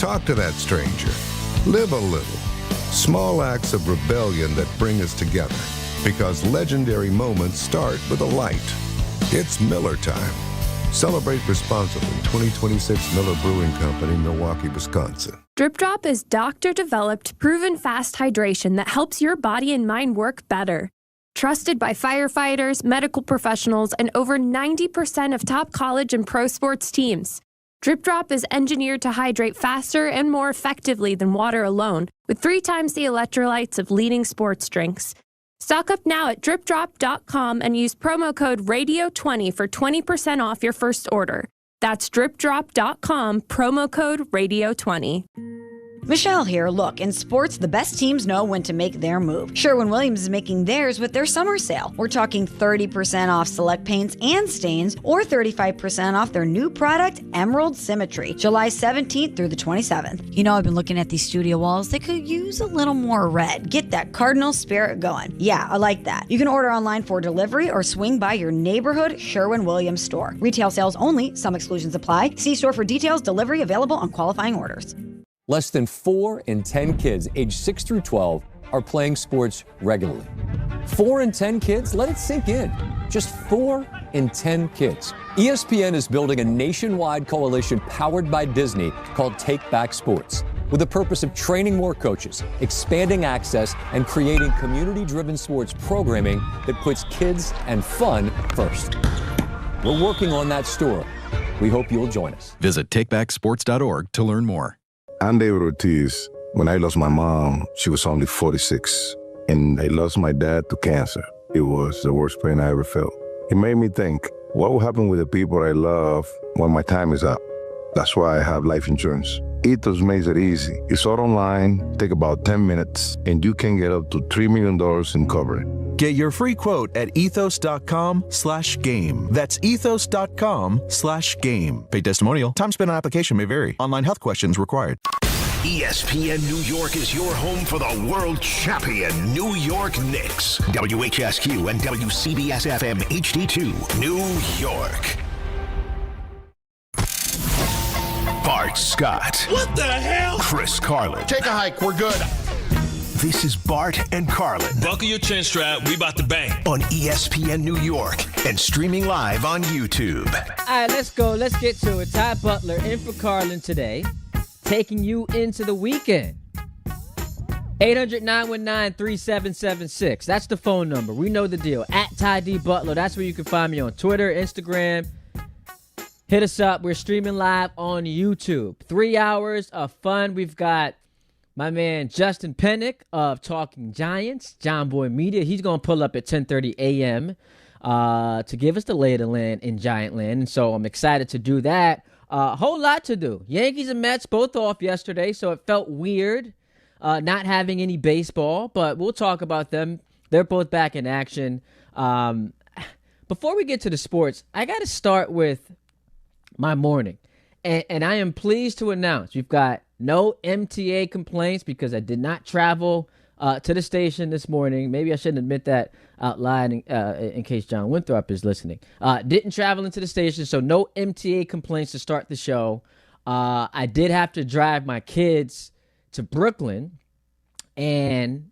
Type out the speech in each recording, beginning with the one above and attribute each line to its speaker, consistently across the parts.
Speaker 1: Talk to that stranger. Live a little. Small acts of rebellion that bring us together. Because legendary moments start with a light. It's Miller time. Celebrate responsibly. 2026 Miller Brewing Company, Milwaukee, Wisconsin.
Speaker 2: Drip Drop is doctor-developed, proven fast hydration that helps your body and mind work better. Trusted by firefighters, medical professionals, and over 90% of top college and pro sports teams. Drip Drop is engineered to hydrate faster and more effectively than water alone, with 3 times the electrolytes of leading sports drinks. Stock up now at dripdrop.com and use promo code RADIO20 for 20% off your first order. That's dripdrop.com, promo code RADIO20.
Speaker 3: Michelle here. Look, in sports, the best teams know when to make their move. Sherwin-Williams is making theirs with their summer sale. We're talking 30% off select paints and stains, or 35% off their new product, Emerald Symmetry, July 17th through the 27th. You know, I've been looking at these studio walls. They could use a little more red. Get that cardinal spirit going. Yeah, I like that. You can order online for delivery or swing by your neighborhood Sherwin-Williams store. Retail sales only. Some exclusions apply. See store for details. Delivery available on qualifying orders.
Speaker 4: Less than 4 in 10 kids aged 6 through 12 are playing sports regularly. 4 in 10 kids? Let it sink in. Just 4 in 10 kids. ESPN is building a nationwide coalition powered by Disney called Take Back Sports, with the purpose of training more coaches, expanding access, and creating community-driven sports programming that puts kids and fun first. We're working on that story. We hope you'll join us.
Speaker 5: Visit takebacksports.org to learn more.
Speaker 6: I'm David Ortiz. When I lost my mom, she was only 46, and I lost my dad to cancer. It was the worst pain I ever felt. It made me think, what will happen with the people I love when my time is up? That's why I have life insurance. Ethos makes it easy. It's all online, take about 10 minutes, and you can get up to $3 million in coverage.
Speaker 7: Get your free quote at ethos.com/game. That's ethos.com/game. Paid testimonial. Time spent on application may vary. Online health questions required.
Speaker 8: ESPN New York is your home for the world champion New York Knicks. WHSQ and WCBS FM HD2, New York. Bart Scott.
Speaker 9: What the hell?
Speaker 8: Chris Carlin.
Speaker 9: Take a hike. We're good.
Speaker 8: This is Bart and Carlin.
Speaker 9: Buckle your chin strap. We about to bang.
Speaker 8: On ESPN New York and streaming live on YouTube.
Speaker 10: All right, let's go. Let's get to it. Ty Butler in for Carlin today, taking you into the weekend. 800-919-3776. That's the phone number. We know the deal. At Ty D. Butler. That's where you can find me on Twitter, Instagram. Hit us up. We're streaming live on YouTube. 3 hours of fun. We've got my man Justin Pennick of Talking Giants, John Boy Media. He's going to pull up at 10:30 a.m. To give us the lay of the land in Giant Land. And so I'm excited to do that. A whole lot to do. Yankees and Mets both off yesterday, so it felt weird not having any baseball. But we'll talk about them. They're both back in action. Before we get to the sports, I got to start with my morning. And I am pleased to announce we've got no MTA complaints because I did not travel to the station this morning. Maybe I shouldn't admit that out loud in case John Winthrop is listening. Didn't travel into the station, so no MTA complaints to start the show. I did have to drive my kids to Brooklyn, and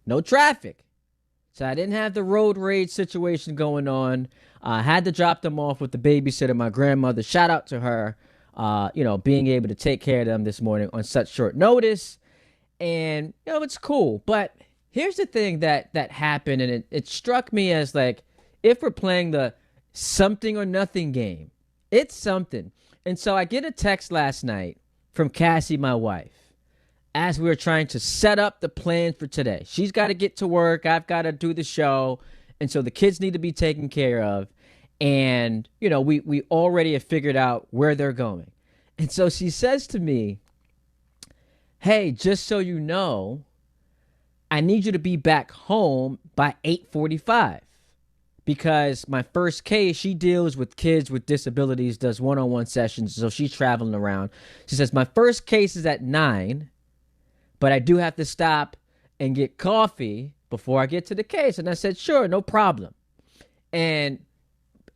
Speaker 10: no traffic. So I didn't have the road rage situation going on. I had to drop them off with the babysitter, my grandmother. Shout out to her. Being able to take care of them this morning on such short notice. And, it's cool. But here's the thing that happened, and it struck me as like, if we're playing the something or nothing game, it's something. And so I get a text last night from Cassie, my wife, as we were trying to set up the plans for today. She's got to get to work. I've got to do the show. And so the kids need to be taken care of. And, we already have figured out where they're going. And so she says to me, hey, just so you know, I need you to be back home by 8:45. Because my first case, she deals with kids with disabilities, does one-on-one sessions, so she's traveling around. She says, my first case is at 9, but I do have to stop and get coffee before I get to the case. And I said, sure, no problem. And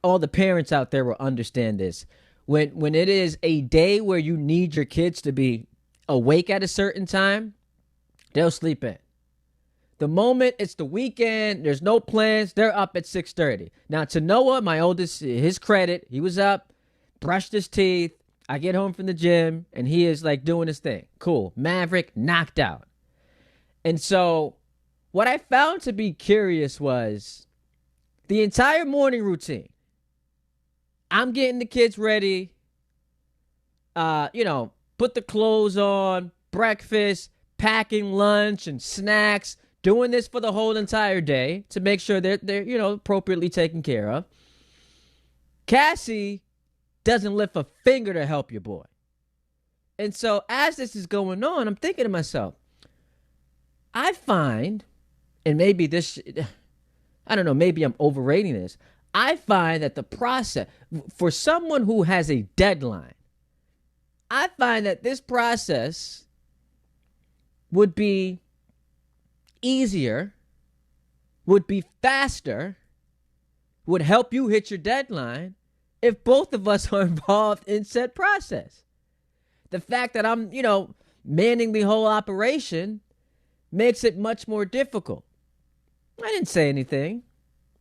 Speaker 10: all the parents out there will understand this. When it is a day where you need your kids to be awake at a certain time, they'll sleep in. The moment it's the weekend, there's no plans, they're up at 6:30. Now, to Noah, my oldest, his credit, he was up, brushed his teeth. I get home from the gym, and he is like doing his thing. Cool. Maverick knocked out. And so what I found to be curious was the entire morning routine. I'm getting the kids ready, put the clothes on, breakfast, packing lunch and snacks, doing this for the whole entire day to make sure they're appropriately taken care of. Cassie doesn't lift a finger to help your boy. And so as this is going on, I'm thinking to myself, I find, and maybe this, I don't know, maybe I'm overrating this. I find that the process, for someone who has a deadline, I find that this process would be easier, would be faster, would help you hit your deadline if both of us are involved in said process. The fact that I'm, manning the whole operation makes it much more difficult. I didn't say anything.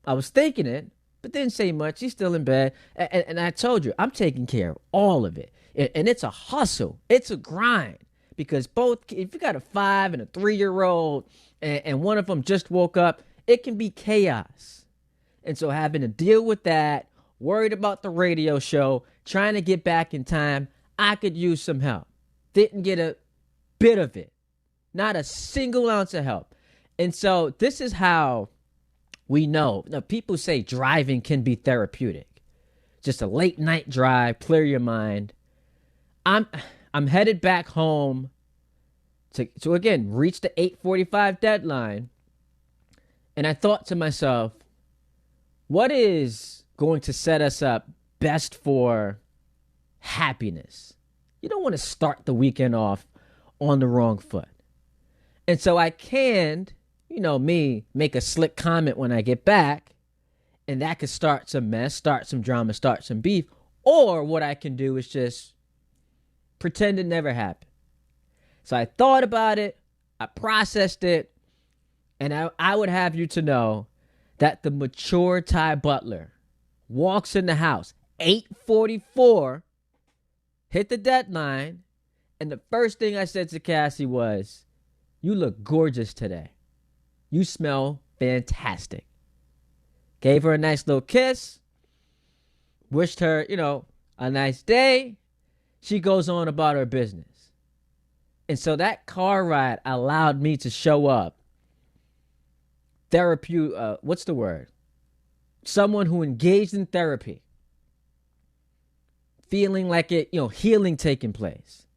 Speaker 10: I was thinking it, but didn't say much. He's still in bed. And I told you, I'm taking care of all of it. And it's a hustle. It's a grind. Because if you got a 5 and a 3-year-old and one of them just woke up, it can be chaos. And so having to deal with that, worried about the radio show, trying to get back in time, I could use some help. Didn't get a bit of it. Not a single ounce of help. And so this is how we know. Now, people say driving can be therapeutic. Just a late night drive, clear your mind. I'm headed back home to again, reach the 8:45 deadline. And I thought to myself, what is going to set us up best for happiness? You don't want to start the weekend off on the wrong foot. And so I canned, make a slick comment when I get back, and that could start some mess, start some drama, start some beef. Or what I can do is just pretend it never happened. So I thought about it, I processed it, and I would have you to know that the mature Ty Butler walks in the house, 8:44, hit the deadline, and the first thing I said to Cassie was, "You look gorgeous today. You smell fantastic." Gave her a nice little kiss, wished her, a nice day. She goes on about her business. And so that car ride allowed me to show up what's the word? Someone who engaged in therapy. Feeling like it, healing taking place.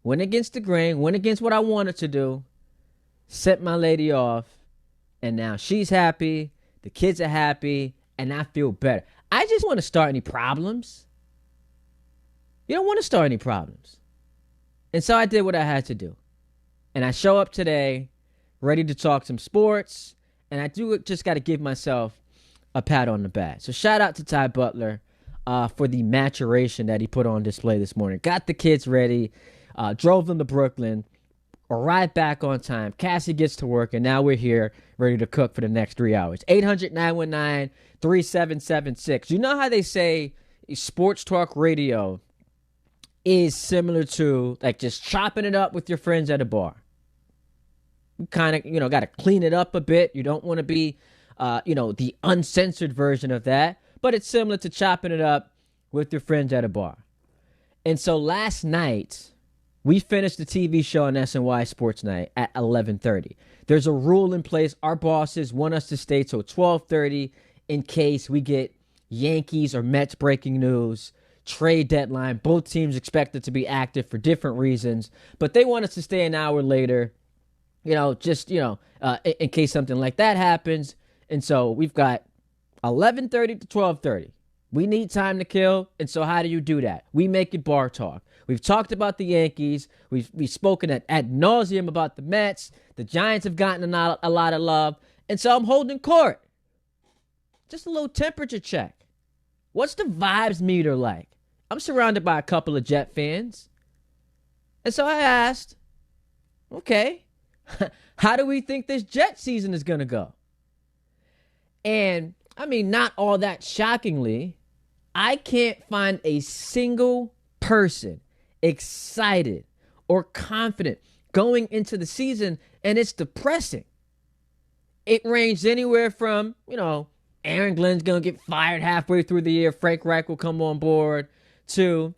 Speaker 10: Went against the grain, went against what I wanted to do, sent my lady off, and now she's happy, the kids are happy, and I feel better. I just want to start any problems. You don't want to start any problems. And so I did what I had to do. And I show up today ready to talk some sports, and I do just got to give myself a pat on the back. So shout out to Ty Butler for the maturation that he put on display this morning. Got the kids ready, drove them to Brooklyn, arrived back on time. Cassie gets to work, and now we're here ready to cook for the next 3 hours. 800-919-3776. You know how they say sports talk radio is similar to like just chopping it up with your friends at a bar. You kind of, got to clean it up a bit. You don't want to be, the uncensored version of that. But it's similar to chopping it up with your friends at a bar. And so last night, we finished the TV show on SNY Sports Night at 11:30. There's a rule in place. Our bosses want us to stay till 12:30 in case we get Yankees or Mets breaking news, trade deadline. Both teams expected to be active for different reasons, but they want us to stay an hour later, in case something like that happens. And so we've got 11:30 to 12:30. We need time to kill, and so how do you do that? We make it bar talk. We've talked about the Yankees. We've spoken ad nauseum about the Mets. The Giants have gotten a lot of love, and so I'm holding court. Just a little temperature check. What's the vibes meter like? I'm surrounded by a couple of Jet fans. And so I asked, okay, how do we think this Jet season is going to go? And, I mean, not all that shockingly, I can't find a single person excited or confident going into the season, and it's depressing. It ranged anywhere from, Aaron Glenn's going to get fired halfway through the year, Frank Reich will come on board, to,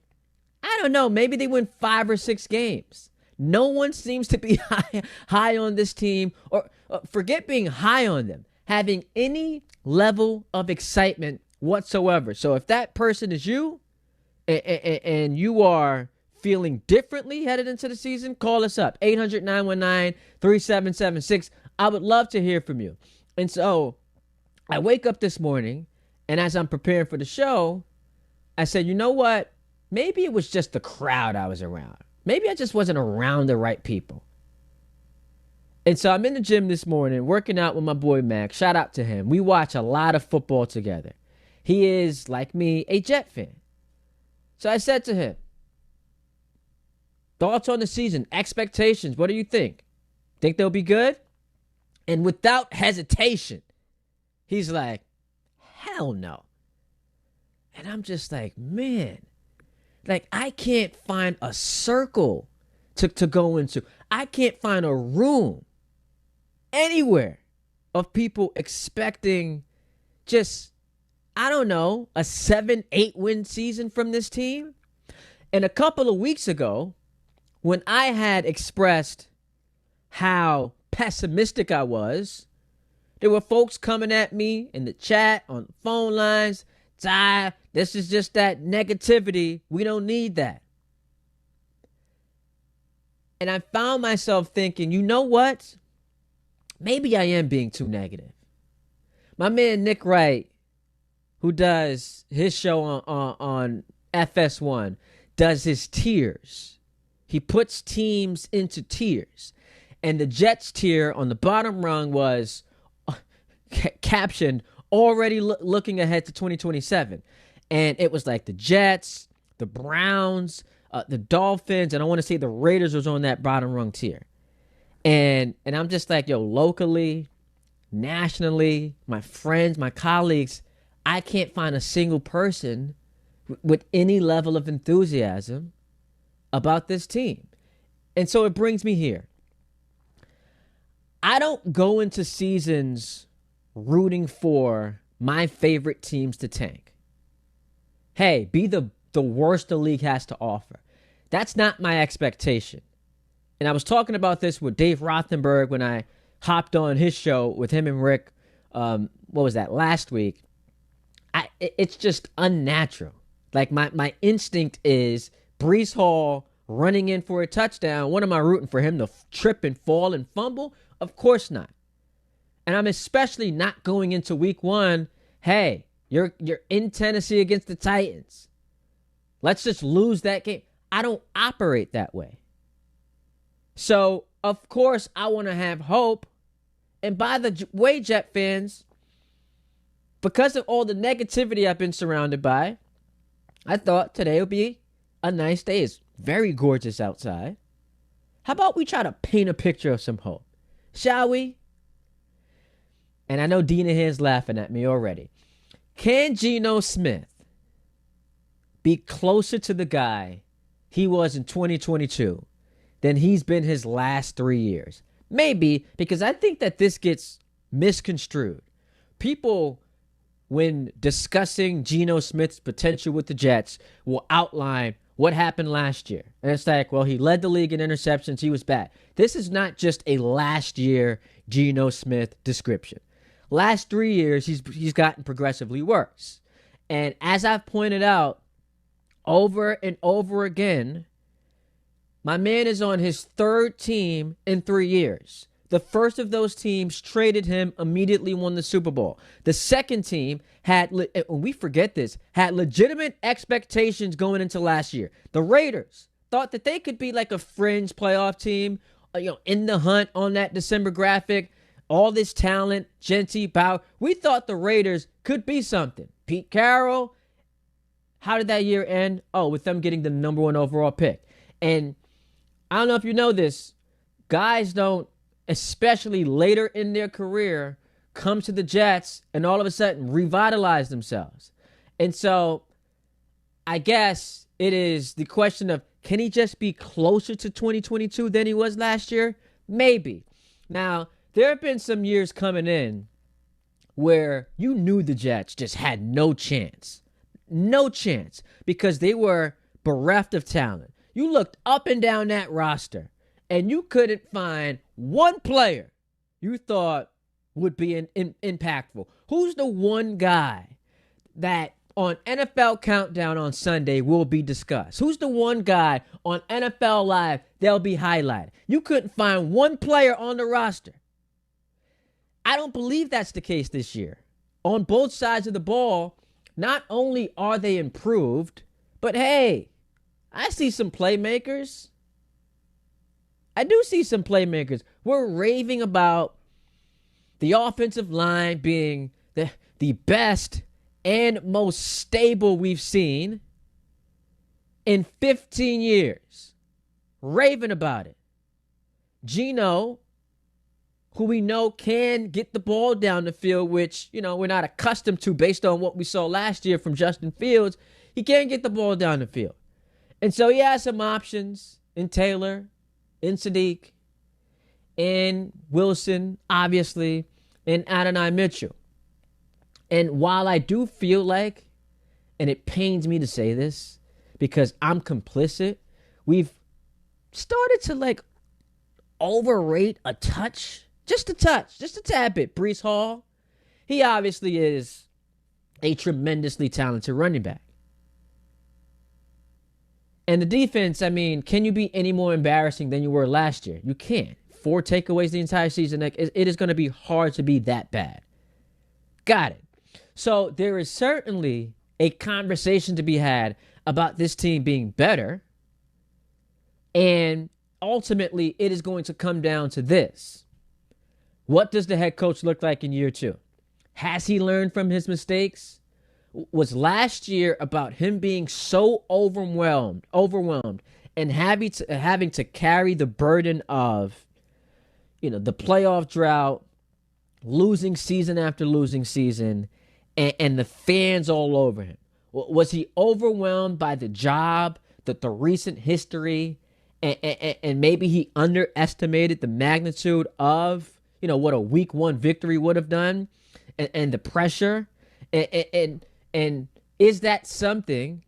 Speaker 10: I don't know, maybe they win 5 or 6 games. No one seems to be high on this team, or forget being high on them, having any level of excitement whatsoever. So if that person is you, and you are feeling differently headed into the season, call us up, 800-919-3776. I would love to hear from you. And so I wake up this morning, and as I'm preparing for the show, I said, you know what? Maybe it was just the crowd I was around. Maybe I just wasn't around the right people. And so I'm in the gym this morning working out with my boy Max. Shout out to him. We watch a lot of football together. He is, like me, a Jet fan. So I said to him, thoughts on the season, expectations, what do you think? Think they'll be good? And without hesitation, he's like, hell no. And I'm just like, man, like I can't find a circle to go into. I can't find a room anywhere of people expecting just, I don't know, a 7-8 win season from this team. And a couple of weeks ago, when I had expressed how pessimistic I was, there were folks coming at me in the chat, on the phone lines. Ty, this is just that negativity. We don't need that. And I found myself thinking, you know what? Maybe I am being too negative. My man Nick Wright, who does his show on FS1, does his tiers. He puts teams into tiers. And the Jets tier on the bottom rung was captioned, already looking ahead to 2027. And it was like the Jets, the Browns, the Dolphins, and I want to say the Raiders was on that bottom rung tier. And I'm just like, yo, locally, nationally, my friends, my colleagues, I can't find a single person with any level of enthusiasm about this team. And so it brings me here. I don't go into seasons rooting for my favorite teams to tank. Hey, be the worst the league has to offer. That's not my expectation. And I was talking about this with Dave Rothenberg when I hopped on his show with him and Rick, last week. It's just unnatural. Like my instinct is Breece Hall running in for a touchdown. What am I rooting for him to trip and fall and fumble? Of course not. And I'm especially not going into week 1. Hey, you're in Tennessee against the Titans. Let's just lose that game. I don't operate that way. So, of course, I want to have hope. And by the way, Jet fans, because of all the negativity I've been surrounded by, I thought today would be a nice day. It's very gorgeous outside. How about we try to paint a picture of some hope? Shall we? And I know Dina here's laughing at me already. Can Geno Smith be closer to the guy he was in 2022 than he's been his last 3 years? Maybe, because I think that this gets misconstrued. People, when discussing Geno Smith's potential with the Jets, will outline what happened last year. And it's like, well, he led the league in interceptions. He was bad. This is not just a last year Geno Smith description. Last 3 years, he's gotten progressively worse. And as I've pointed out over and over again, my man is on his 3rd team in 3 years. The first of those teams traded him, immediately won the Super Bowl. The second team had, and we forget this, had legitimate expectations going into last year. The Raiders thought that they could be like a fringe playoff team, in the hunt on that December graphic. All this talent, Genty, Bauer. We thought the Raiders could be something. Pete Carroll. How did that year end? Oh, with them getting the number 1 overall pick. And I don't know if you know this. Guys don't, especially later in their career, come to the Jets and all of a sudden revitalize themselves. And so I guess it is the question of, can he just be closer to 2022 than he was last year? Maybe. Now, there have been some years coming in where you knew the Jets just had no chance. No chance. Because they were bereft of talent. You looked up and down that roster, and you couldn't find one player you thought would be impactful. Who's the one guy that on NFL Countdown on Sunday will be discussed? Who's the one guy on NFL Live they'll be highlighted? You couldn't find one player on the roster. I don't believe that's the case this year. On both sides of the ball, not only are they improved, but hey, I see some playmakers. I do see some playmakers. We're raving about the offensive line being the best and most stable we've seen in 15 years. Raving about it. Geno, who we know can get the ball down the field, which, we're not accustomed to based on what we saw last year from Justin Fields. He can't get the ball down the field. And so he has some options in Taylor, in Sadiq, in Wilson, obviously, and Adonai Mitchell. And while I do feel like, and it pains me to say this because I'm complicit, we've started to overrate a touch, just a tad bit. Breece Hall, he obviously is a tremendously talented running back. And the defense, can you be any more embarrassing than you were last year? You can't. 4 takeaways the entire season. It is going to be hard to be that bad. Got it. So there is certainly a conversation to be had about this team being better. And ultimately, it is going to come down to this. What does the head coach look like in year 2? Has he learned from his mistakes? Was last year about him being so overwhelmed and having to carry the burden of, the playoff drought, losing season after losing season, and the fans all over him? Was he overwhelmed by the job, the recent history, and maybe he underestimated the magnitude of, what a week 1 victory would have done, and the pressure, and is that something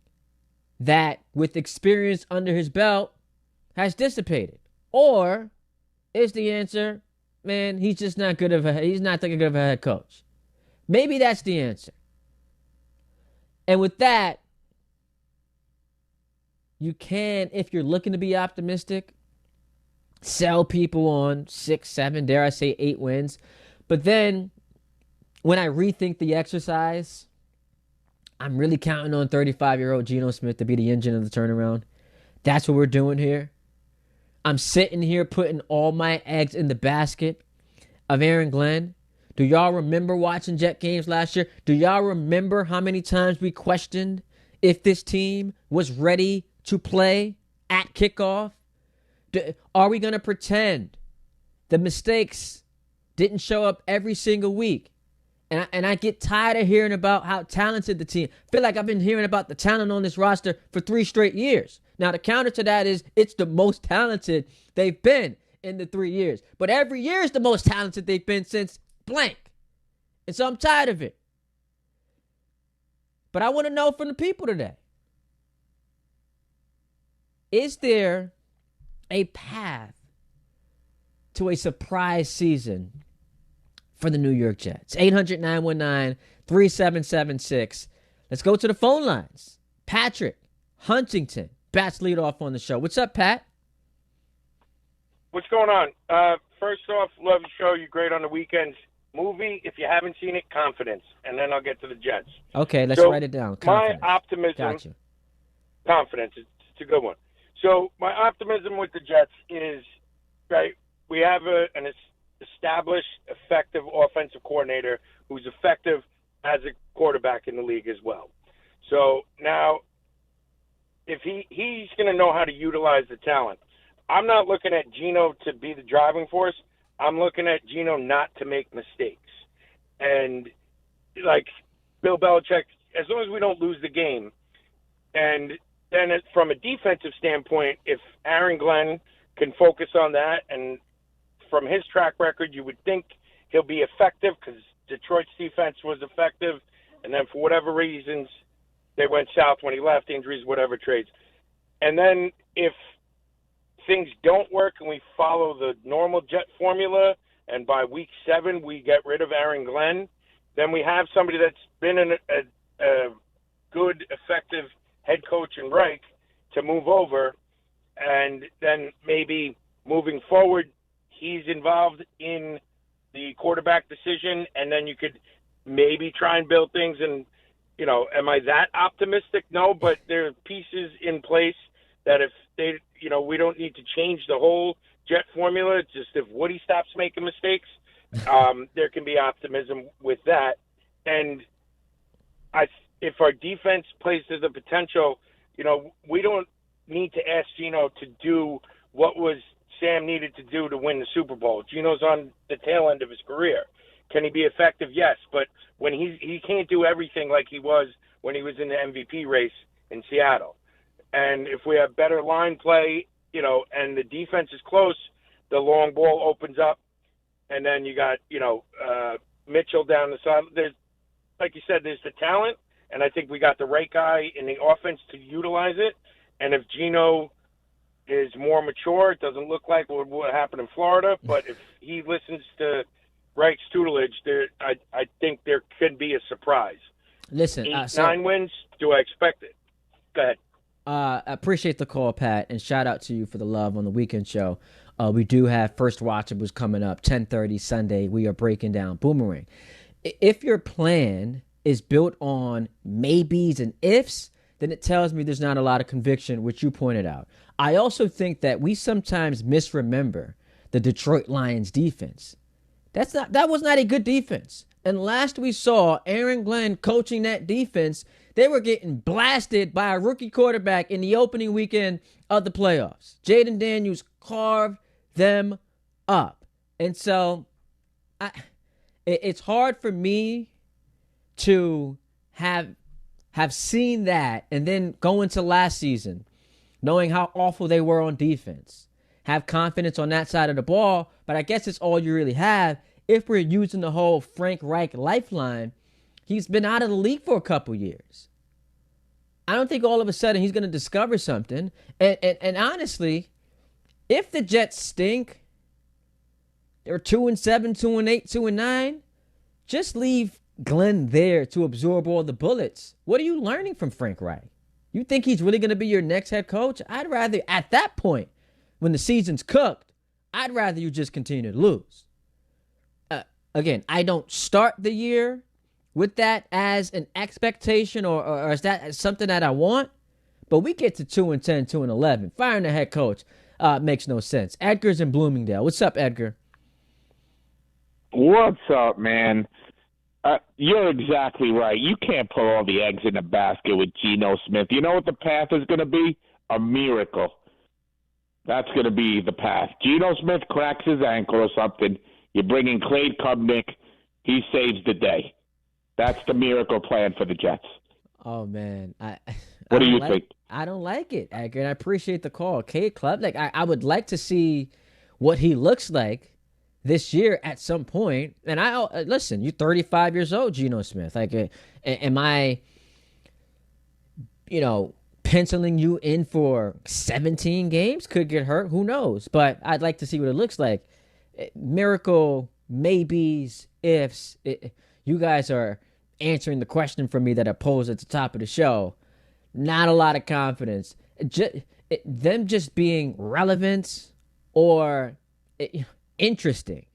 Speaker 10: that, with experience under his belt, has dissipated? Or is the answer, man, he's just not good he's not that good of a head coach? Maybe that's the answer. And with that, you can, if you're looking to be optimistic, sell people on 6, 7, dare I say 8 wins. But then when I rethink the exercise, I'm really counting on 35-year-old Geno Smith to be the engine of the turnaround. That's what we're doing here. I'm sitting here putting all my eggs in the basket of Aaron Glenn. Do y'all remember watching Jet games last year? Do y'all remember how many times we questioned if this team was ready to play at kickoff? Are we going to pretend the mistakes didn't show up every single week? And I get tired of hearing about how talented the team. I feel like I've been hearing about the talent on this roster for 3 straight years. Now, the counter to that is it's the most talented they've been in the 3 years. But every year is the most talented they've been since blank. And so I'm tired of it. But I want to know from the people today. Is there a path to a surprise season for the New York Jets? 800-919-3776. Let's go to the phone lines. Patrick Huntington, bats lead off on the show. What's up, Pat?
Speaker 11: What's going on? First off, love the show. You're great on the weekends. Movie, if you haven't seen it, Confidence. And then I'll get to the Jets.
Speaker 10: Okay, let's write it down. Confidence.
Speaker 11: My optimism.
Speaker 10: Gotcha.
Speaker 11: Confidence. It's a good one. So my optimism with the Jets is, right, we have an established, effective offensive coordinator who's effective as a quarterback in the league as well. So now, if he's going to know how to utilize the talent. I'm not looking at Geno to be the driving force. I'm looking at Geno not to make mistakes. And, like, Bill Belichick, as long as we don't lose the game, and then from a defensive standpoint, if Aaron Glenn can focus on that, and from his track record, you would think he'll be effective because Detroit's defense was effective, and then for whatever reasons, they went south when he left, injuries, whatever trades. And then if things don't work and we follow the normal Jet formula, and by week 7 we get rid of Aaron Glenn, then we have somebody that's been a good, effective head coach in Reich to move over, and then maybe moving forward he's involved in the quarterback decision, and then you could maybe try and build things. And, am I that optimistic? No, but there are pieces in place that if they, we don't need to change the whole Jet formula. It's just if Woody stops making mistakes, there can be optimism with that. And if our defense plays to the potential, we don't need to ask Geno to do what was Sam needed to do to win the Super Bowl. Geno's on the tail end of his career. Can he be effective? Yes, but when he can't do everything like he was when he was in the MVP race in Seattle. And if we have better line play, and the defense is close, the long ball opens up, and then you got, Mitchell down the side. There's, like you said, there's the talent, and I think we got the right guy in the offense to utilize it. And if Geno is more mature, it doesn't look like what happened in Florida, but if he listens to Reich's tutelage, I think there could be a surprise.
Speaker 10: Listen,
Speaker 11: 9 wins, do I expect it? Go ahead.
Speaker 10: I appreciate the call, Pat, and shout out to you for the love on the weekend show. We do have First Watchables coming up, 10:30 Sunday. We are breaking down Boomerang. If your plan is built on maybes and ifs, then it tells me there's not a lot of conviction, which you pointed out. I also think that we sometimes misremember the Detroit Lions defense. That was not a good defense. And last we saw Aaron Glenn coaching that defense, they were getting blasted by a rookie quarterback in the opening weekend of the playoffs. Jaden Daniels carved them up. And so it's hard for me to have seen that and then go into last season knowing how awful they were on defense, have confidence on that side of the ball, but I guess it's all you really have. If we're using the whole Frank Reich lifeline, he's been out of the league for a couple years. I don't think all of a sudden he's going to discover something. And honestly, if the Jets stink, they're 2-7, 2-8, 2-9, just leave Glenn there to absorb all the bullets. What are you learning from Frank Reich? You think he's really going to be your next head coach? I'd rather, at that point, when the season's cooked, I'd rather you just continue to lose. Again, I don't start the year with that as an expectation or as that as something that I want, but we get to 2-10, 2-11. Firing the head coach makes no sense. Edgar's in Bloomingdale. What's up, Edgar?
Speaker 12: What's up, man? You're exactly right. You can't put all the eggs in the basket with Geno Smith. You know what the path is going to be? A miracle. That's going to be the path. Geno Smith cracks his ankle or something. You bring in Clay Kubnik. He saves the day. That's the miracle plan for the Jets.
Speaker 10: Oh, man.
Speaker 12: What do you think?
Speaker 10: I don't like it, Edgar, and I appreciate the call. Cade Klubnik, I would like to see what he looks like this year at some point. And listen, you're 35 years old, Geno Smith. Like, am I, penciling you in for 17 games? Could get hurt. Who knows? But I'd like to see what it looks like. Miracle, maybes, ifs. You guys are answering the question for me that I posed at the top of the show. Not a lot of confidence. Them just being relevant or interesting.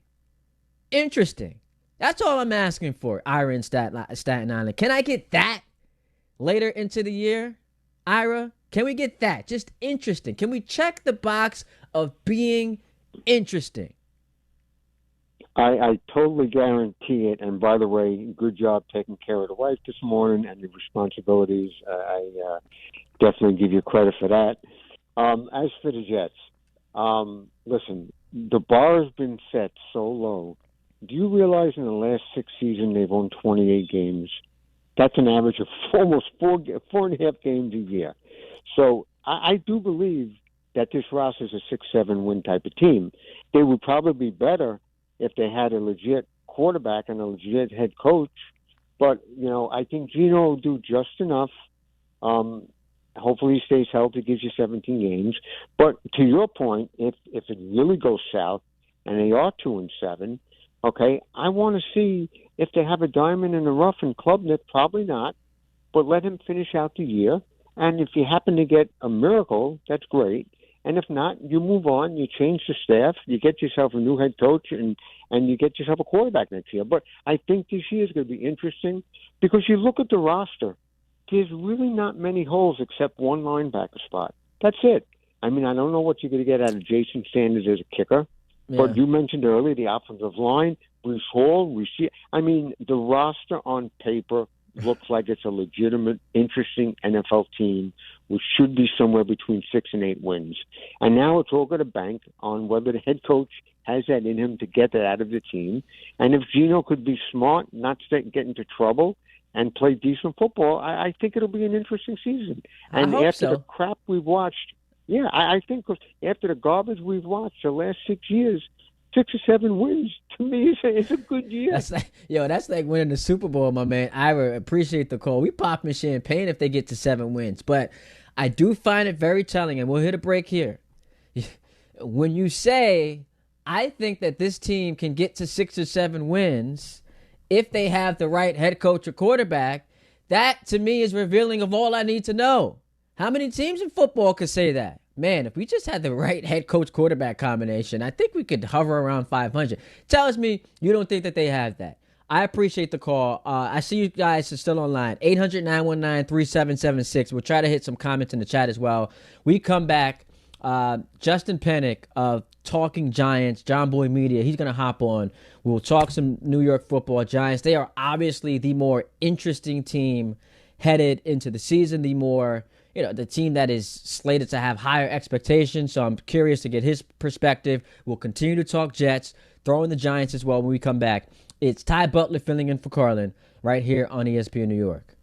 Speaker 10: Interesting. That's all I'm asking for, Ira in Staten Island. Can I get that later into the year, Ira? Can we get that? Just interesting. Can we check the box of being interesting?
Speaker 13: I totally guarantee it. And by the way, good job taking care of the wife this morning and your responsibilities. I definitely give you credit for that. As for the Jets, Listen, the bar has been set so low. Do you realize in the last 6 seasons they've won 28 games? That's an average of almost 4.5 games a year. So I do believe that this roster is a 6-7 win type of team. They would probably be better if they had a legit quarterback and a legit head coach. But, I think Gino will do just enough. Hopefully he stays healthy, gives you 17 games. But to your point, if it really goes south and they are 2-7, okay, I want to see if they have a diamond in the rough in Klubnik. Probably not, but let him finish out the year. And if you happen to get a miracle, that's great. And if not, you move on, you change the staff, you get yourself a new head coach, and you get yourself a quarterback next year. But I think this year is going to be interesting because you look at the roster, there's really not many holes except one linebacker spot. That's it. I mean, I don't know what you're going to get out of Jason Sanders as a kicker. Yeah. But you mentioned earlier the offensive line, Bruce Hall, the roster on paper looks like it's a legitimate, interesting NFL team which should be somewhere between 6 and 8 wins. And now it's all going to bank on whether the head coach has that in him to get that out of the team. And if Gino could be smart, not get into trouble, and play decent football, I think it'll be an interesting season. And after the crap we've watched, I think after the garbage we've watched the last 6 years, 6 or 7 wins to me is a good year.
Speaker 10: That's like winning the Super Bowl, my man. I appreciate the call. We popping champagne if they get to 7 wins, but I do find it very telling, and we'll hit a break here. When you say, I think that this team can get to 6 or 7 wins if they have the right head coach or quarterback, that to me is revealing of all I need to know. How many teams in football could say that? Man, if we just had the right head coach quarterback combination, I think we could hover around 500. Tells me you don't think that they have that. I appreciate the call. I see you guys are still online. 800-919-3776. We'll try to hit some comments in the chat as well. We come back. Justin Pennick of Talking Giants, John Boy Media, he's going to hop on. We'll talk some New York Football Giants. They are obviously the more interesting team headed into the season, the more, the team that is slated to have higher expectations. So I'm curious to get his perspective. We'll continue to talk Jets, throw in the Giants as well when we come back. It's Ty Butler filling in for Carlin right here on ESPN New York.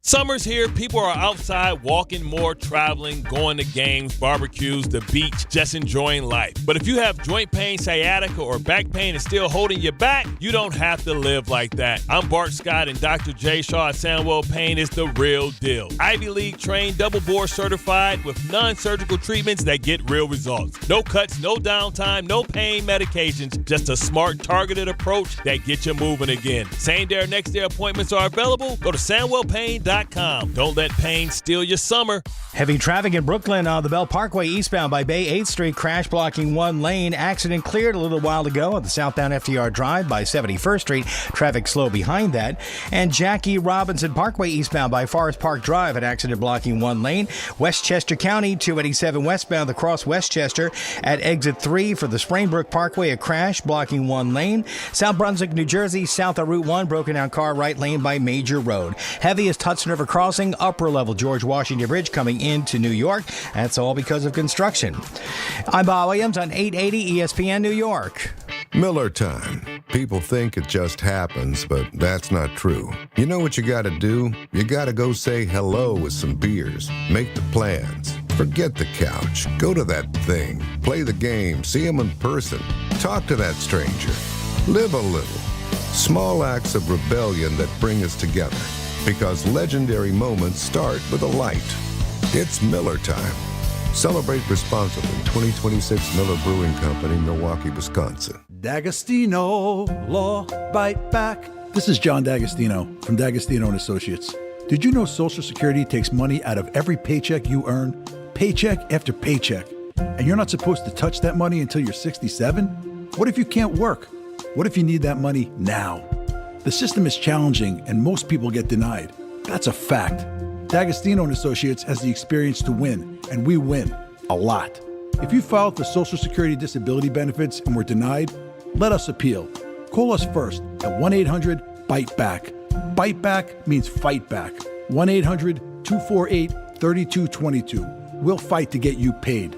Speaker 9: Summer's here. People are outside walking more, traveling, going to games, barbecues, the beach, just enjoying life. But if you have joint pain, sciatica, or back pain is still holding you back, you don't have to live like that. I'm Bart Scott, and Dr. J. Shaw at Sandwell Pain is the real deal. Ivy League trained, double board certified with non-surgical treatments that get real results. No cuts, no downtime, no pain medications, just a smart, targeted approach that gets you moving again. Same day or next day appointments are available. Go to SandwellPain.com. Don't let pain steal your summer.
Speaker 14: Heavy traffic in Brooklyn on the Bell Parkway eastbound by Bay 8th Street. Crash blocking one lane. Accident cleared a little while ago on the southbound FDR Drive by 71st Street. Traffic slow behind that. And Jackie Robinson Parkway eastbound by Forest Park Drive. An accident blocking one lane. Westchester County 287 westbound across Westchester at exit 3 for the Springbrook Parkway. A crash blocking one lane. South Brunswick, New Jersey, south of Route 1. Broken down car right lane by Major Road. Heaviest Hudson River crossing, upper level George Washington Bridge coming into New York. That's all because of construction. I'm Bob Williams on 880 ESPN New York.
Speaker 1: Miller time. People think it just happens, but that's not true. You know what you got to do? You got to go say hello with some beers. Make the plans. Forget the couch. Go to that thing. Play the game. See them in person. Talk to that stranger. Live a little. Small acts of rebellion that bring us together. Because legendary moments start with a light. It's Miller time. Celebrate responsibly. 2026 Miller Brewing Company, Milwaukee, Wisconsin.
Speaker 15: D'Agostino Law Bite Back. This is John D'Agostino from D'Agostino & Associates. Did you know Social Security takes money out of every paycheck you earn? Paycheck after paycheck. And you're not supposed to touch that money until you're 67? What if you can't work? What if you need that money now? The system is challenging and most people get denied. That's a fact. D'Agostino & Associates has the experience to win, and we win a lot. If you filed for Social Security disability benefits and were denied, let us appeal. Call us first at 1-800-BITE-BACK. Bite back means fight back. 1-800-248-3222. We'll fight to get you paid.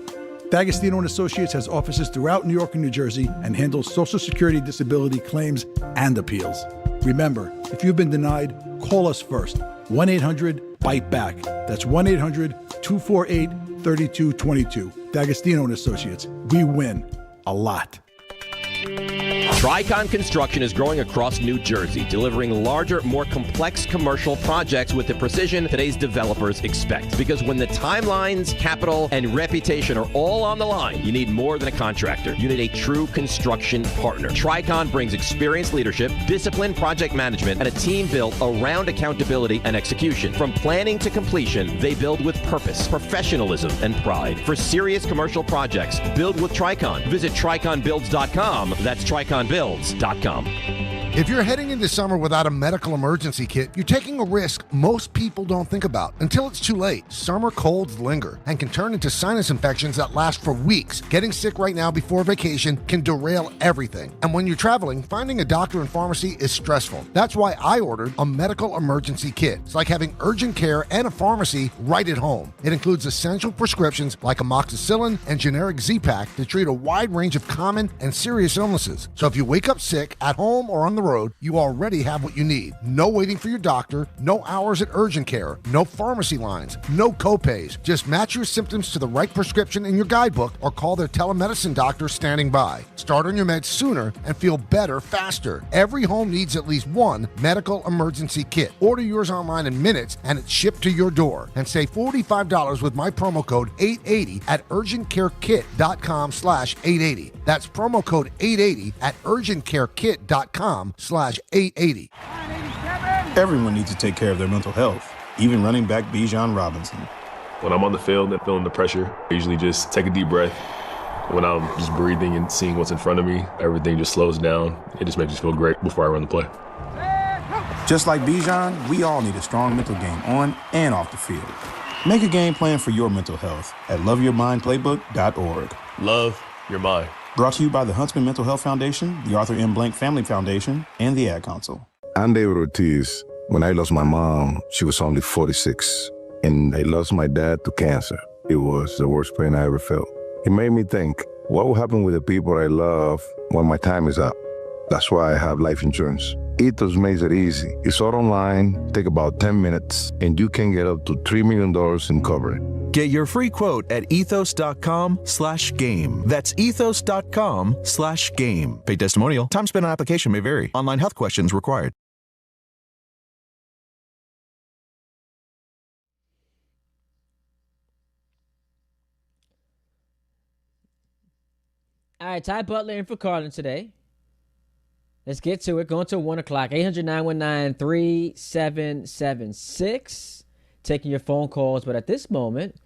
Speaker 15: D'Agostino and Associates has offices throughout New York and New Jersey and handles Social Security disability claims and appeals. Remember, if you've been denied, call us first. 1-800-BITE-BACK. That's 1-800-248-3222. D'Agostino and Associates. We win. A lot.
Speaker 16: Tricon Construction is growing across New Jersey, delivering larger, more complex commercial projects with the precision today's developers expect. Because when the timelines, capital, and reputation are all on the line, you need more than a contractor. You need a true construction partner. Tricon brings experienced leadership, disciplined project management, and a team built around accountability and execution. From planning to completion, they build with purpose, professionalism, and pride. For serious commercial projects, build with Tricon. Visit triconbuilds.com. That's triconbuilds.com.
Speaker 17: If you're heading into summer without a medical emergency kit, you're taking a risk most people don't think about until it's too late. Summer colds linger and can turn into sinus infections that last for weeks. Getting sick right now before vacation can derail everything. And when you're traveling, finding a doctor and pharmacy is stressful. That's why I ordered a medical emergency kit. It's like having urgent care and a pharmacy right at home. It includes essential prescriptions like amoxicillin and generic Z-Pak to treat a wide range of common and serious illnesses. So if you wake up sick at home or on the road, you already have what you need. No waiting for your doctor, no hours at urgent care, no pharmacy lines, no copays. Just match your symptoms to the right prescription in your guidebook or call their telemedicine doctor standing by. Start on your meds sooner and feel better faster. Every home needs at least one medical emergency kit. Order yours online in minutes and it's shipped to your door. And save $45 with my promo code 880 at urgentcarekit.com/880. That's promo code 880 at urgentcarekit.com/880.
Speaker 5: Everyone needs to take care of their mental health, even running back Bijan Robinson.
Speaker 18: When I'm on the field and feeling the pressure, I usually just take a deep breath. When I'm just breathing and seeing what's in front of me, everything just slows down. It just makes me feel great before I run the play.
Speaker 5: Just like Bijan, we all need a strong mental game on and off the field. Make a game plan for your mental health at loveyourmindplaybook.org.
Speaker 18: Love your mind.
Speaker 5: Brought to you by the Huntsman Mental Health Foundation, the Arthur M. Blank Family Foundation, and the Ad Council.
Speaker 6: I'm David Ortiz. When I lost my mom, she was only 46, and I lost my dad to cancer. It was the worst pain I ever felt. It made me think, what will happen with the people I love when my time is up? That's why I have life insurance. Ethos makes it easy. It's all online, take about 10 minutes, and you can get up to $3 million in coverage.
Speaker 7: Get your free quote at ethos.com/game. That's ethos.com/game. Paid testimonial. Time spent on application may vary. Online health questions required.
Speaker 10: All right, Ty Butler in for Carlin today. Let's get to it. Going to 1 o'clock. 800-919-3776. Taking your phone calls. But at this moment,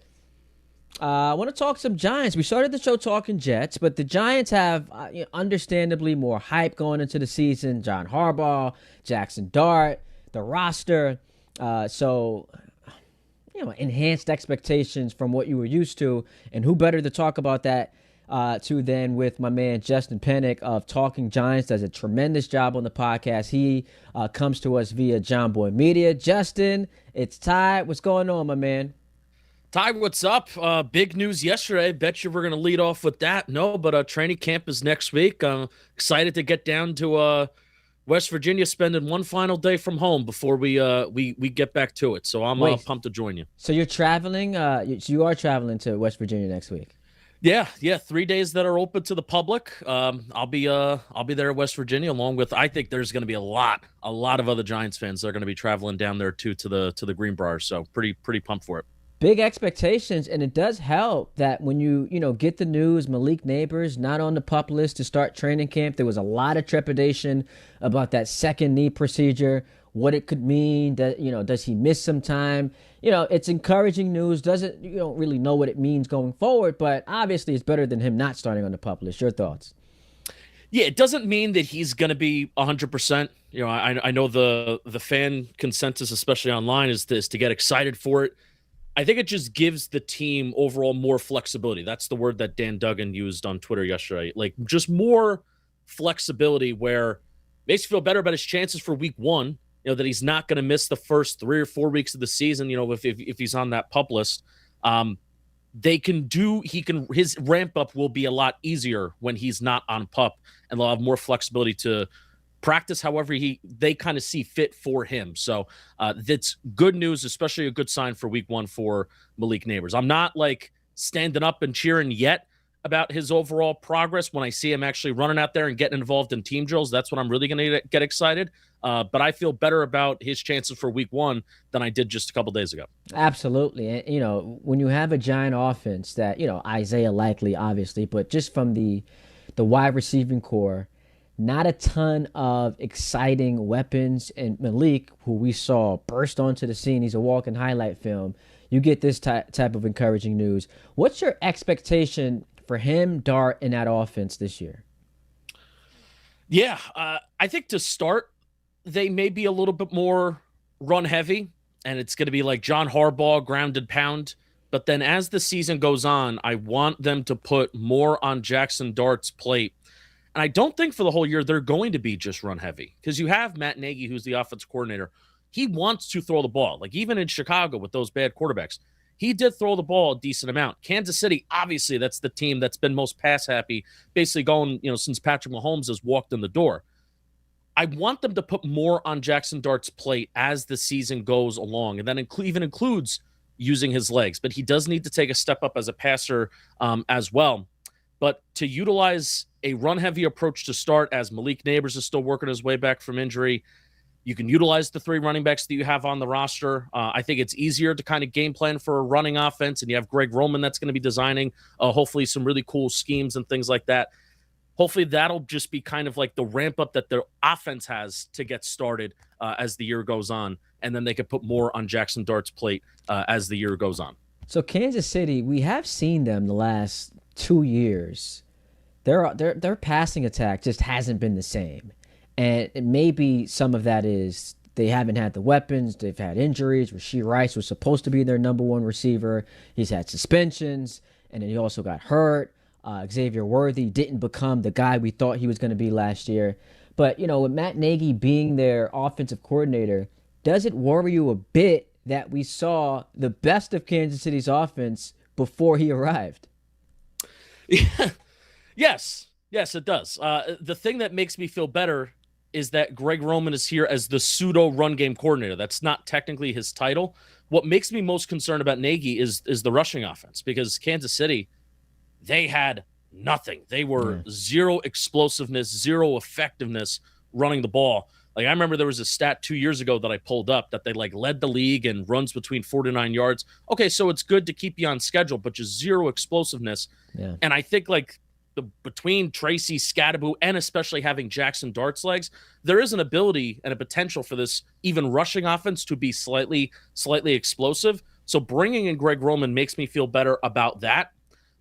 Speaker 10: I want to talk some Giants. We started the show talking Jets, but the Giants have understandably more hype going into the season. John Harbaugh, Jackson Dart, the roster. So enhanced expectations from what you were used to. And who better to talk about that to then with my man Justin Pennick of Talking Giants. Does a tremendous job on the podcast. He comes to us via John Boy Media. Justin, it's Ty. What's going on, my man?
Speaker 19: Ty, what's up? Big news yesterday. Bet you we're going to lead off with that. No, but training camp is next week. I'm excited to get down to West Virginia, spending one final day from home before we get back to it. So I'm pumped to join you.
Speaker 10: So you're traveling? You are traveling to West Virginia next week?
Speaker 19: Yeah. 3 days that are open to the public. I'll be there at West Virginia along with. I think there's going to be a lot of other Giants fans that are going to be traveling down there too to the Greenbrier. So pretty pumped for it.
Speaker 10: Big expectations, and it does help that when you get the news Malik Neighbors not on the PUP list to start training camp. There was a lot of trepidation about that second knee procedure, what it could mean. That does he miss some time? It's encouraging news. You don't really know what it means going forward, but obviously it's better than him not starting on the PUP list. Your thoughts?
Speaker 19: Yeah, it doesn't mean that he's going to be 100%. I know the fan consensus, especially online, is to get excited for it. I think it just gives the team overall more flexibility. That's the word that Dan Duggan used on Twitter yesterday. Like, just more flexibility where makes you feel better about his chances for week one, that he's not going to miss the first 3 or 4 weeks of the season, if he's on that PUP list. his ramp up will be a lot easier when he's not on PUP, and they'll have more flexibility to practice however they kind of see fit for him. So that's good news, especially a good sign for week 1 for Malik Neighbors. I'm not like standing up and cheering yet about his overall progress. When I see him actually running out there and getting involved in team drills, that's when I'm really going to get excited. But I feel better about his chances for week 1 than I did just a couple days ago.
Speaker 10: Absolutely. And, when you have a giant offense that, Isaiah likely, obviously, but just from the wide receiving core, not a ton of exciting weapons. And Malik, who we saw burst onto the scene, he's a walking highlight film. You get this type of encouraging news. What's your expectation for him, Dart, in that offense this year?
Speaker 19: Yeah, I think to start, they may be a little bit more run heavy, and it's going to be like John Harbaugh, ground and pound. But then as the season goes on, I want them to put more on Jackson Dart's plate. And I don't think for the whole year they're going to be just run heavy, because you have Matt Nagy, who's the offensive coordinator. He wants to throw the ball. Like even in Chicago with those bad quarterbacks, he did throw the ball a decent amount. Kansas City, obviously, that's the team that's been most pass happy, basically going, since Patrick Mahomes has walked in the door. I want them to put more on Jackson Dart's plate as the season goes along, and that even includes using his legs. But he does need to take a step up as a passer as well. But to utilize a run-heavy approach to start, as Malik Neighbors is still working his way back from injury, you can utilize the 3 running backs that you have on the roster. I think it's easier to kind of game plan for a running offense, and you have Greg Roman that's going to be designing hopefully some really cool schemes and things like that. Hopefully that'll just be kind of like the ramp up that the offense has to get started as the year goes on, and then they could put more on Jackson Dart's plate as the year goes on.
Speaker 10: So Kansas City, we have seen them the last 2 years. Their passing attack just hasn't been the same. And maybe some of that is they haven't had the weapons. They've had injuries. Rashee Rice was supposed to be their number 1 receiver. He's had suspensions, and then he also got hurt. Xavier Worthy didn't become the guy we thought he was going to be last year. But, with Matt Nagy being their offensive coordinator, does it worry you a bit that we saw the best of Kansas City's offense before he arrived?
Speaker 19: Yes, it does. The thing that makes me feel better is that Greg Roman is here as the pseudo run game coordinator. That's not technically his title. What makes me most concerned about Nagy is the rushing offense, because Kansas City, they had nothing. They were zero explosiveness, zero effectiveness running the ball. Like I remember there was a stat 2 years ago that I pulled up that they led the league in runs between 4 to 9 yards. Okay, so it's good to keep you on schedule, but just zero explosiveness. Yeah. And I think between Tracy, Scadaboo, and especially having Jackson Dart's legs, there is an ability and a potential for this even rushing offense to be slightly explosive. So bringing in Greg Roman makes me feel better about that.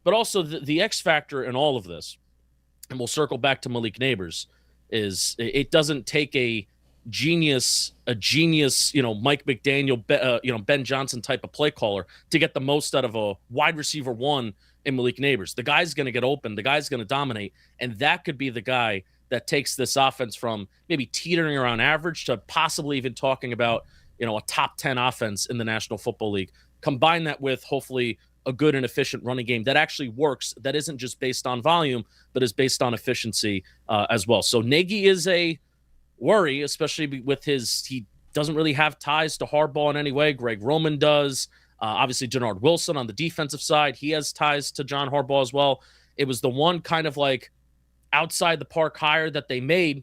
Speaker 19: But also the X factor in all of this, and we'll circle back to Malik Neighbors, is it doesn't take a genius, Mike McDaniel, Ben Johnson type of play caller to get the most out of a wide receiver 1 in Malik Neighbors. The guy's going to get open. The guy's going to dominate. And that could be the guy that takes this offense from maybe teetering around average to possibly even talking about, a top 10 offense in the National Football League. Combine that with hopefully a good and efficient running game that actually works, that isn't just based on volume, but is based on efficiency as well. So Nagy is a worry, especially with he doesn't really have ties to Harbaugh in any way. Greg Roman does. Obviously, Jannard Wilson on the defensive side, he has ties to John Harbaugh as well. It was the one kind of outside the park hire that they made.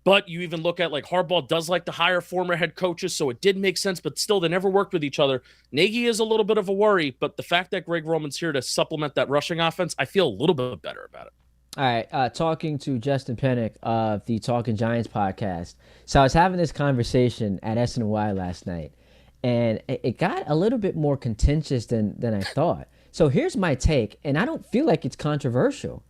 Speaker 19: But you even look at Harbaugh does like to hire former head coaches, so it did make sense, but still they never worked with each other. Nagy is a little bit of a worry, but the fact that Greg Roman's here to supplement that rushing offense, I feel a little bit better about it.
Speaker 10: All right, talking to Justin Pennick of the Talking Giants podcast. So I was having this conversation at SNY last night, and it got a little bit more contentious than I thought. So here's my take, and I don't feel like it's controversial.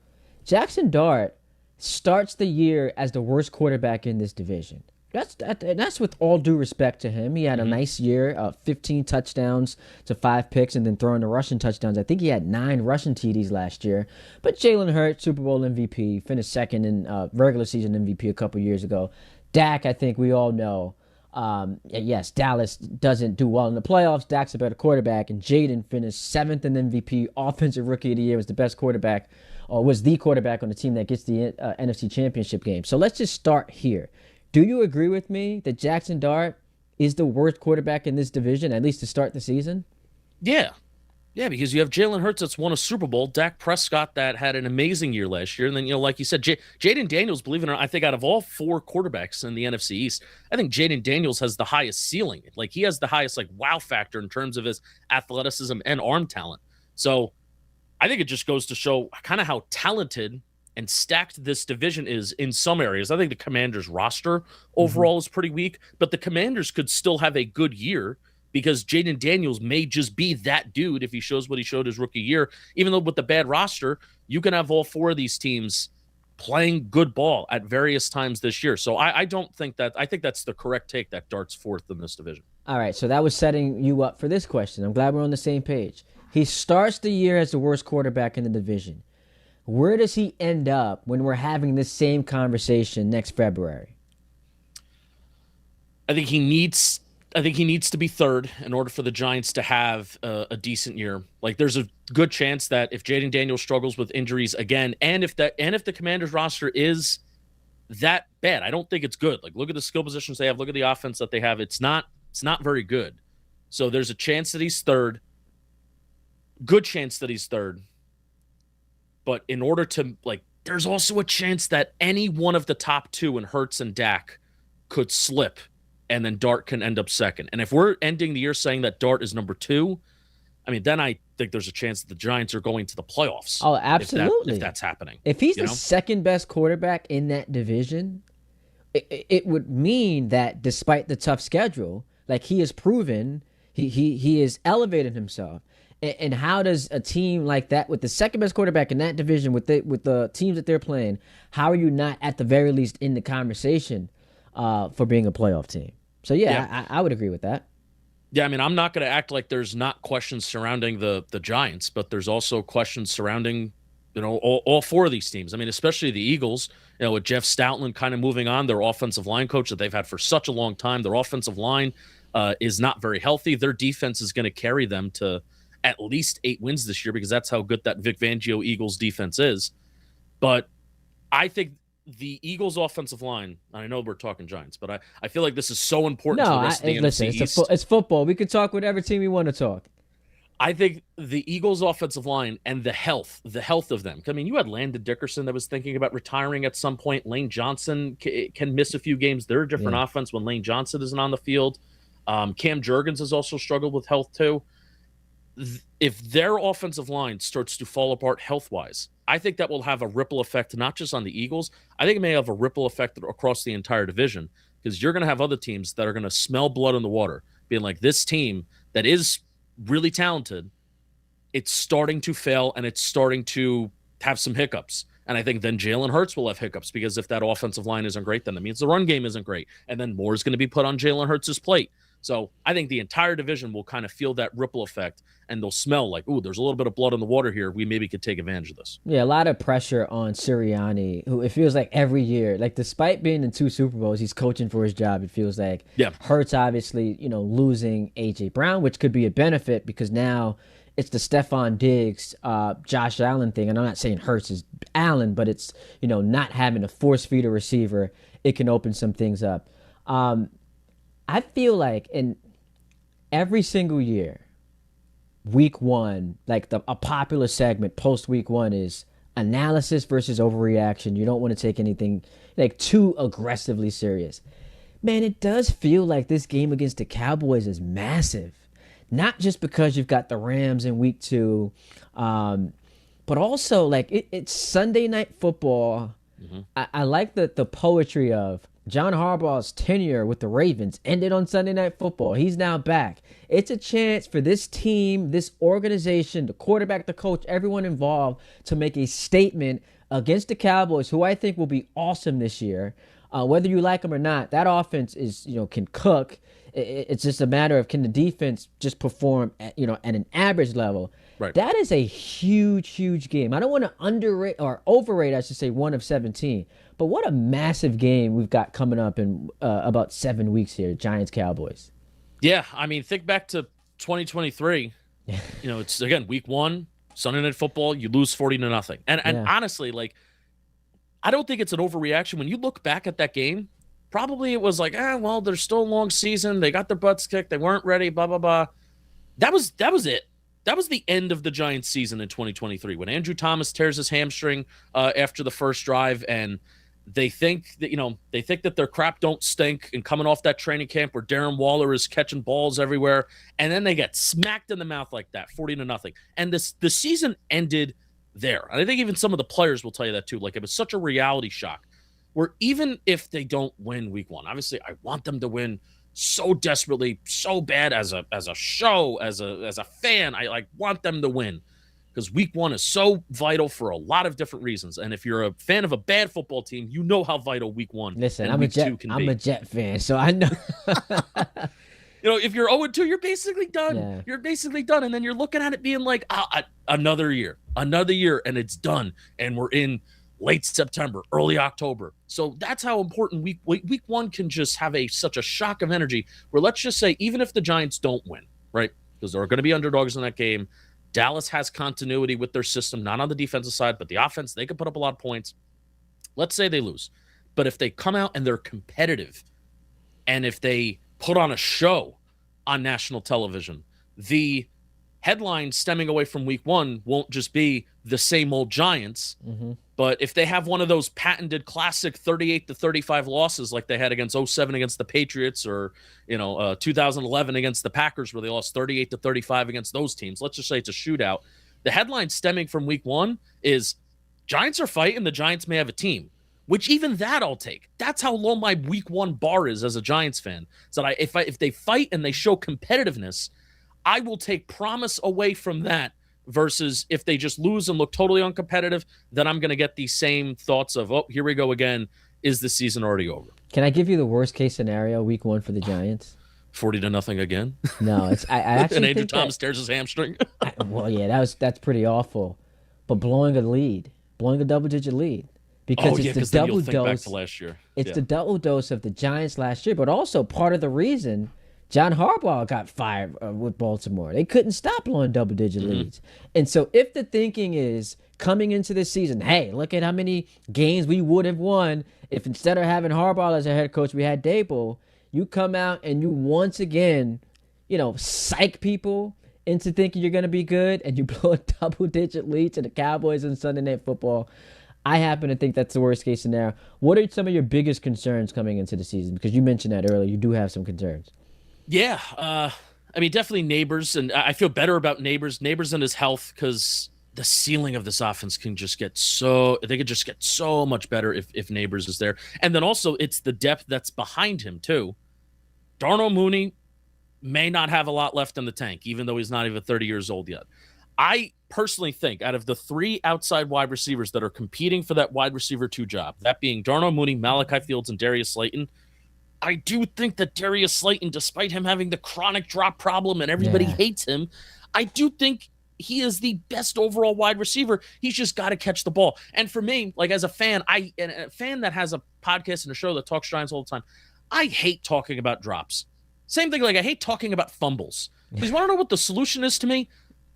Speaker 10: Jackson Dart starts the year as the worst quarterback in this division. That's with all due respect to him. He had a nice year, 15 touchdowns to 5 picks, and then throwing the rushing touchdowns. I think he had 9 rushing TDs last year. But Jalen Hurts, Super Bowl MVP, finished second in regular season MVP a couple years ago. Dak, I think we all know, Yes, Dallas doesn't do well in the playoffs. Dak's a better quarterback, and Jaden finished 7th in MVP, Offensive Rookie of the Year, was the best quarterback, or was the quarterback on the team that gets the NFC Championship game. So let's just start here. Do you agree with me that Jackson Dart is the worst quarterback in this division, at least to start the season?
Speaker 19: Yeah. Yeah, because you have Jalen Hurts that's won a Super Bowl, Dak Prescott that had an amazing year last year, and then, like you said, Jaden Daniels, believe it or not, I think out of all 4 quarterbacks in the NFC East, I think Jaden Daniels has the highest ceiling. Like, he has the highest, wow factor in terms of his athleticism and arm talent. So I think it just goes to show kind of how talented and stacked this division is in some areas. I think the Commanders' roster overall is pretty weak, but the Commanders could still have a good year because Jaden Daniels may just be that dude if he shows what he showed his rookie year. Even though with the bad roster, you can have all 4 of these teams playing good ball at various times this year. So I don't think that – I think that's the correct take that Dart's 4th in this division.
Speaker 10: All right, so that was setting you up for this question. I'm glad we're on the same page. He starts the year as the worst quarterback in the division. Where does he end up when we're having this same conversation next February?
Speaker 19: I think he needs to be 3rd in order for the Giants to have a decent year. Like, there's a good chance that if Jaden Daniels struggles with injuries again, and if the Commanders roster is that bad, I don't think it's good. Like, look at the skill positions they have, look at the offense that they have. It's not very good. So there's a chance that he's 3rd. Good chance that he's 3rd. But in order to, there's also a chance that any one of the top 2 in Hurts and Dak could slip, and then Dart can end up 2nd. And if we're ending the year saying that Dart is number 2, I mean, then I think there's a chance that the Giants are going to the playoffs.
Speaker 10: Oh, absolutely.
Speaker 19: If that's happening.
Speaker 10: If he's the second best quarterback in that division, it would mean that despite the tough schedule, he has proven he has elevated himself. And how does a team like that, with the second best quarterback in that division, with the teams that they're playing, how are you not at the very least in the conversation for being a playoff team? So yeah. I would agree with that.
Speaker 19: Yeah, I mean, I'm not going to act like there's not questions surrounding the Giants, but there's also questions surrounding all 4 of these teams. I mean, especially the Eagles. With Jeff Stoutland kind of moving on, their offensive line coach that they've had for such a long time, their offensive line is not very healthy. Their defense is going to carry them to at least 8 wins this year because that's how good that Vic Fangio Eagles defense is. But I think the Eagles offensive line, and I know we're talking Giants, but I feel like this is so important to the rest of the NFC East.
Speaker 10: It's football. We can talk whatever team we want to talk.
Speaker 19: I think the Eagles offensive line and the health of them. I mean, you had Landon Dickerson that was thinking about retiring at some point. Lane Johnson can miss a few games. They're a different offense when Lane Johnson isn't on the field. Cam Jurgens has also struggled with health too. If their offensive line starts to fall apart health-wise, I think that will have a ripple effect, not just on the Eagles. I think it may have a ripple effect across the entire division because you're going to have other teams that are going to smell blood in the water, being like, this team that is really talented, it's starting to fail and it's starting to have some hiccups. And I think then Jalen Hurts will have hiccups because if that offensive line isn't great, then that means the run game isn't great. And then more is going to be put on Jalen Hurts' plate. So I think the entire division will kind of feel that ripple effect, and they'll smell like, ooh, there's a little bit of blood in the water here. We maybe could take advantage of this.
Speaker 10: Yeah, a lot of pressure on Sirianni, who it feels like every year, despite being in 2 Super Bowls, he's coaching for his job. It feels like Hurts obviously, losing A.J. Brown, which could be a benefit because now it's the Stephon Diggs, Josh Allen thing. And I'm not saying Hurts is Allen, but it's, not having a force feeder receiver. It can open some things up. I feel like in every single year, week 1, a popular segment post week 1 is analysis versus overreaction. You don't want to take anything too aggressively serious. Man, it does feel like this game against the Cowboys is massive. Not just because you've got the Rams in week 2, but also it's Sunday Night Football. Mm-hmm. I like the poetry of John Harbaugh's tenure with the Ravens ended on Sunday Night Football. He's now back. It's a chance for this team, this organization, the quarterback, the coach, everyone involved to make a statement against the Cowboys, who I think will be awesome this year. Whether you like them or not, that offense is, can cook. It's just a matter of can the defense just perform at an average level.
Speaker 19: Right.
Speaker 10: That is a huge, huge game. I don't want to underrate or overrate, I should say, 1 of 17. But what a massive game we've got coming up in about 7 weeks here, Giants-Cowboys.
Speaker 19: Yeah, I mean, think back to 2023. It's, again, week 1, Sunday Night Football, you lose 40-0. And honestly, I don't think it's an overreaction. When you look back at that game, probably it was like, there's still a long season. They got their butts kicked. They weren't ready, blah, blah, blah. That was it. That was the end of the Giants season in 2023 when Andrew Thomas tears his hamstring after the first drive, and they think that their crap don't stink, and coming off that training camp where Darren Waller is catching balls everywhere, and then they get smacked in the mouth like that, 40-0. And the season ended there. And I think even some of the players will tell you that too. Like, it was such a reality shock where even if they don't win week 1, obviously I want them to win so desperately, so bad as a show, as a fan. I want them to win because week 1 is so vital for a lot of different reasons. And if you're a fan of a bad football team, you know how vital week 1
Speaker 10: Listen,
Speaker 19: and
Speaker 10: I'm
Speaker 19: week 2 can be.
Speaker 10: I'm a Jet fan, so I know.
Speaker 19: If you're 0-2, you're basically done.
Speaker 10: Yeah.
Speaker 19: You're basically done. And then you're looking at it being like, another year, and it's done. And we're in late September, early October. So that's how important week 1 can just have such a shock of energy where, let's just say, even if the Giants don't win, right? Because there are going to be underdogs in that game. Dallas has continuity with their system, not on the defensive side, but the offense, they can put up a lot of points. Let's say they lose. But if they come out and they're competitive, and if they put on a show on national television, the headline stemming away from week 1 won't just be the same old Giants.
Speaker 10: Mm-hmm.
Speaker 19: But if they have one of those patented classic 38-35 losses like they had against 2007 against the Patriots, or 2011 against the Packers where they lost 38-35 against those teams, let's just say it's a shootout. The headline stemming from week 1 is Giants are fighting, the Giants may have a team, which even that I'll take. That's how low my week 1 bar is as a Giants fan. So if they fight and they show competitiveness, I will take promise away from that. Versus if they just lose and look totally uncompetitive, then I'm going to get these same thoughts of, here we go again. Is the season already over?
Speaker 10: Can I give you the worst case scenario, week 1 for the Giants?
Speaker 19: 40-0 again?
Speaker 10: No, I actually
Speaker 19: and Andrew
Speaker 10: think
Speaker 19: Thomas tears his hamstring.
Speaker 10: That's pretty awful. But blowing a double-digit lead. Because it's the double dose.
Speaker 19: Back to last year.
Speaker 10: It's the double dose of the Giants last year, but also part of the reason John Harbaugh got fired with Baltimore. They couldn't stop blowing double-digit leads. And so if the thinking is coming into this season, hey, look at how many games we would have won if instead of having Harbaugh as a head coach, we had Dable, you come out and you once again, psych people into thinking you're going to be good, and you blow a double-digit lead to the Cowboys on Sunday Night Football. I happen to think that's the worst-case scenario. What are some of your biggest concerns coming into the season? Because you mentioned that earlier. You do have some concerns.
Speaker 19: Yeah, definitely Neighbors, and I feel better about Neighbors and his health, because the ceiling of this offense can just get so much better if Neighbors is there. And then also it's the depth that's behind him too. Darnell Mooney may not have a lot left in the tank, even though he's not even 30 years old yet. I personally think out of the 3 outside wide receivers that are competing for that wide receiver 2 job, that being Darnell Mooney, Malachi Fields, and Darius Slayton, I do think that Darius Slayton, despite him having the chronic drop problem and everybody hates him, I do think he is the best overall wide receiver. He's just got to catch the ball. And for me, like as a fan, a fan that has a podcast and a show that talks Giants all the time, I hate talking about drops. Same thing, like I hate talking about fumbles. Because you want to know what the solution is to me?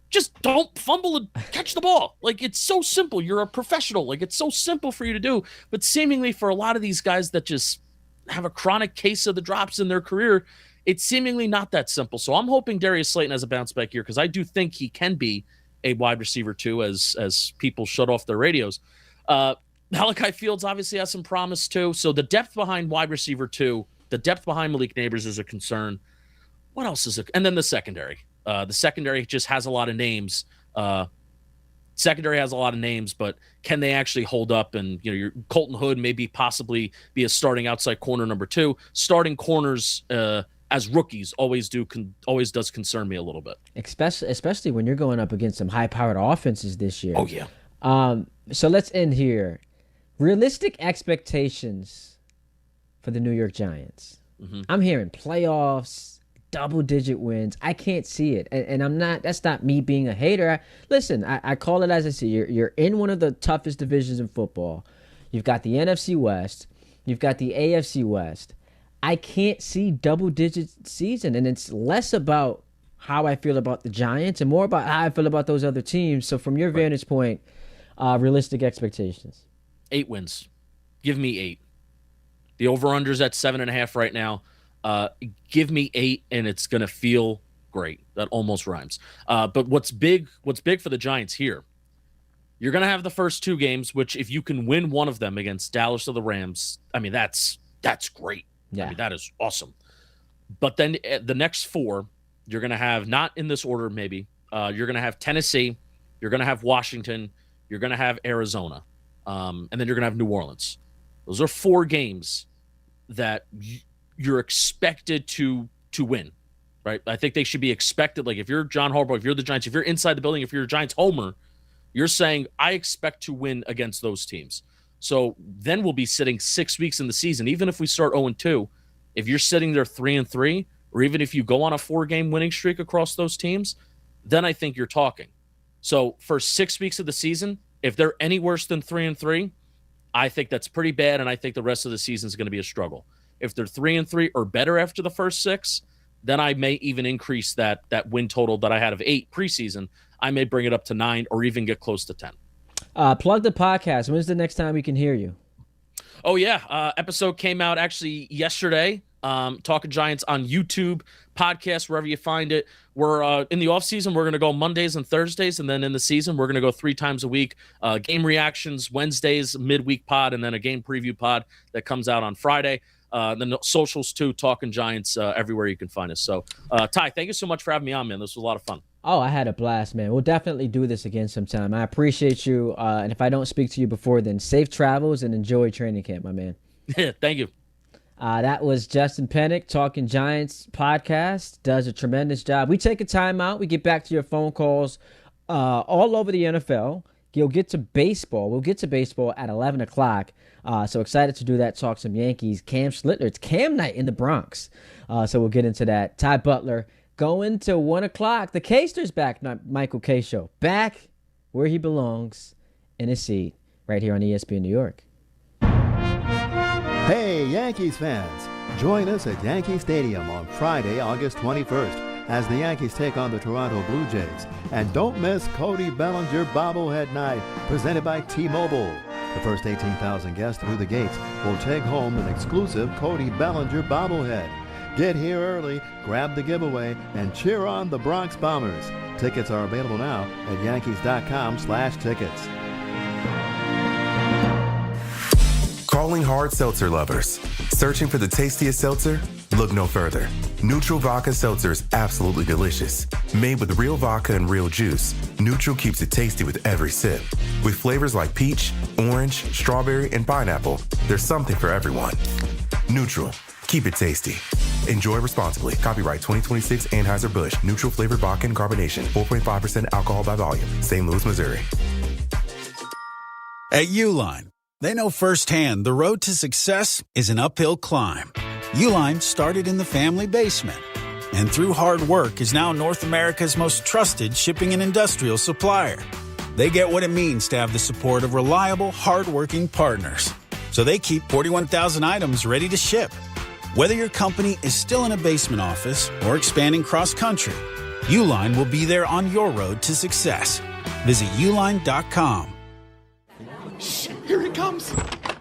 Speaker 19: Just don't fumble and catch the ball. Like, it's so simple. You're a professional. Like, it's so simple for you to do. But seemingly for a lot of these guys that just have a chronic case of the drops in their career, it's seemingly not that simple. So I'm hoping Darius Slayton has a bounce back year, because I do think he can be a wide receiver too, as people shut off their radios. Malachi Fields obviously has some promise too. So the depth behind wide receiver 2, the depth behind Malik Neighbors is a concern. What else is it? And then the secondary. The secondary just has a lot of names. But can they actually hold up? And your Colton Hood maybe possibly be a starting outside corner number 2. Starting corners as rookies always does concern me a little bit.
Speaker 10: Especially when you're going up against some high-powered offenses this year.
Speaker 19: Oh yeah.
Speaker 10: So let's end here. Realistic expectations for the New York Giants. I'm hearing playoffs, double-digit wins. I can't see it, and I'm not. That's not me being a hater. I call it as I see. You're in one of the toughest divisions in football. You've got the NFC West. You've got the AFC West. I can't see double-digit season, and it's less about how I feel about the Giants and more about how I feel about those other teams. So from your vantage point, realistic expectations.
Speaker 19: 8 wins. Give me 8. The over-under's at 7.5 right now. Give me 8, and it's going to feel great. That almost rhymes. But what's big for the Giants here, you're going to have the first 2 games, which if you can win one of them against Dallas or the Rams, I mean, that's great.
Speaker 10: Yeah.
Speaker 19: I mean, that is awesome. But then the next 4, you're going to have, not in this order maybe, you're going to have Tennessee, you're going to have Washington, you're going to have Arizona, and then you're going to have New Orleans. Those are 4 games that you're expected to win, right? I think they should be expected. Like if you're John Harbaugh, if you're the Giants, if you're inside the building, if you're a Giants homer, you're saying, I expect to win against those teams. So then we'll be sitting 6 weeks in the season. Even if we start 0-2, if you're sitting there 3-3, or even if you go on a 4-game winning streak across those teams, then I think you're talking. So for 6 weeks of the season, if they're any worse than 3-3, I think that's pretty bad, and I think the rest of the season is going to be a struggle. If they're 3-3 or better after the first 6, then I may even increase that win total that I had of 8 preseason. I may bring it up to 9 or even get close to 10.
Speaker 10: Plug the podcast. When's the next time we can hear you?
Speaker 19: Oh, yeah. Episode came out actually yesterday. Talking Giants on YouTube, podcast, wherever you find it. We're in the offseason, we're going to go Mondays and Thursdays, and then in the season, we're going to go 3 times a week. Game reactions, Wednesdays, midweek pod, and then a game preview pod that comes out on Friday. Then the socials, too, Talking Giants, everywhere you can find us. So, Ty, thank you so much for having me on, man. This was a lot of fun.
Speaker 10: Oh, I had a blast, man. We'll definitely do this again sometime. I appreciate you, and if I don't speak to you before then, safe travels and enjoy training camp, my man.
Speaker 19: Thank you.
Speaker 10: That was Justin Pennick, Talking Giants podcast. Does a tremendous job. We take a timeout. We get back to your phone calls all over the NFL. You'll get to baseball. We'll get to baseball at 11 o'clock. So excited to do that, talk some Yankees. Cam Schlittler. It's Cam night in the Bronx. So we'll get into that. Ty Butler going to 1 o'clock. The K-Ster's back, not Michael K. Show. Back where he belongs, in his seat, right here on ESPN New York.
Speaker 20: Hey, Yankees fans! Join us at Yankee Stadium on Friday, August 21st, as the Yankees take on the Toronto Blue Jays. And don't miss Cody Bellinger Bobblehead Night, presented by T-Mobile. The first 18,000 guests through the gates will take home an exclusive Cody Bellinger bobblehead. Get here early, grab the giveaway, and cheer on the Bronx Bombers. Tickets are available now at Yankees.com/tickets.
Speaker 21: Calling hard seltzer lovers. Searching for the tastiest seltzer? Look no further. Neutral Vodka Seltzer is absolutely delicious. Made with real vodka and real juice, Neutral keeps it tasty with every sip. With flavors like peach, orange, strawberry, and pineapple, there's something for everyone. Neutral. Keep it tasty. Enjoy responsibly. Copyright 2026 Anheuser-Busch. Neutral flavored vodka and carbonation. 4.5% alcohol by volume. St. Louis, Missouri.
Speaker 22: At Uline, they know firsthand the road to success is an uphill climb. Uline started in the family basement and through hard work is now North America's most trusted shipping and industrial supplier. They get what it means to have the support of reliable, hardworking partners. So they keep 41,000 items ready to ship. Whether your company is still in a basement office or expanding cross-country, Uline will be there on your road to success. Visit uline.com.
Speaker 23: Shh, here it comes.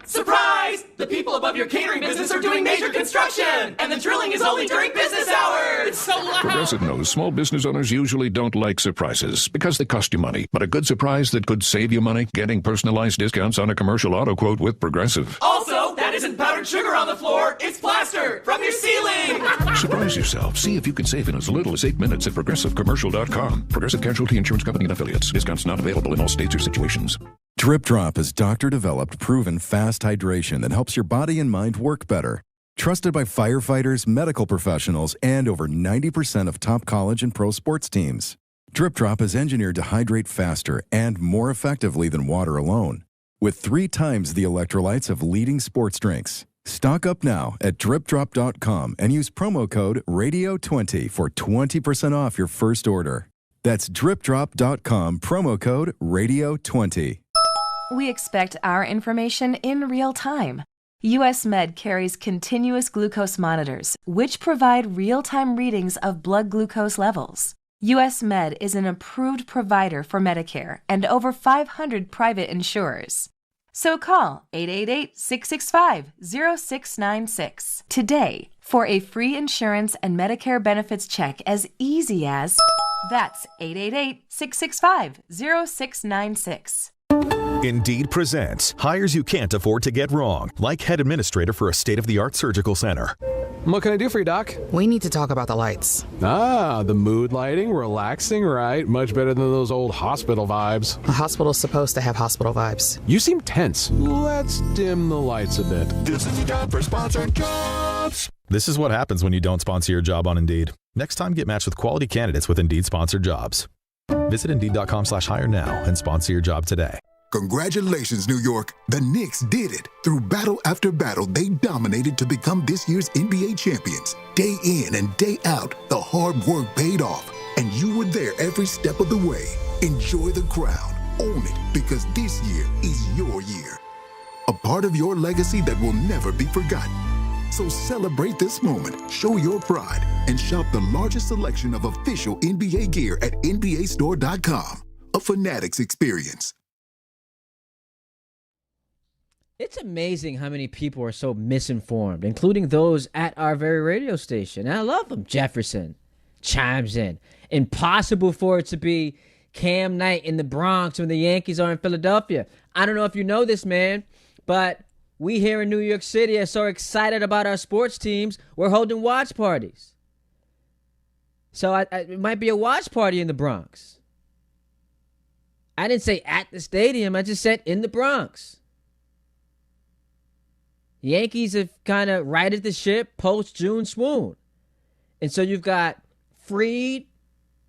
Speaker 23: Surprise! The people above your catering business are doing major construction, and the drilling is only during business hours. It's so loud.
Speaker 24: Progressive knows small business owners usually don't like surprises because they cost you money. But a good surprise that could save you money? Getting personalized discounts on a commercial auto quote with Progressive.
Speaker 23: Also, that isn't powdered sugar on the floor. It's plaster from your ceiling.
Speaker 24: Surprise yourself. See if you can save in as little as 8 minutes at ProgressiveCommercial.com. Progressive Casualty Insurance Company and Affiliates. Discounts not available in all states or situations.
Speaker 25: Drip Drop is doctor-developed, proven fast hydration that helps your body and mind work better. Trusted by firefighters, medical professionals, and over 90% of top college and pro sports teams. Drip Drop is engineered to hydrate faster and more effectively than water alone, with 3 times the electrolytes of leading sports drinks. Stock up now at dripdrop.com and use promo code RADIO20 for 20% off your first order. That's dripdrop.com, promo code RADIO20.
Speaker 2: We expect our information in real time. US Med carries continuous glucose monitors, which provide real-time readings of blood glucose levels. US Med is an approved provider for Medicare and over 500 private insurers. So call 888-665-0696 today for a free insurance and Medicare benefits check as easy as... That's 888-665-0696.
Speaker 3: Indeed presents hires you can't afford to get wrong, like head administrator for a state-of-the-art surgical center.
Speaker 4: What can I do for you, Doc?
Speaker 8: We need to talk about the lights.
Speaker 4: Ah, the mood lighting, relaxing, right? Much better than those old hospital vibes.
Speaker 8: A hospital's supposed to have hospital vibes.
Speaker 4: You seem tense. Let's dim the lights a bit.
Speaker 24: This is the time for sponsored jobs.
Speaker 3: This is what happens when you don't sponsor your job on Indeed. Next time, get matched with quality candidates with Indeed-sponsored jobs. Visit Indeed.com/hire now and sponsor your job today.
Speaker 11: Congratulations, New York. The Knicks did it. Through battle after battle, they dominated to become this year's NBA champions. Day in and day out, the hard work paid off, and you were there every step of the way. Enjoy the crown. Own it, because this year is your year. A part of your legacy that will never be forgotten. So celebrate this moment, show your pride, and shop the largest selection of official NBA gear at NBAstore.com. A Fanatics experience.
Speaker 10: It's amazing how many people are so misinformed, including those at our very radio station. And I love them. Jefferson chimes in. Impossible for it to be Cam Knight in the Bronx when the Yankees are in Philadelphia. I don't know if you know this, man, but we here in New York City are so excited about our sports teams, we're holding watch parties. So it might be a watch party in the Bronx. I didn't say at the stadium. I just said in the Bronx. Yankees have kind of righted the ship post-June swoon. And so you've got Fried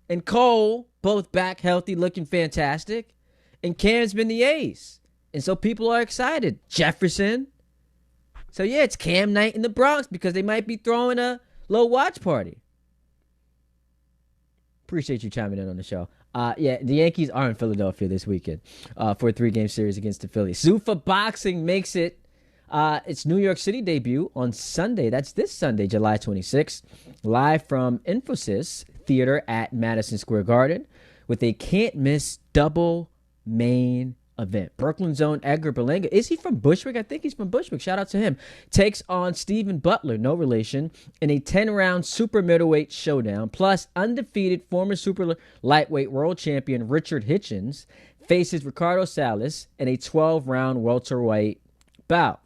Speaker 10: and Cole both back healthy, looking fantastic. And Cam's been the ace. And so people are excited. Jefferson. So yeah, it's Cam Knight in the Bronx because they might be throwing a little watch party. Appreciate you chiming in on the show. Yeah, the Yankees are in Philadelphia this weekend for a 3-game series against the Phillies. Zuffa Boxing makes it its New York City debut on Sunday. That's this Sunday, July 26th, live from Infosys Theater at Madison Square Garden with a can't-miss double main event. Brooklyn's own Edgar Berlanga. Is he from Bushwick? I think he's from Bushwick. Shout out to him. Takes on Stephen Butler, no relation, in a 10-round super middleweight showdown. Plus, undefeated former super lightweight world champion Richard Hitchens faces Ricardo Salas in a 12-round welterweight bout.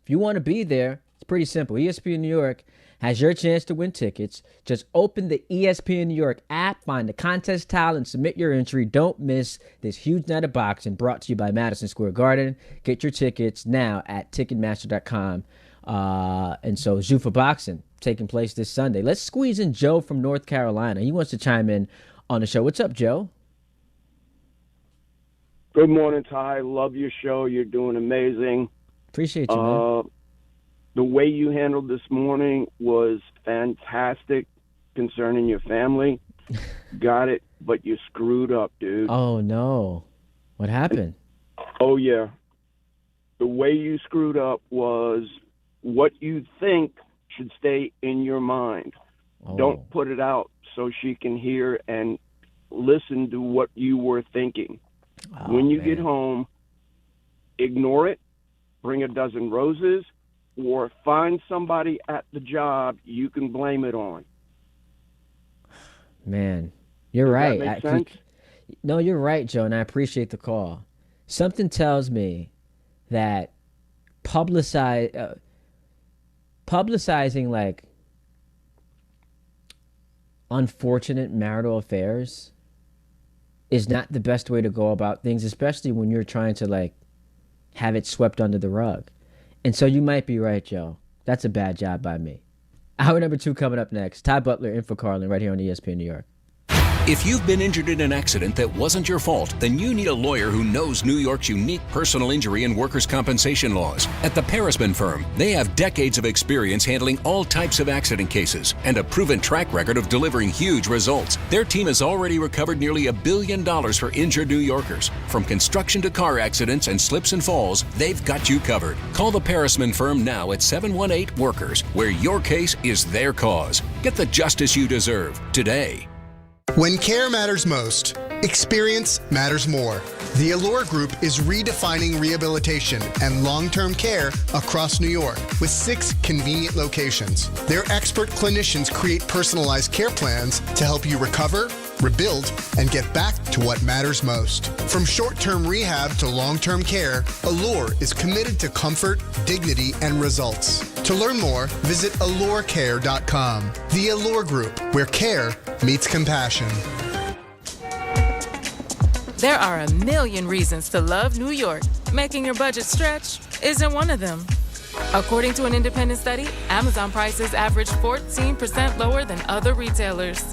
Speaker 10: If you want to be there, it's pretty simple. ESPN New York has your chance to win tickets. Just open the ESPN New York app, find the contest tile, and submit your entry. Don't miss this huge night of boxing brought to you by Madison Square Garden. Get your tickets now at Ticketmaster.com. And so Zuffa Boxing taking place this Sunday. Let's squeeze in Joe from North Carolina. He wants to chime in on the show. What's up, Joe?
Speaker 26: Good morning, Ty. Love your show. You're doing amazing.
Speaker 10: Appreciate you, man.
Speaker 26: The way you handled this morning was fantastic concerning your family. Got it, but you screwed up, dude.
Speaker 10: Oh, no. What happened?
Speaker 26: Oh, yeah. The way you screwed up was what you think should stay in your mind.
Speaker 10: Oh.
Speaker 26: Don't put it out so she can hear and listen to what you were thinking.
Speaker 10: Oh,
Speaker 26: when you
Speaker 10: man.
Speaker 26: get home, ignore it, bring a dozen roses, or find somebody at the job you can blame it on.
Speaker 10: Man, you're
Speaker 26: Does
Speaker 10: right.
Speaker 26: that make sense?
Speaker 10: No, you're right, Joe, and I appreciate the call. Something tells me that publicizing like unfortunate marital affairs is not the best way to go about things, especially when you're trying to like have it swept under the rug. And so you might be right, Joe. That's a bad job by me. Hour number 2 coming up next. Ty Butler in for Carlin right here on ESPN New York.
Speaker 1: If you've been injured in an accident that wasn't your fault, then you need a lawyer who knows New York's unique personal injury and workers' compensation laws. At the Parisman Firm, they have decades of experience handling all types of accident cases and a proven track record of delivering huge results. Their team has already recovered nearly $1 billion for injured New Yorkers. From construction to car accidents and slips and falls, they've got you covered. Call the Parisman Firm now at 718-WORKERS, where your case is their cause. Get the justice you deserve today.
Speaker 9: When care matters most, experience matters more. The Allure Group is redefining rehabilitation and long-term care across New York with 6 convenient locations. Their expert clinicians create personalized care plans to help you recover, rebuild, and get back to what matters most. From short-term rehab to long-term care, Allure is committed to comfort, dignity, and results. To learn more, visit allurecare.com. The Allure Group, where care meets compassion.
Speaker 12: There are a million reasons to love New York. Making your budget stretch isn't one of them. According to an independent study, Amazon prices average 14% lower than other retailers.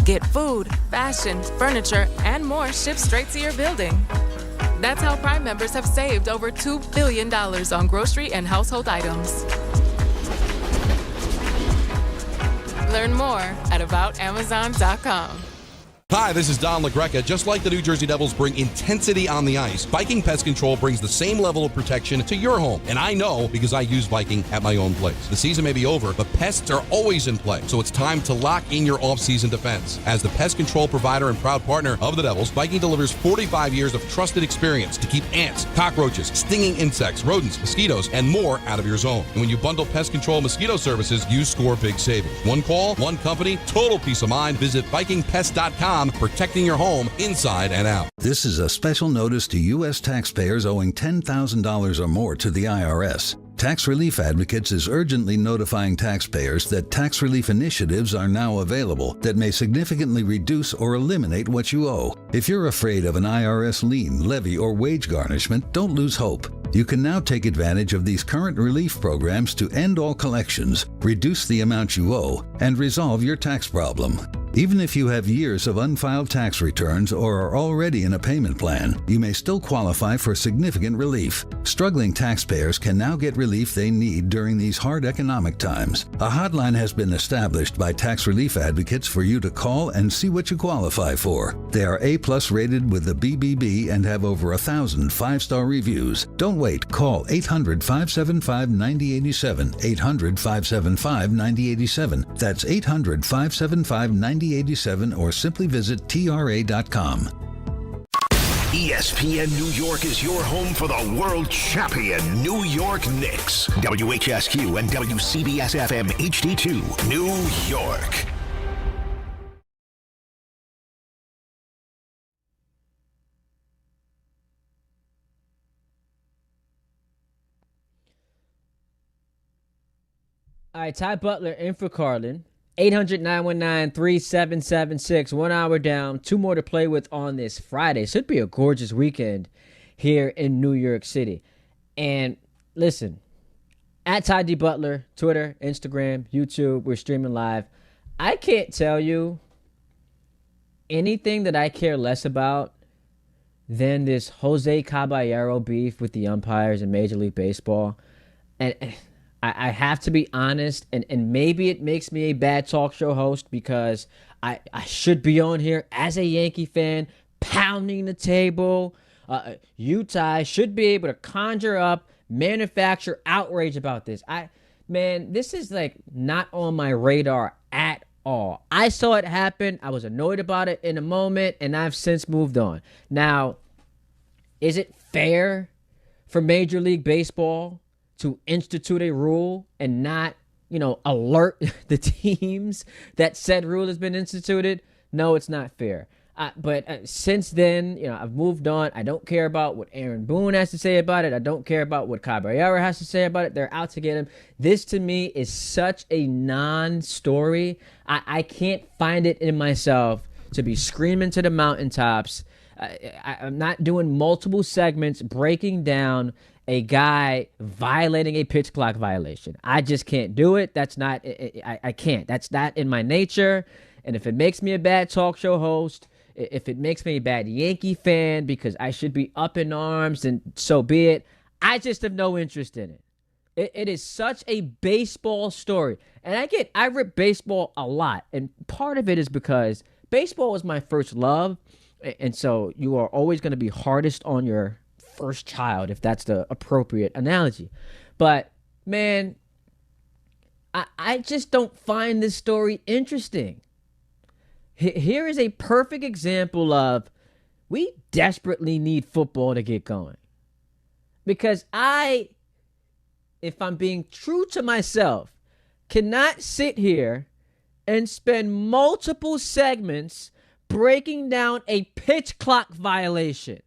Speaker 12: Get food, fashion, furniture, and more shipped straight to your building. That's how Prime members have saved over $2 billion on grocery and household items. Learn more at aboutamazon.com.
Speaker 13: Hi, this is Don LaGreca. Just like the New Jersey Devils bring intensity on the ice, Viking Pest Control brings the same level of protection to your home. And I know because I use Viking at my own place. The season may be over, but pests are always in play. So it's time to lock in your off-season defense. As the pest control provider and proud partner of the Devils, Viking delivers 45 years of trusted experience to keep ants, cockroaches, stinging insects, rodents, mosquitoes, and more out of your zone. And when you bundle pest control mosquito services, you score big savings. One call, one company, total peace of mind. Visit VikingPest.com. Protecting your home inside and out.
Speaker 14: This is a special notice to U.S. taxpayers owing $10,000 or more to the IRS. Tax Relief Advocates is urgently notifying taxpayers that tax relief initiatives are now available that may significantly reduce or eliminate what you owe. If you're afraid of an IRS lien, levy, or wage garnishment, don't lose hope. You can now take advantage of these current relief programs to end all collections, reduce the amount you owe, and resolve your tax problem. Even if you have years of unfiled tax returns or are already in a payment plan, you may still qualify for significant relief. Struggling taxpayers can now get relief they need during these hard economic times. A hotline has been established by Tax Relief Advocates for you to call and see what you qualify for. They are A+ rated with the BBB and have over 1,000 5-star reviews. Don't wait. Call 800-575-9087, 800-575-9087. That's 800-575-9087, or simply visit TRA.com.
Speaker 15: ESPN New York is your home for the world champion New York Knicks. WHSQ and WCBS FM HD2, New York.
Speaker 10: All right, Ty Butler in for Carlin. 800-919-3776. 1 hour down. 2 more to play with on this Friday. Should be a gorgeous weekend here in New York City. And listen, at Ty D Butler, Twitter, Instagram, YouTube, we're streaming live. I can't tell you anything that I care less about than this Jose Caballero beef with the umpires in Major League Baseball. And I have to be honest, and maybe it makes me a bad talk show host because I should be on here as a Yankee fan, pounding the table. Utah should be able to conjure up, manufacture outrage about this. This is like not on my radar at all. I saw it happen. I was annoyed about it in a moment, and I've since moved on. Now, is it fair for Major League Baseball to institute a rule and not, alert the teams that said rule has been instituted? No, it's not fair. But since then, I've moved on. I don't care about what Aaron Boone has to say about it. I don't care about what Caballero has to say about it. They're out to get him. This, to me, is such a non-story. I can't find it in myself to be screaming to the mountaintops. I'm not doing multiple segments breaking down a guy violating a pitch clock violation. I just can't do it. That's not, I can't. That's not in my nature. And if it makes me a bad talk show host, if it makes me a bad Yankee fan because I should be up in arms, then so be it. I just have no interest in it. It is such a baseball story. And I rip baseball a lot. And part of it is because baseball was my first love. And so you are always going to be hardest on your first child, if that's the appropriate analogy. But, man, I just don't find this story interesting. Here is a perfect example of we desperately need football to get going. Because if I'm being true to myself, cannot sit here and spend multiple segments breaking down a pitch clock violation.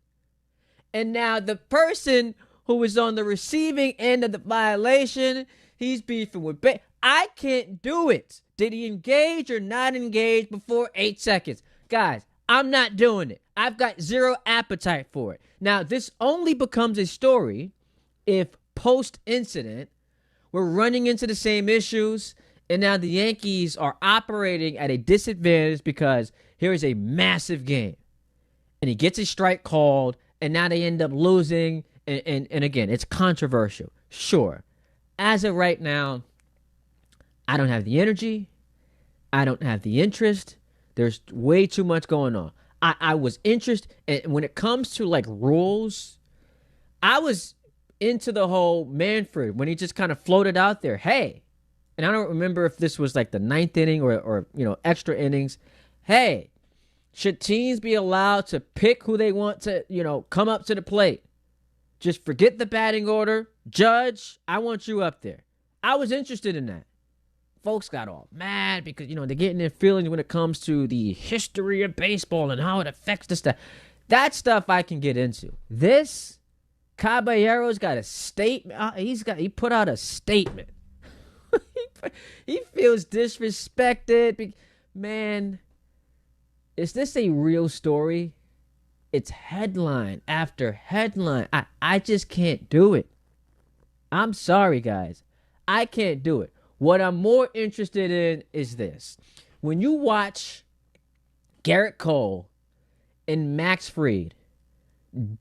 Speaker 10: And now the person who was on the receiving end of the violation, he's beefing with I can't do it. Did he engage or not engage before 8 seconds? Guys, I'm not doing it. I've got zero appetite for it. Now, this only becomes a story if post-incident we're running into the same issues, and now the Yankees are operating at a disadvantage because here is a massive game. And he gets a strike called, and now they end up losing. And again, it's controversial. Sure. As of right now, I don't have the energy. I don't have the interest. There's way too much going on. I was interested. And when it comes to like rules, I was into the whole Manfred when he just kind of floated out there. Hey, and I don't remember if this was like the ninth inning or extra innings. Hey, should teams be allowed to pick who they want to, come up to the plate? Just forget the batting order. Judge, I want you up there. I was interested in that. Folks got all mad because, they're getting their feelings when it comes to the history of baseball and how it affects the stuff. That stuff I can get into. This, Caballero's got a statement. He put out a statement. He feels disrespected. Man, is this a real story? It's headline after headline. I just can't do it. I'm sorry, guys. I can't do it. What I'm more interested in is this. When you watch Garrett Cole and Max Fried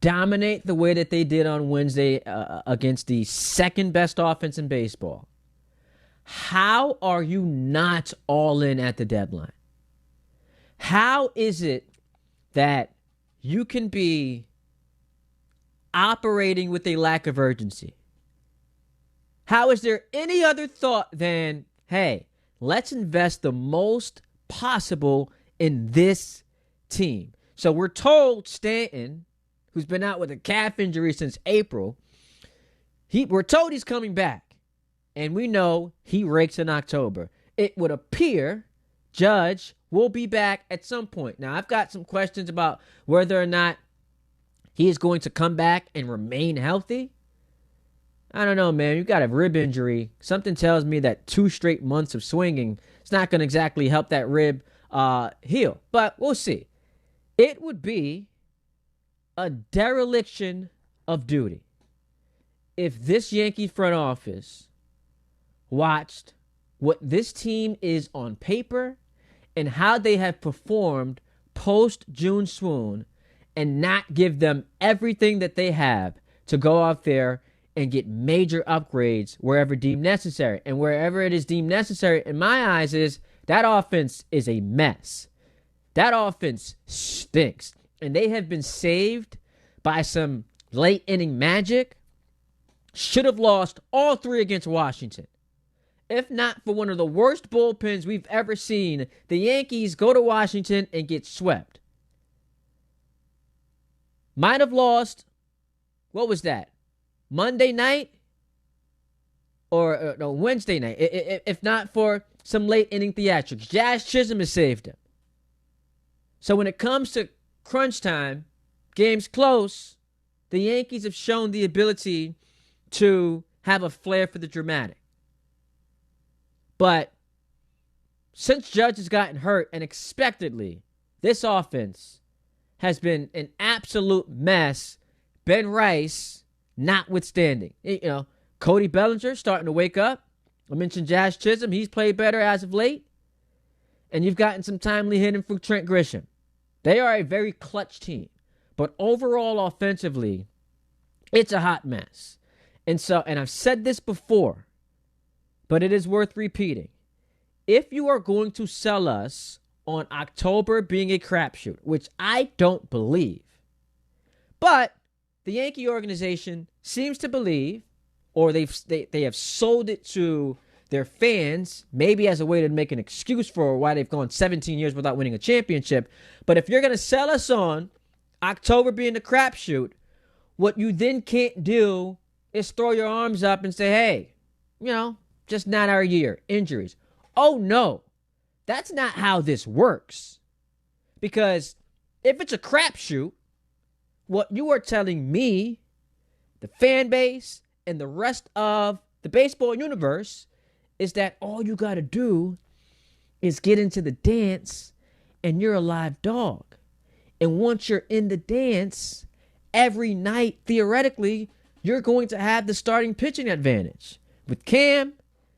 Speaker 10: dominate the way that they did on Wednesday against the second best offense in baseball, how are you not all in at the deadline? How is it that you can be operating with a lack of urgency? How is there any other thought than, hey, let's invest the most possible in this team? So we're told Stanton, who's been out with a calf injury since April, we're told he's coming back. And we know he rakes in October. It would appear Judge will be back at some point. Now, I've got some questions about whether or not he is going to come back and remain healthy. I don't know, man. You got a rib injury. Something tells me that 2 straight months of swinging is not going to exactly help that rib heal. But we'll see. It would be a dereliction of duty if this Yankee front office watched what this team is on paper and how they have performed post-June swoon and not give them everything that they have to go out there and get major upgrades wherever deemed necessary. And wherever it is deemed necessary, in my eyes, is that offense is a mess. That offense stinks. And they have been saved by some late inning magic. Should have lost all 3 against Washington. If not for one of the worst bullpens we've ever seen, the Yankees go to Washington and get swept. Might have lost, what was that? Monday night? Or no, Wednesday night. If not for some late inning theatrics. Jazz Chisholm has saved him. So when it comes to crunch time, games close, the Yankees have shown the ability to have a flair for the dramatic. But since Judge has gotten hurt, and expectedly, this offense has been an absolute mess. Ben Rice notwithstanding. Cody Bellinger starting to wake up. I mentioned Jazz Chisholm. He's played better as of late. and you've gotten some timely hitting from Trent Grisham. They are a very clutch team. But overall, offensively, it's a hot mess. And I've said this before, but it is worth repeating. If you are going to sell us on October being a crapshoot, which I don't believe, but the Yankee organization seems to believe, or they have sold it to their fans, maybe as a way to make an excuse for why they've gone 17 years without winning a championship. But if you're going to sell us on October being a crapshoot, what you then can't do is throw your arms up and say, hey, just not our year. Injuries. Oh, no. That's not how this works. Because if it's a crapshoot, what you are telling me, the fan base, and the rest of the baseball universe is that all you got to do is get into the dance and you're a live dog. And once you're in the dance, every night, theoretically, you're going to have the starting pitching advantage. With Cam,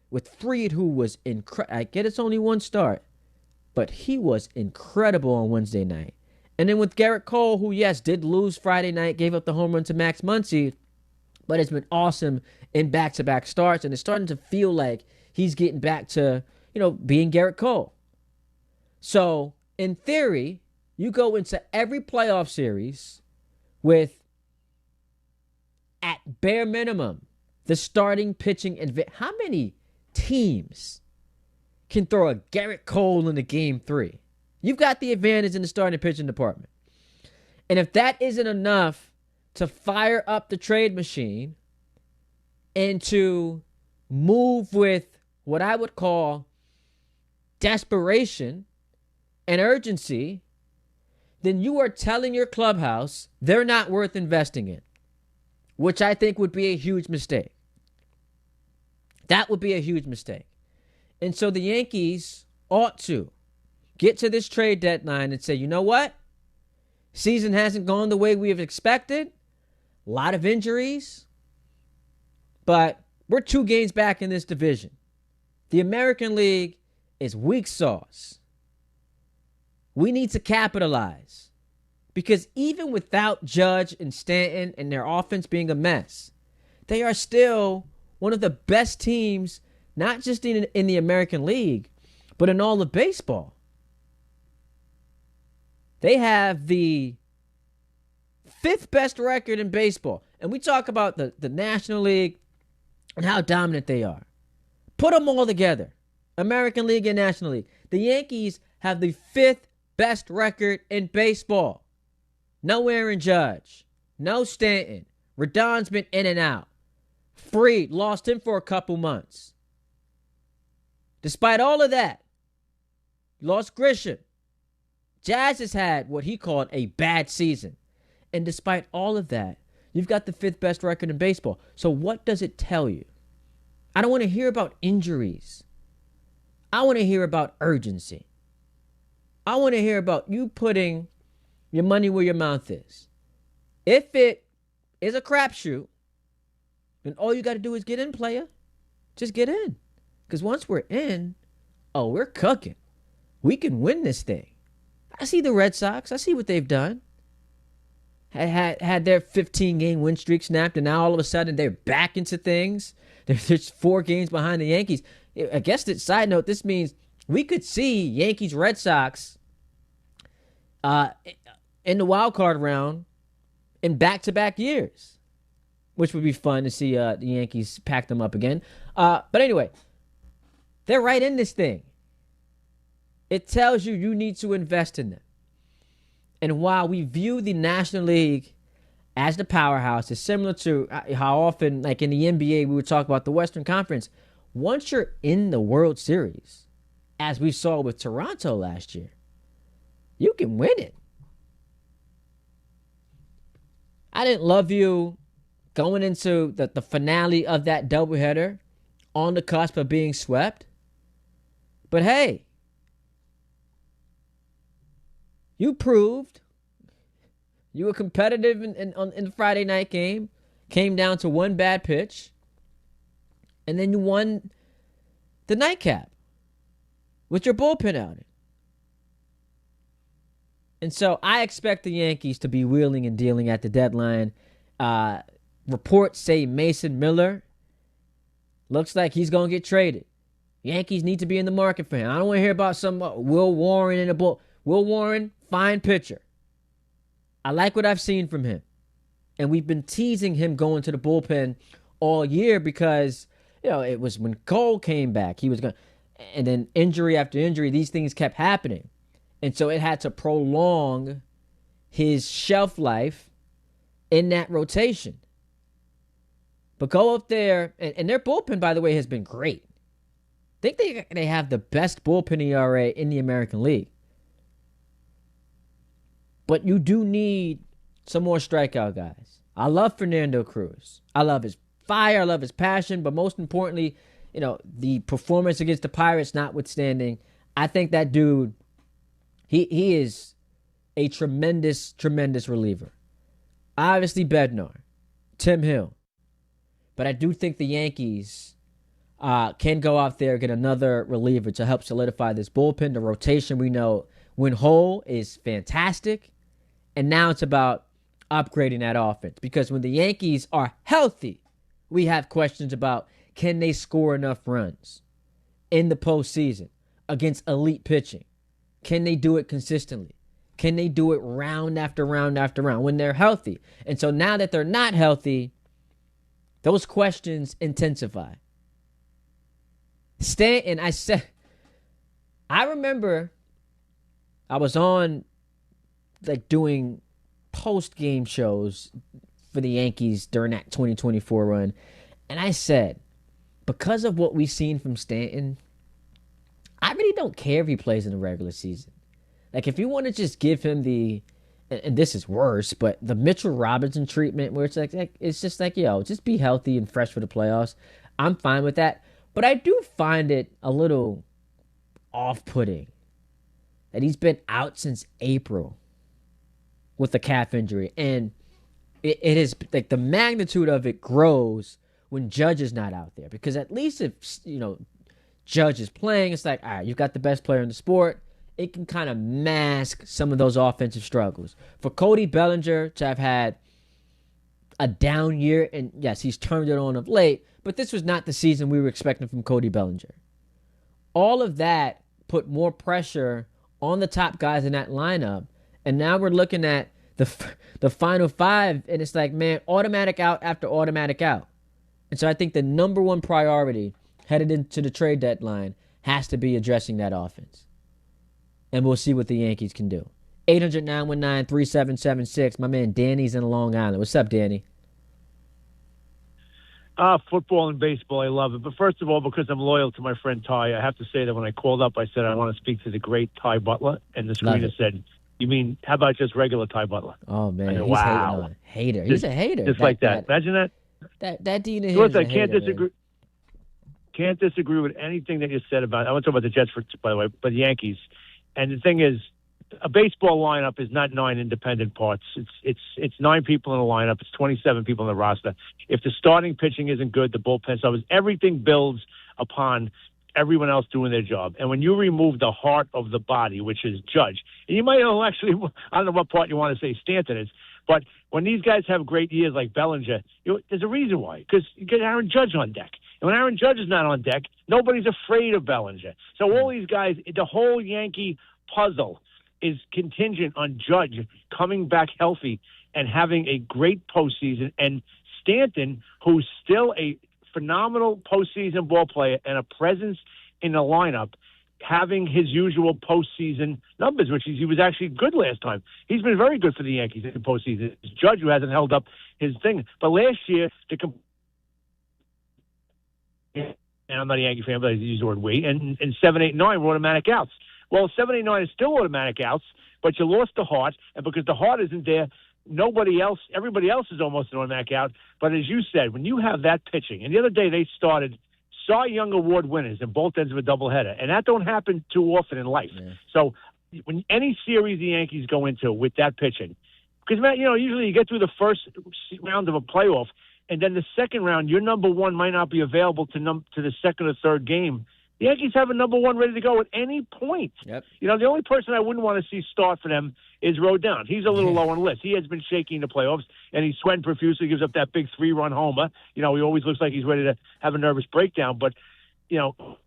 Speaker 10: with Fried, who was incredible. I get it's only one start, but he was incredible on Wednesday night. And then with Garrett Cole, who, yes, did lose Friday night, gave up the home run to Max Muncy, but it's been awesome in back-to-back starts, and it's starting to feel like he's getting back to, being Garrett Cole. So, in theory, you go into every playoff series with, at bare minimum, the starting pitching advantage. How many teams can throw a Garrett Cole into Game 3? You've got the advantage in the starting pitching department. And if that isn't enough to fire up the trade machine and to move with what I would call desperation and urgency, then you are telling your clubhouse they're not worth investing in, which I think would be a huge mistake. That would be a huge mistake. And so the Yankees ought to get to this trade deadline and say, you know what? Season hasn't gone the way we have expected. A lot of injuries. But we're 2 games back in this division. The American League is weak sauce. We need to capitalize. Because even without Judge and Stanton and their offense being a mess, they are still one of the best teams, not just in the American League, but in all of baseball. They have the 5th best record in baseball. And we talk about the National League and how dominant they are. Put them all together. American League and National League. The Yankees have the 5th best record in baseball. No Aaron Judge. No Stanton. Rodon's been in and out. Fried, lost him for a couple months. Despite all of that, lost Grisham. Jazz has had what he called a bad season. And despite all of that, you've got the 5th best record in baseball. So what does it tell you? I don't want to hear about injuries. I want to hear about urgency. I want to hear about you putting your money where your mouth is. If it is a crapshoot, then all you got to do is get in, player. Just get in. Because once we're in, we're cooking. We can win this thing. I see the Red Sox. I see what they've done. Had their 15-game win streak snapped, and now all of a sudden they're back into things. They're just 4 games behind the Yankees. I guess that side note, this means we could see Yankees-Red Sox in the wild card round in back-to-back years, which would be fun to see the Yankees pack them up again. But anyway, they're right in this thing. It tells you need to invest in them. And while we view the National League as the powerhouse, it's similar to how often, like in the NBA, we would talk about the Western Conference. Once you're in the World Series, as we saw with Toronto last year, you can win it. I didn't love you going into the finale of that doubleheader on the cusp of being swept. But hey, you proved you were competitive in the Friday night game, came down to one bad pitch, and then you won the nightcap with your bullpen outing. And so I expect the Yankees to be wheeling and dealing at the deadline. Reports say Mason Miller looks like he's going to get traded. Yankees need to be in the market for him. I don't want to hear about some Will Warren in the bull. Will Warren, fine pitcher. I like what I've seen from him. And we've been teasing him going to the bullpen all year because, it was when Cole came back. He was going, and then injury after injury, these things kept happening. And so it had to prolong his shelf life in that rotation. But go up there, and their bullpen, by the way, has been great. I think they have the best bullpen ERA in the American League. But you do need some more strikeout guys. I love Fernando Cruz. I love his fire. I love his passion. But most importantly, the performance against the Pirates notwithstanding, I think that dude, he is a tremendous, tremendous reliever. Obviously Bednar, Tim Hill. But I do think the Yankees can go out there and get another reliever to help solidify this bullpen. The rotation, we know, when whole, is fantastic. And now it's about upgrading that offense. Because when the Yankees are healthy, we have questions about, can they score enough runs in the postseason against elite pitching? Can they do it consistently? Can they do it round after round after round when they're healthy? And so now that they're not healthy, those questions intensify. Stanton, I remember I was on doing post-game shows for the Yankees during that 2024 run. And I said, because of what we've seen from Stanton, I really don't care if he plays in the regular season. If you want to just give him and this is worse, but the Mitchell Robinson treatment where it's just just be healthy and fresh for the playoffs. I'm fine with that. But I do find it a little off-putting that he's been out since April with a calf injury. And it is the magnitude of it grows when Judge is not out there. Because at least if, Judge is playing, it's all right, you've got the best player in the sport. It can kind of mask some of those offensive struggles. For Cody Bellinger to have had a down year, and yes, he's turned it on of late, but this was not the season we were expecting from Cody Bellinger. All of that put more pressure on the top guys in that lineup, and now we're looking at the final five, and it's automatic out after automatic out. And so I think the number one priority headed into the trade deadline has to be addressing that offense. And we'll see what the Yankees can do. 800-919-3776. My man Danny's in Long Island. What's up, Danny?
Speaker 5: Football and baseball, I love it. But first of all, because I'm loyal to my friend Ty, I have to say that when I called up, I said I want to speak to the great Ty Butler. And the screener said, you mean, how about just regular Ty Butler?
Speaker 10: Oh, man.
Speaker 5: I said,
Speaker 10: he's
Speaker 5: wow.
Speaker 10: Hater. He's a hater.
Speaker 5: Just like that. Imagine that.
Speaker 10: That Dean is
Speaker 5: Listen,
Speaker 10: a
Speaker 5: I can't
Speaker 10: hater,
Speaker 5: disagree.
Speaker 10: Man.
Speaker 5: Can't disagree with anything that you said about. I want to talk about the Jets, by the way, but the Yankees. And the thing is, a baseball lineup is not 9 independent parts. It's 9 people in a lineup. It's 27 people in the roster. If the starting pitching isn't good, the bullpen suffers. Everything builds upon everyone else doing their job. And when you remove the heart of the body, which is Judge, and you might actually, I don't know what part you want to say Stanton is, but when these guys have great years like Bellinger, there's a reason why. Because you get Aaron Judge on deck. And when Aaron Judge is not on deck, nobody's afraid of Bellinger. So all these guys, the whole Yankee puzzle is contingent on Judge coming back healthy and having a great postseason. And Stanton, who's still a phenomenal postseason ball player and a presence in the lineup, having his usual postseason numbers, which he was actually good last time. He's been very good for the Yankees in the postseason. It's Judge who hasn't held up his thing. But last year, and I'm not a Yankee fan, but I use the word we, and 7, 8, 9 were automatic outs. Well, 7, 8, 9 is still automatic outs, but you lost the heart, and because the heart isn't there, everybody else is almost an automatic out. But as you said, when you have that pitching, and the other day they started Cy Young Award winners in both ends of a doubleheader, and that don't happen too often in life. Yeah. So when any series the Yankees go into with that pitching, because, Matt, usually you get through the first round of a playoff, and then the second round, your number one might not be available to the second or third game. The Yankees have a number one ready to go at any point.
Speaker 10: Yep.
Speaker 5: You know, the only person I wouldn't want to see start for them is Rodon. He's a little low on the list. He has been shaky in the playoffs, and he's sweating profusely, gives up that big 3-run homer. You know, he always looks like he's ready to have a nervous breakdown. But, you know,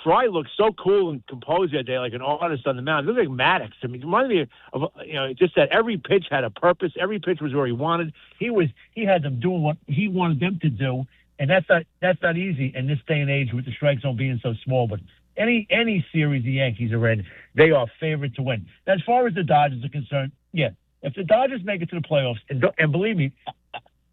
Speaker 5: Fry looked so cool and composed that day, like an artist on the mound. He looked like Maddox. I mean, it reminded me of, you know, just that every pitch had a purpose. Every pitch was where he wanted. He had them doing what he wanted them to do, and that's not easy in this day and age with the strike zone being so small. But any series the Yankees are in, they are favored to win. Now, as far as the Dodgers are concerned, yeah, if the Dodgers make it to the playoffs, and believe me,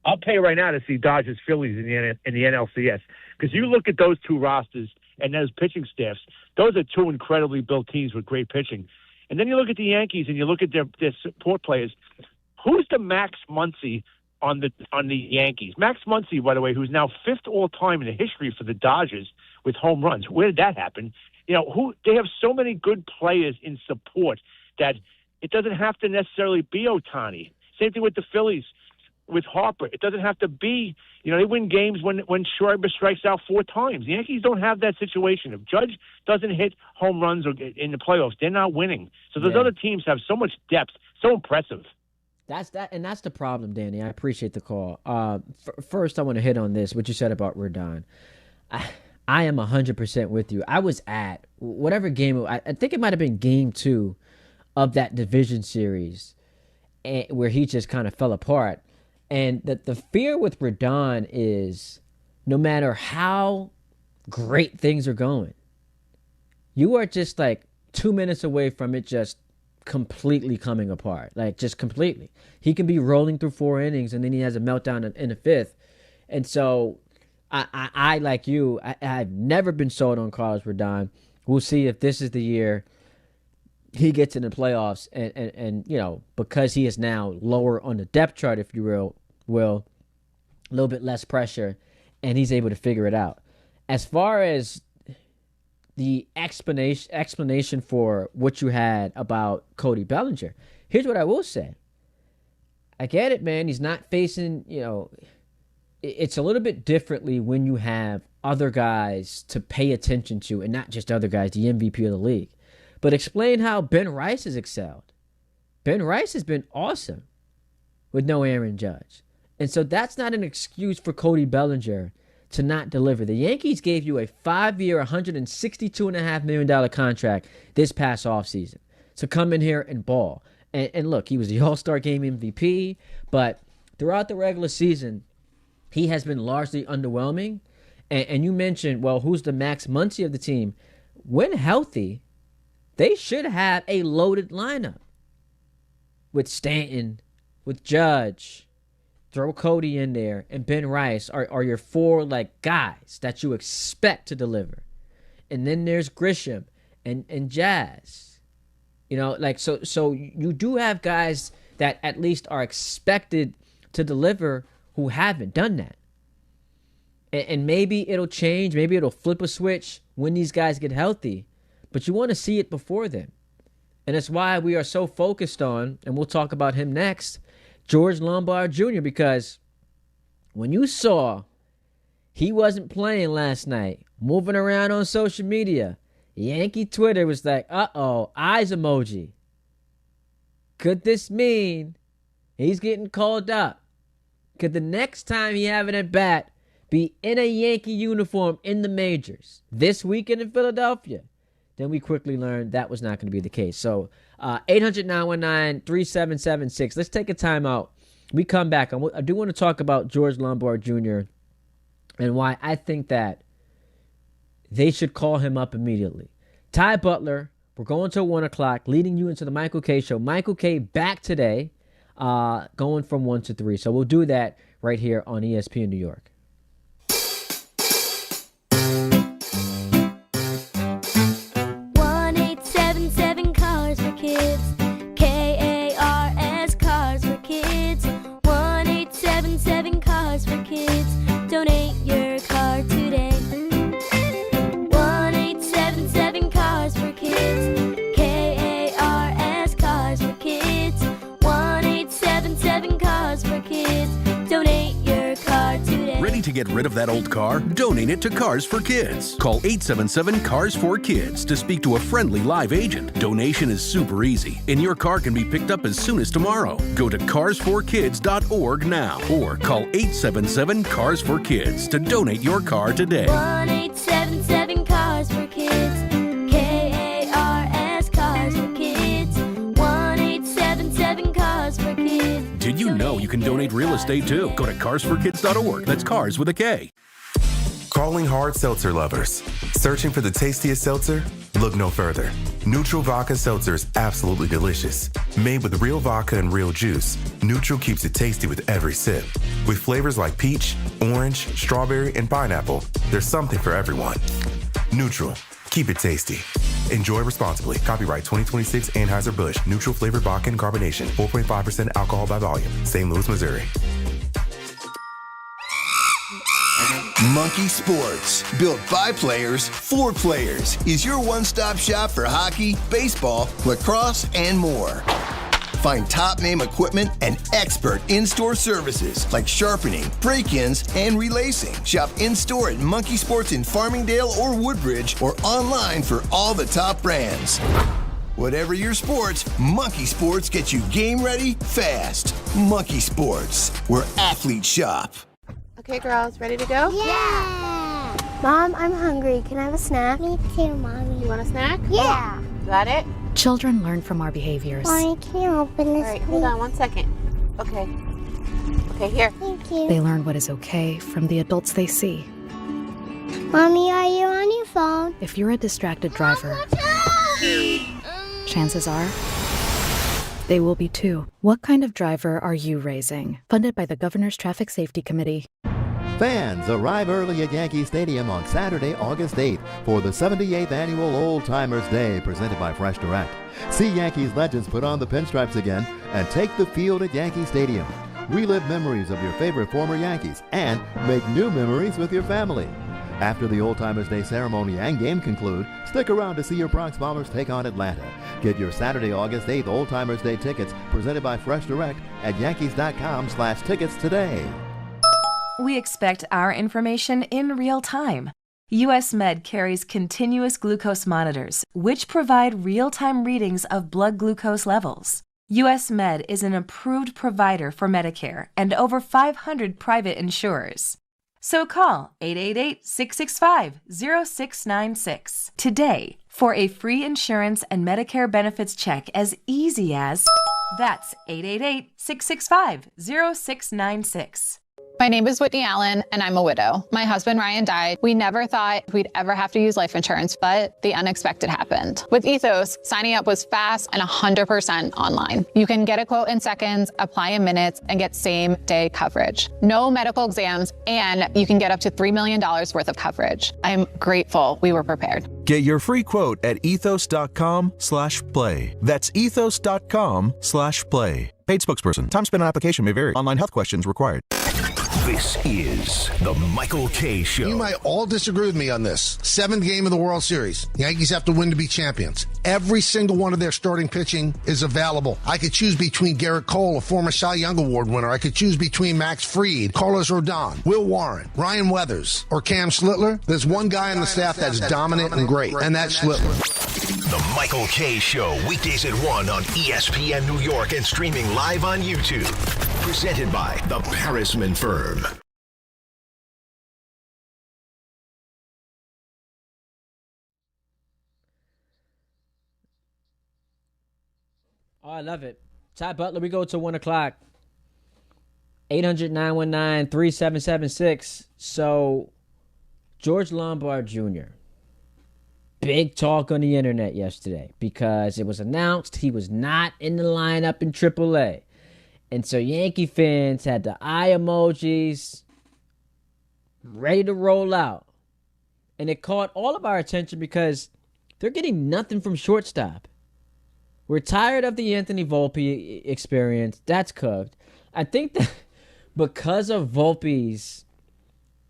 Speaker 5: I'll pay right now to see Dodgers Phillies in the NLCS, because you look at those two rosters and those pitching staffs, those are two incredibly built teams with great pitching. And then you look at the Yankees and you look at their support players. Who's the Max Muncy on the Yankees? Max Muncy, by the way, who's now 5th all-time in the history for the Dodgers with home runs. Where did that happen? You know, they have so many good players in support that it doesn't have to necessarily be Ohtani. Same thing with the Phillies with Harper. It doesn't have to be, you know, they win games when Schreiber strikes out 4 times. The Yankees don't have that situation. If Judge doesn't hit home runs or in the playoffs, they're not winning. So those other teams have so much depth, so impressive.
Speaker 10: That's the problem, Danny. I appreciate the call. First, I want to hit on this, what you said about Rodon. I am 100% with you. I was at whatever game, I think it might have been game 2 of that division series where he just kind of fell apart. And the fear with Rodon is no matter how great things are going, you are just like 2 minutes away from it just completely coming apart. Like, just completely. He can be rolling through 4 innings and then he has a meltdown in the 5th. And so I like you, I've never been sold on Carlos Rodon. We'll see if this is the year he gets in the playoffs and you know, because he is now lower on the depth chart, if you will, a little bit less pressure, and he's able to figure it out. As far as the explanation for what you had about Cody Bellinger, here's what I will say. I get it, man. He's not facing, you know, it's a little bit differently when you have other guys to pay attention to and not just other guys, the MVP of the league. But explain how Ben Rice has excelled. Ben Rice has been awesome with no Aaron Judge. And so that's not an excuse for Cody Bellinger to not deliver. The Yankees gave you a 5-year, $162.5 million contract this past offseason to come in here and ball. And look, he was the All-Star Game MVP, but throughout the regular season, he has been largely underwhelming. And you mentioned, well, who's the Max Muncy of the team? When healthy, they should have a loaded lineup with Stanton, with Judge, throw Cody in there, and Ben Rice are your 4 like guys that you expect to deliver. And then there's Grisham and Jazz. You know, like so you do have guys that at least are expected to deliver who haven't done that. And maybe it'll change, maybe it'll flip a switch when these guys get healthy. But you want to see it before then. And that's why we are so focused on, and we'll talk about him next, George Lombard Jr., because when you saw he wasn't playing last night, moving around on social media, Yankee Twitter was like, uh-oh, eyes emoji. Could this mean he's getting called up? Could the next time he have it at bat be in a Yankee uniform in the majors this weekend in Philadelphia? Then we quickly learned that was not going to be the case. So 800-919-3776. Let's take a timeout. We come back. I do want to talk about George Lombard Jr. and why I think that they should call him up immediately. Ty Butler, we're going till 1 o'clock, leading you into the Michael K. Show. Michael K. back today, going from 1 to 3. So we'll do that right here on ESPN New York.
Speaker 6: Ready to get rid of that old car? Donate it to Cars for Kids. Call 877-CARS-4-KIDS to speak to a friendly live agent. Donation is super easy, and your car can be picked up as soon as tomorrow. Go to carsforkids.org now or call 877-CARS-4-KIDS to donate your car today.
Speaker 7: 1-877-CARS-FOR-KIDS. KARS Cars for Kids. 1-877-CARS-FOR-KIDS.
Speaker 6: Did you know you can donate real estate too? Go to carsforkids.org. That's cars with a K.
Speaker 21: Calling hard seltzer lovers. Searching for the tastiest seltzer? Look no further. Neutral Vodka Seltzer is absolutely delicious. Made with real vodka and real juice, Neutral keeps it tasty with every sip. With flavors like peach, orange, strawberry, and pineapple, there's something for everyone. Neutral. Keep it tasty. Enjoy responsibly. Copyright 2026 Anheuser-Busch. Neutral flavored vodka and carbonation. 4.5% alcohol by volume. St. Louis, Missouri.
Speaker 16: Monkey Sports, built by players for players, is your one-stop shop for hockey, baseball, lacrosse, and more. Find top-name equipment and expert in-store services like sharpening, break-ins, and relacing. Shop in-store at Monkey Sports in Farmingdale or Woodbridge or online for all the top brands. Whatever your sports, Monkey Sports gets you game ready fast. Monkey Sports, where athletes shop.
Speaker 17: Okay, girls, ready to go?
Speaker 7: Yeah! Mom, I'm hungry. Can I have a snack? Me too, Mommy.
Speaker 17: You want a snack?
Speaker 7: Yeah!
Speaker 17: Got it?
Speaker 18: Children learn from our behaviors.
Speaker 7: Mommy, can you open this,
Speaker 17: All right, hold on 1 second. Okay. Okay, here.
Speaker 7: Thank you.
Speaker 18: They learn what is okay from the adults they see.
Speaker 7: Mommy, are you on your phone?
Speaker 18: If you're a distracted driver, chances are they will be too. What kind of driver are you raising? Funded by the Governor's Traffic Safety Committee.
Speaker 20: Fans, arrive early at Yankee Stadium on Saturday, August 8th for the 78th Annual Old Timers Day presented by Fresh Direct. See Yankees legends put on the pinstripes again and take the field at Yankee Stadium. Relive memories of your favorite former Yankees and make new memories with your family. After the Old Timers Day ceremony and game conclude, stick around to see your Bronx Bombers take on Atlanta. Get your Saturday, August 8th Old Timers Day tickets presented by Fresh Direct at yankees.com/tickets today.
Speaker 2: We expect our information in real time. US Med carries continuous glucose monitors, which provide real-time readings of blood glucose levels. US Med is an approved provider for Medicare and over 500 private insurers. So call 888-665-0696 today for a free insurance and Medicare benefits check as easy as... That's 888-665-0696.
Speaker 19: My name is Whitney Allen, and I'm a widow. My husband, Ryan, died. We never thought we'd ever have to use life insurance, but the unexpected happened. With Ethos, signing up was fast and 100% online. You can get a quote in seconds, apply in minutes, and get same-day coverage. No medical exams, and you can get up to $3 million worth of coverage. I'm grateful we were prepared.
Speaker 27: Get your free quote at ethos.com/play. That's ethos.com/play. Paid spokesperson. Time spent on application may vary. Online health questions required.
Speaker 15: This is the Michael K. Show.
Speaker 28: You might all disagree with me on this. 7th game of the World Series. The Yankees have to win to be champions. Every single one of their starting pitching is available. I could choose between Garrett Cole, a former Cy Young Award winner. I could choose between Max Fried, Carlos Rodon, Will Warren, Ryan Weathers, or Cam Slittler. There's one guy on the staff that's dominant and great, and that's Slittler.
Speaker 15: The Michael K. Show, weekdays at 1 on ESPN New York and streaming live on YouTube. Presented by the Parisman Firm.
Speaker 10: Oh, I love it. Ty Butler, we go to 1 o'clock. 800-919-3776. So, George Lombard Jr., big talk on the internet yesterday because it was announced he was not in the lineup in AAA. And so Yankee fans had the eye emojis ready to roll out. And it caught all of our attention because they're getting nothing from shortstop. We're tired of the Anthony Volpe experience. That's cooked. I think that because of Volpe's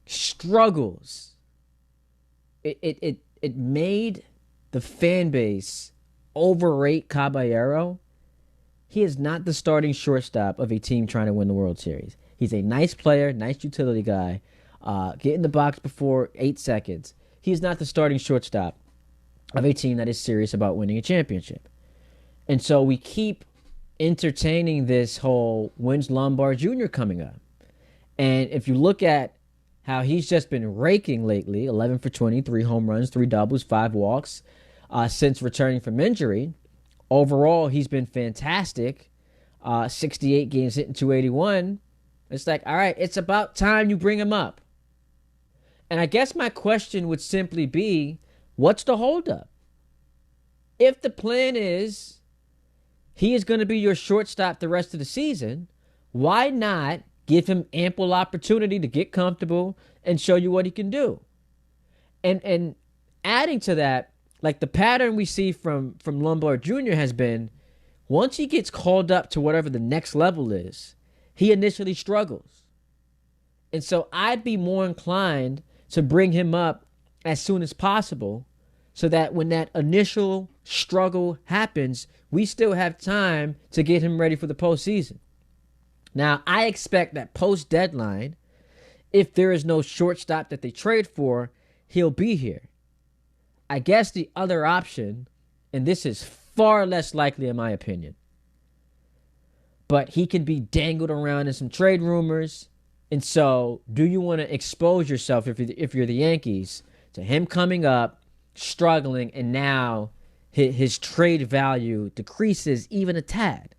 Speaker 10: struggles, it made the fan base overrate Caballero. He is not the starting shortstop of a team trying to win the World Series. He's a nice player, nice utility guy. get in the box before 8 seconds. He's not the starting shortstop of a team that is serious about winning a championship. And so we keep entertaining this whole when's Lombard Jr. coming up. And if you look at how he's just been raking lately, 11 for 20, 3 home runs, 3 doubles, 5 walks, since returning from injury. Overall, he's been fantastic. 68 games hitting 281. It's like, all right, it's about time you bring him up. And I guess my question would simply be, what's the holdup? If the plan is he is going to be your shortstop the rest of the season, why not give him ample opportunity to get comfortable and show you what he can do? And adding to that, like the pattern we see from Lombard Jr. has been, once he gets called up to whatever the next level is, he initially struggles. And so I'd be more inclined to bring him up as soon as possible so that when that initial struggle happens, we still have time to get him ready for the postseason. Now, I expect that post-deadline, if there is no shortstop that they trade for, he'll be here. I guess the other option, and this is far less likely in my opinion, but he can be dangled around in some trade rumors. And so do you want to expose yourself if you're the Yankees to him coming up, struggling, and now his trade value decreases even a tad?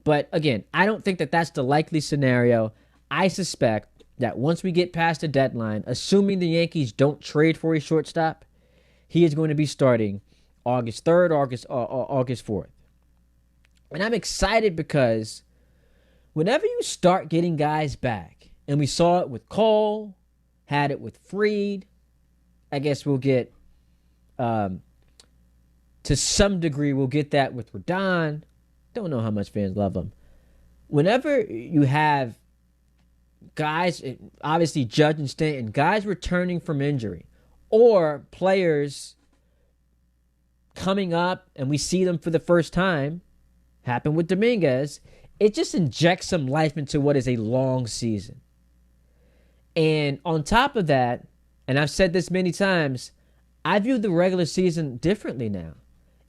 Speaker 10: But again, I don't think that that's the likely scenario. I suspect that once we get past the deadline, assuming the Yankees don't trade for a shortstop, he is going to be starting August 3rd, August 4th. And I'm excited because whenever you start getting guys back, and we saw it with Cole, had it with Fried, I guess we'll get, to some degree, we'll get that with Rodon. Don't know how much fans love him. Whenever you have guys, obviously Judge and Stanton, guys returning from injury, or players coming up and we see them for the first time, happened with Dominguez, it just injects some life into what is a long season. And on top of that, and I've said this many times, I view the regular season differently now.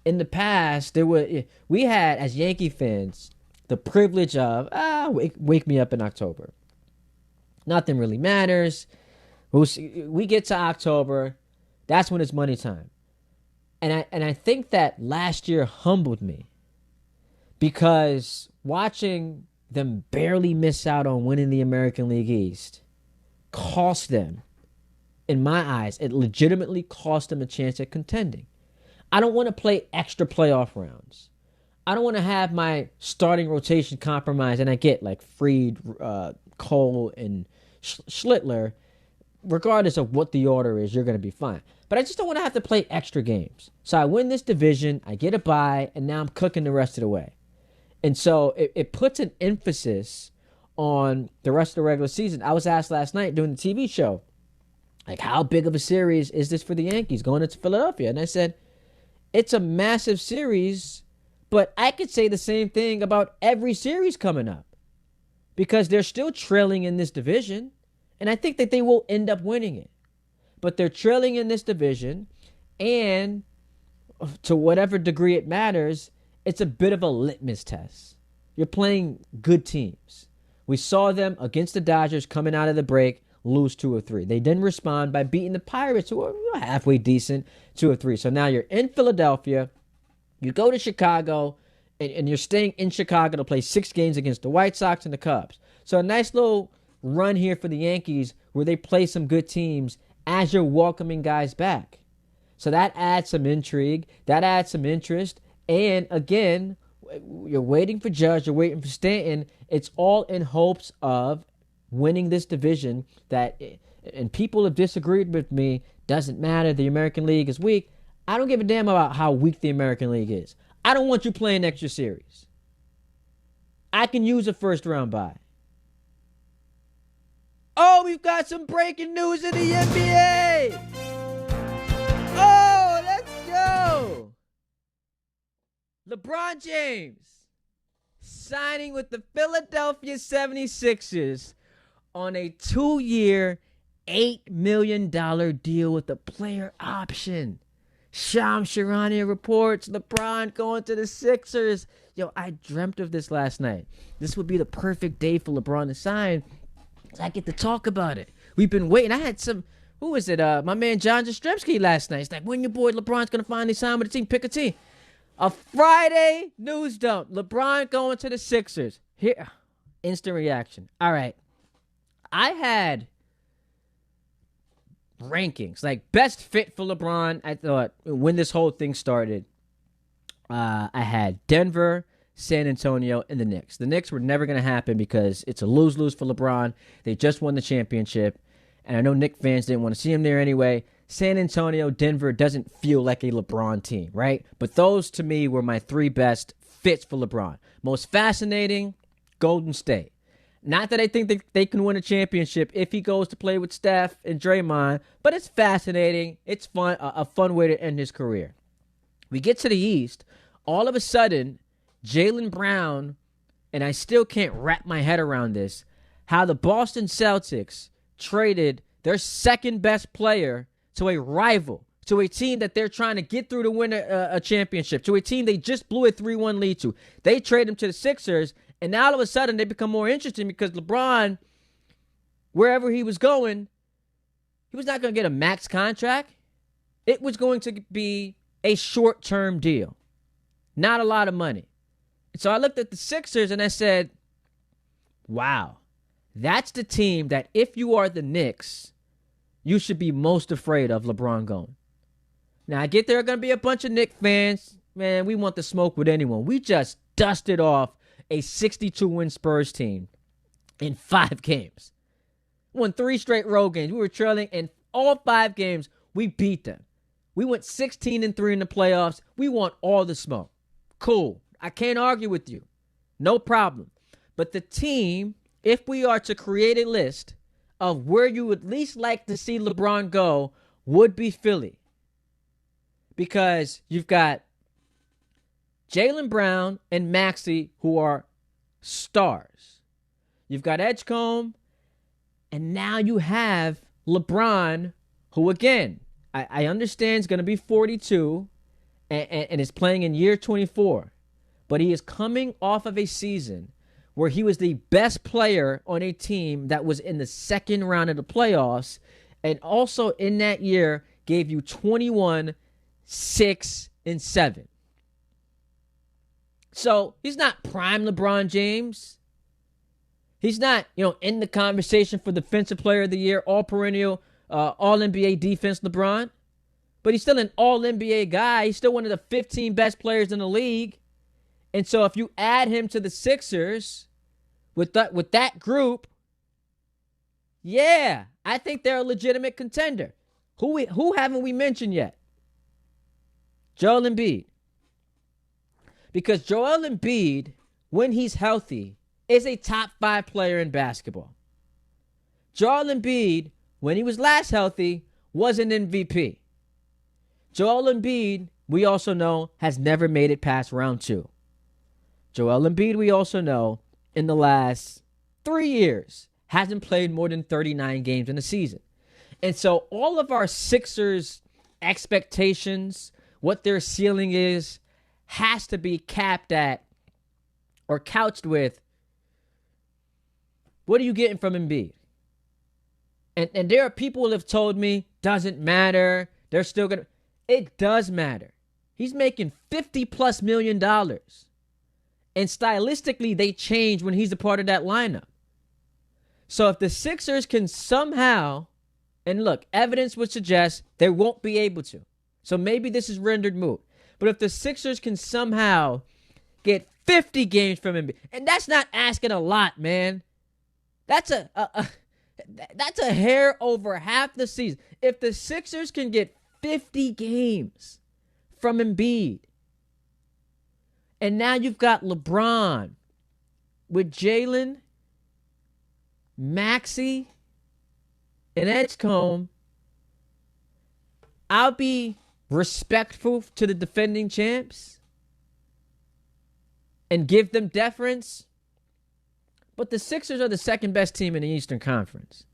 Speaker 10: In the past, we had, as Yankee fans, the privilege of, wake me up in October. Nothing really matters. We get to October, that's when it's money time. And I think that last year humbled me because watching them barely miss out on winning the American League East cost them, in my eyes, it legitimately cost them a chance at contending. I don't want to play extra playoff rounds. I don't want to have my starting rotation compromised, and I get like Fried, Cole, and Schlittler. Regardless of what the order is, you're going to be fine. But I just don't want to have to play extra games. So I win this division, I get a bye, and now I'm cooking the rest of the way. And so it puts an emphasis on the rest of the regular season. I was asked last night during the TV show, like, how big of a series is this for the Yankees going into Philadelphia? And I said, it's a massive series, but I could say the same thing about every series coming up because they're still trailing in this division. And I think that they will end up winning it. But they're trailing in this division, and to whatever degree it matters, it's a bit of a litmus test. You're playing good teams. We saw them against the Dodgers coming out of the break, lose 2-3. They didn't respond by beating the Pirates, who are halfway decent, 2-3. So now you're in Philadelphia. You go to Chicago, and you're staying in Chicago to play 6 games against the White Sox and the Cubs. So a nice little run here for the Yankees where they play some good teams as you're welcoming guys back. So that adds some intrigue. That adds some interest. And again, you're waiting for Judge. You're waiting for Stanton. It's all in hopes of winning this division that, and people have disagreed with me, doesn't matter. The American League is weak. I don't give a damn about how weak the American League is. I don't want you playing extra series. I can use a first round bye. Oh, we've got some breaking news in the NBA. Oh, let's go. LeBron James signing with the Philadelphia 76ers on a 2-year, $8 million deal with a player option. Shams Charania reports LeBron going to the Sixers. Yo, I dreamt of this last night. This would be the perfect day for LeBron to sign. I get to talk about it. We've been waiting. I had who was it? My man John Jastrzemski last night. He's like, when your boy LeBron's going to finally sign with the team, pick a team. A Friday news dump. LeBron going to the Sixers. Here, instant reaction. All right. I had rankings, like best fit for LeBron. I thought when this whole thing started, I had Denver, San Antonio, and the Knicks. The Knicks were never going to happen because it's a lose-lose for LeBron. They just won the championship, and I know Knicks fans didn't want to see him there anyway. San Antonio, Denver doesn't feel like a LeBron team, right? But those, to me, were my 3 best fits for LeBron. Most fascinating, Golden State. Not that I think that they can win a championship if he goes to play with Steph and Draymond, but it's fascinating. It's fun, a fun way to end his career. We get to the East. All of a sudden, Jaylen Brown, and I still can't wrap my head around this, how the Boston Celtics traded their second best player to a rival, to a team that they're trying to get through to win a championship, to a team they just blew a 3-1 lead to. They trade him to the Sixers, and now all of a sudden they become more interesting because LeBron, wherever he was going, he was not going to get a max contract. It was going to be a short-term deal. Not a lot of money. So I looked at the Sixers and I said, wow, that's the team that if you are the Knicks, you should be most afraid of LeBron going. Now, I get there are going to be a bunch of Knicks fans. Man, we want the smoke with anyone. We just dusted off a 62-win Spurs team in 5 games. Won 3 straight road games. We were trailing in all 5 games. We beat them. We went 16-3 in the playoffs. We want all the smoke. Cool. I can't argue with you. No problem. But the team, if we are to create a list of where you would least like to see LeBron go, would be Philly. Because you've got Jaylen Brown and Maxey, who are stars. You've got Edgecombe, and now you have LeBron, who, again, I understand is going to be 42 and is playing in year 24. But he is coming off of a season where he was the best player on a team that was in the second round of the playoffs, and also in that year gave you 21, 6, and 7. So he's not prime LeBron James. He's not, in the conversation for Defensive Player of the Year, all-perennial, all-NBA defense LeBron. But he's still an all-NBA guy. He's still one of the 15 best players in the league. And so if you add him to the Sixers with that group, yeah, I think they're a legitimate contender. Who haven't we mentioned yet? Joel Embiid. Because Joel Embiid, when he's healthy, is a top 5 player in basketball. Joel Embiid, when he was last healthy, was an MVP. Joel Embiid, we also know, has never made it past round 2. Joel Embiid, we also know, in the last 3 years, hasn't played more than 39 games in a season. And so all of our Sixers expectations, what their ceiling is, has to be capped at or couched with, what are you getting from Embiid? And there are people who have told me, doesn't matter. They're still going to. It does matter. He's making $50+ million. And stylistically, they change when he's a part of that lineup. So if the Sixers can somehow, and look, evidence would suggest they won't be able to. So maybe this is rendered moot. But if the Sixers can somehow get 50 games from him, and that's not asking a lot, man. That's a hair over half the season. If the Sixers can get 50 games from Embiid, and now you've got LeBron with Jaylen, Maxey, and Edgecombe, I'll be respectful to the defending champs and give them deference. But the Sixers are the second best team in the Eastern Conference.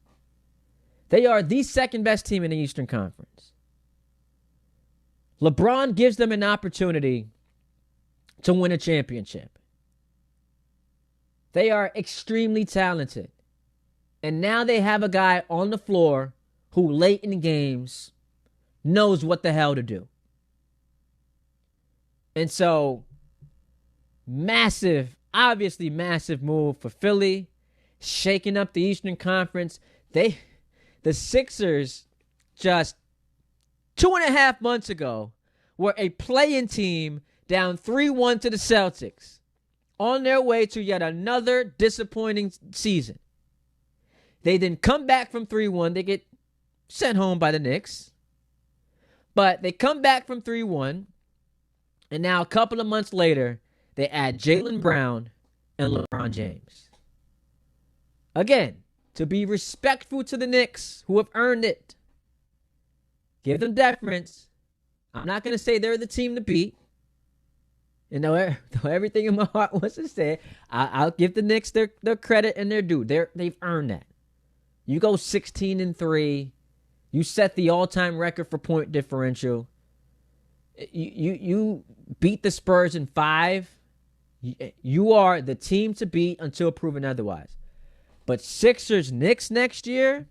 Speaker 10: They are the second best team in the Eastern Conference. LeBron gives them an opportunity to win a championship. They are extremely talented. And now they have a guy on the floor who late in games knows what the hell to do. And so, obviously massive move for Philly, shaking up the Eastern Conference. The Sixers just 2.5 months ago were a play-in team down 3-1 to the Celtics on their way to yet another disappointing season. They then come back from 3-1. They get sent home by the Knicks. But they come back from 3-1. And now a couple of months later, they add Jaylen Brown and LeBron James. Again, to be respectful to the Knicks, who have earned it. Give them deference. I'm not going to say they're the team to beat. And though everything in my heart wants to say, I'll give the Knicks their credit and their due. They've earned that. You go 16-3. You set the all-time record for point differential. You beat the Spurs in 5. You are the team to beat until proven otherwise. But Sixers Knicks next year,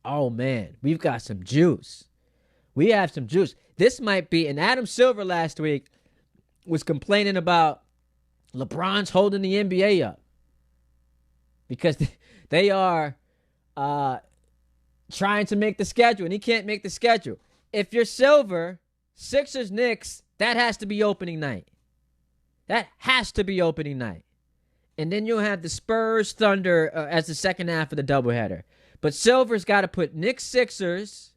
Speaker 10: oh man, we've got some juice. We have some juice. This might be, and Adam Silver last week was complaining about LeBron's holding the NBA up because they are trying to make the schedule, and he can't make the schedule. If you're Silver, Sixers Knicks, that has to be opening night. That has to be opening night. And then you'll have the Spurs Thunder as the second half of the doubleheader. But Silver's got to put Knicks Sixers.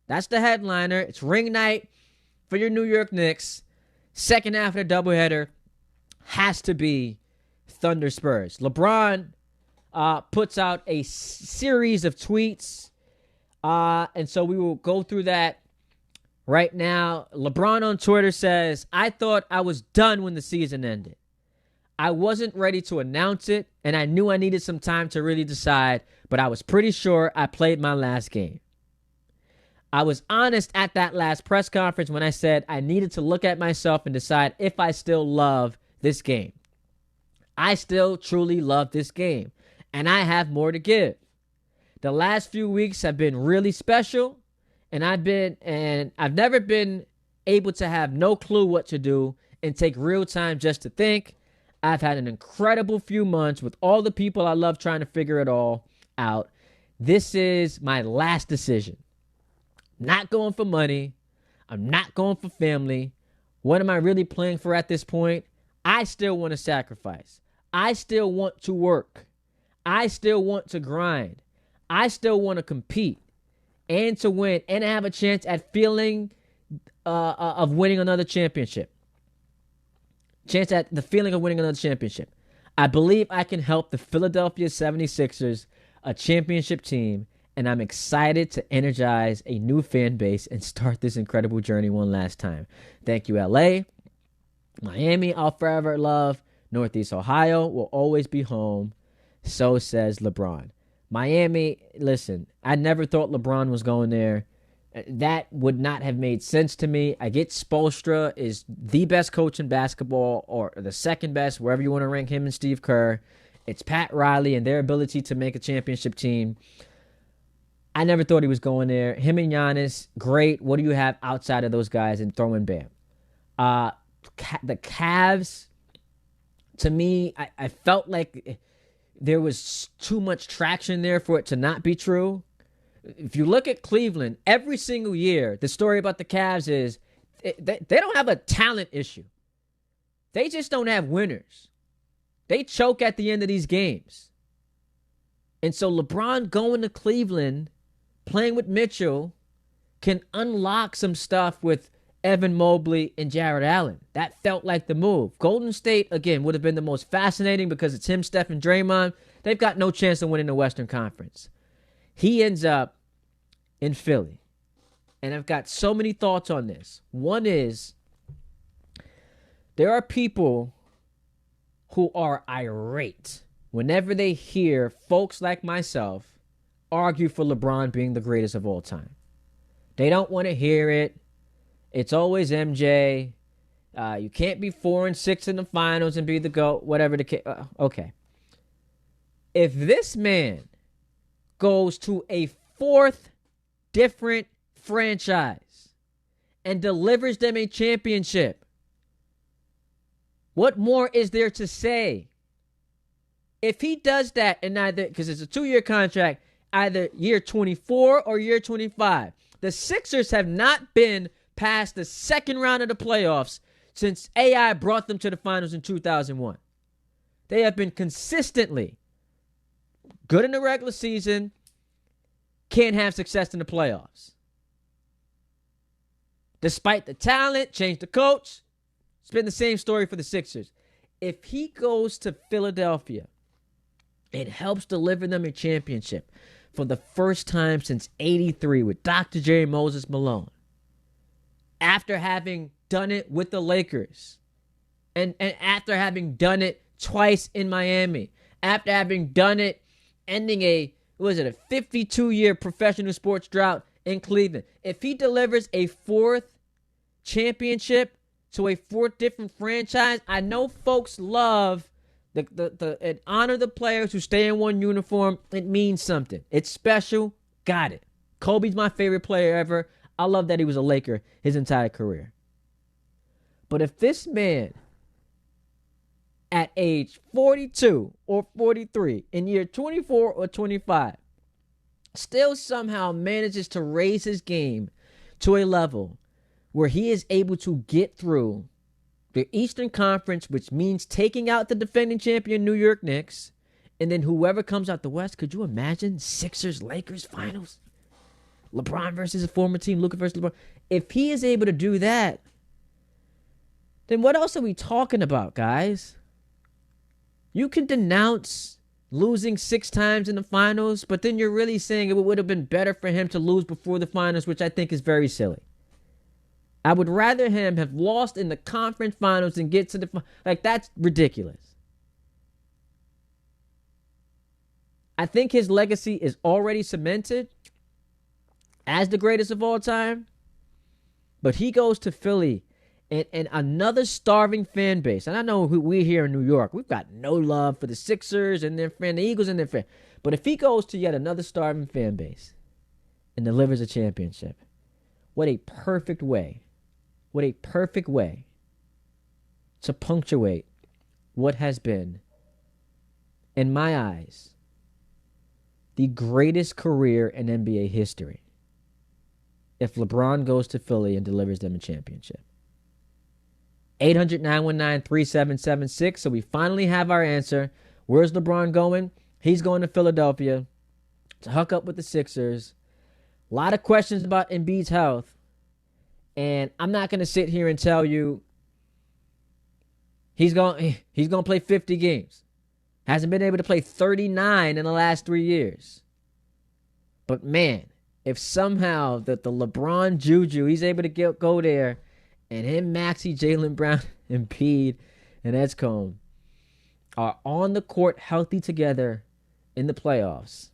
Speaker 10: That's the headliner. It's ring night for your New York Knicks. Second half of the doubleheader has to be Thunder Spurs. LeBron puts out a series of tweets. And so we will go through that right now. LeBron on Twitter says, I thought I was done when the season ended. I wasn't ready to announce it, and I knew I needed some time to really decide, but I was pretty sure I played my last game. I was honest at that last press conference when I said I needed to look at myself and decide if I still love this game. I still truly love this game, and I have more to give. The last few weeks have been really special, and I've never been able to have no clue what to do and take real time just to think. I've had an incredible few months with all the people I love trying to figure it all out. This is my last decision. Not going for money. I'm not going for family. What am I really playing for at this point? I still want to sacrifice. I still want to work. I still want to grind. I still want to compete and to win and have a chance at feeling of winning another championship. Chance at the feeling of winning another championship. I believe I can help the Philadelphia 76ers, a championship team, and I'm excited to energize a new fan base and start this incredible journey one last time. Thank you, LA. Miami, I'll forever love. Northeast Ohio will always be home. So says LeBron. Miami, listen, I never thought LeBron was going there. That would not have made sense to me. I get Spoelstra is the best coach in basketball, or the second best, wherever you want to rank him and Steve Kerr. It's Pat Riley and their ability to make a championship team. I never thought he was going there. Him and Giannis, great. What do you have outside of those guys? And throw in Bam. The Cavs, to me, I felt like there was too much traction there for it to not be true. If you look at Cleveland, every single year, the story about the Cavs is they don't have a talent issue. They just don't have winners. They choke at the end of these games. And so LeBron going to Cleveland, playing with Mitchell, can unlock some stuff with Evan Mobley and Jared Allen. That felt like the move. Golden State, again, would have been the most fascinating because it's him, Steph, and Draymond. They've got no chance of winning the Western Conference. He ends up in Philly. And I've got so many thoughts on this. One is, there are people who are irate whenever they hear folks like myself argue for LeBron being the greatest of all time. They don't want to hear it. It's always MJ. You can't be 4-6 in the finals and be the GOAT, whatever the case. Okay. If this man goes to a fourth different franchise and delivers them a championship, what more is there to say? If he does that, and either, because it's a 2-year contract, either year 24 or year 25, the Sixers have not been past the second round of the playoffs since AI brought them to the finals in 2001. They have been consistently good in the regular season, can't have success in the playoffs. Despite the talent, change the coach, it's been the same story for the Sixers. If he goes to Philadelphia and helps deliver them a championship for the first time since '83 with Dr. Jerry Moses Malone, after having done it with the Lakers, and after having done it twice in Miami, after having done it ending a 52-year professional sports drought in Cleveland. If he delivers a fourth championship to a fourth different franchise, I know folks love and honor the players who stay in one uniform. It means something. It's special. Got it. Kobe's my favorite player ever. I love that he was a Laker his entire career. But if this man, at age 42 or 43, in year 24 or 25, still somehow manages to raise his game to a level where he is able to get through the Eastern Conference, which means taking out the defending champion New York Knicks, and then whoever comes out the West, could you imagine Sixers-Lakers finals? LeBron versus a former team, Luka versus LeBron. If he is able to do that, then what else are we talking about, guys? You can denounce losing 6 times in the finals, but then you're really saying it would have been better for him to lose before the finals, which I think is very silly. I would rather him have lost in the conference finals than get to the that's ridiculous. I think his legacy is already cemented as the greatest of all time, but he goes to Philly and another starving fan base. And I know who we here in New York, we've got no love for the Sixers and their fan, the Eagles and their fan. But if he goes to yet another starving fan base and delivers a championship, what a perfect way to punctuate what has been, in my eyes, the greatest career in NBA history if LeBron goes to Philly and delivers them a championship. 800-919-3776. So we finally have our answer. Where's LeBron going? He's going to Philadelphia to hook up with the Sixers. A lot of questions about Embiid's health. And I'm not going to sit here and tell you he's going to play 50 games. Hasn't been able to play 39 in the last 3 years. But man, if somehow the LeBron juju, he's able to go there, and him, Maxey, Jaylen Brown, Embiid, and Edgecombe are on the court healthy together in the playoffs,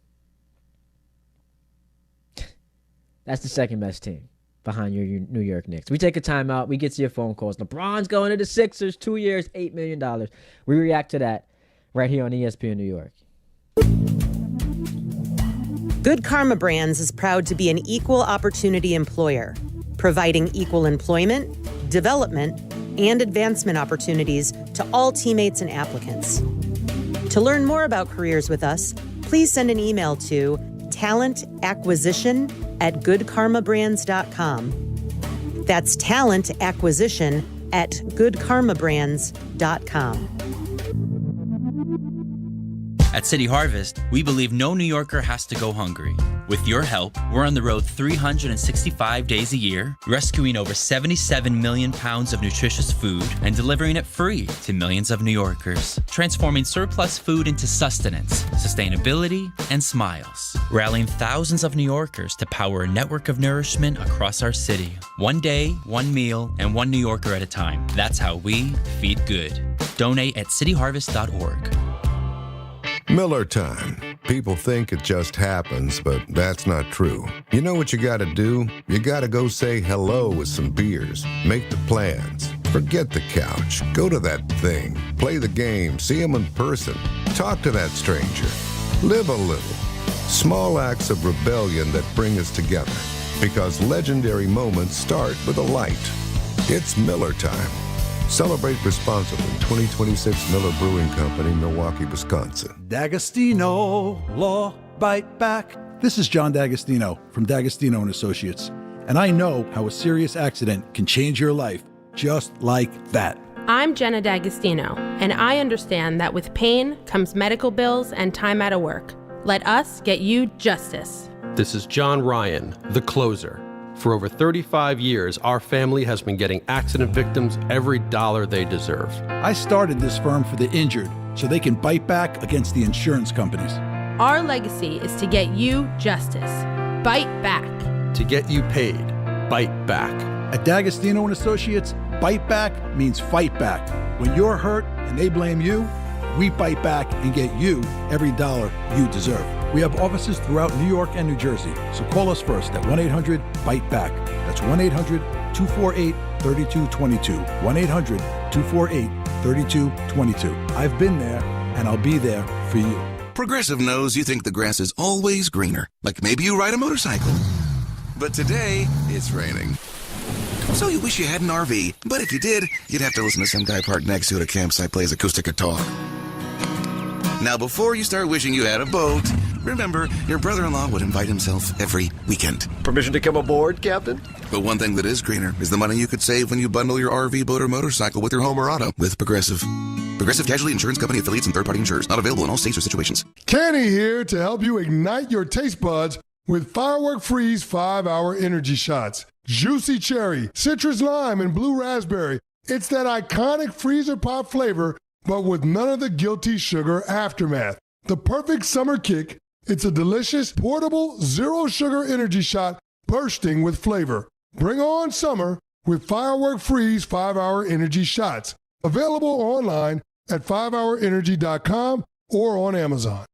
Speaker 10: that's the second best team behind your New York Knicks. We take a timeout. We get to your phone calls. LeBron's going to the Sixers, 2 years, $8 million. We react to that right here on ESPN New York.
Speaker 3: Good Karma Brands is proud to be an equal opportunity employer, providing equal employment, development, and advancement opportunities to all teammates and applicants. To learn more about careers with us, please send an email to talentacquisition@goodkarmabrands.com. That's talentacquisition@goodkarmabrands.com.
Speaker 4: At City Harvest, we believe no New Yorker has to go hungry. With your help, we're on the road 365 days a year, rescuing over 77 million pounds of nutritious food and delivering it free to millions of New Yorkers, transforming surplus food into sustenance, sustainability, and smiles, rallying thousands of New Yorkers to power a network of nourishment across our city. One day, one meal, and one New Yorker at a time. That's how we feed good. Donate at cityharvest.org.
Speaker 1: Miller time. People think it just happens, but that's not true. You know what you gotta do? You gotta go say hello with some beers. Make the plans. Forget the couch. Go to that thing. Play the game. See him in person. Talk to that stranger. Live a little. Small acts of rebellion that bring us together. Because legendary moments start with a light. It's Miller time. Celebrate responsibly. 2026 Miller Brewing Company, Milwaukee, Wisconsin.
Speaker 8: D'Agostino, Law, Bite Back. This is John D'Agostino from D'Agostino & Associates. And I know how a serious accident can change your life just like that.
Speaker 11: I'm Jenna D'Agostino, and I understand that with pain comes medical bills and time out of work. Let us get you justice.
Speaker 22: This is John Ryan, the closer. For over 35 years, our family has been getting accident victims every dollar they deserve.
Speaker 8: I started this firm for the injured so they can bite back against the insurance companies.
Speaker 11: Our legacy is to get you justice. Bite back.
Speaker 22: To get you paid, bite back.
Speaker 8: At D'Agostino & Associates, bite back means fight back. When you're hurt and they blame you, we bite back and get you every dollar you deserve. We have offices throughout New York and New Jersey, so call us first at 1-800-BITE-BACK. That's 1-800-248-3222. 1-800-248-3222. I've been there, and I'll be there for you.
Speaker 23: Progressive knows you think the grass is always greener, like maybe you ride a motorcycle. But today, it's raining. So you wish you had an RV, but if you did, you'd have to listen to some guy parked next to it at a campsite plays acoustic guitar. Now, before you start wishing you had a boat, remember, your brother-in-law would invite himself every weekend.
Speaker 24: Permission to come aboard, Captain?
Speaker 23: But one thing that is greener is the money you could save when you bundle your RV, boat, or motorcycle with your home or auto with Progressive. Progressive Casualty Insurance Company affiliates and third-party insurers. Not available in all states or situations.
Speaker 25: Kenny here to help you ignite your taste buds with Firework Freeze 5-Hour Energy Shots. Juicy cherry, citrus lime, and blue raspberry. It's that iconic freezer pop flavor, but with none of the guilty sugar aftermath. The perfect summer kick. It's a delicious, portable, zero-sugar energy shot bursting with flavor. Bring on summer with Firework Freeze 5-Hour Energy Shots. Available online at 5hourenergy.com or on Amazon.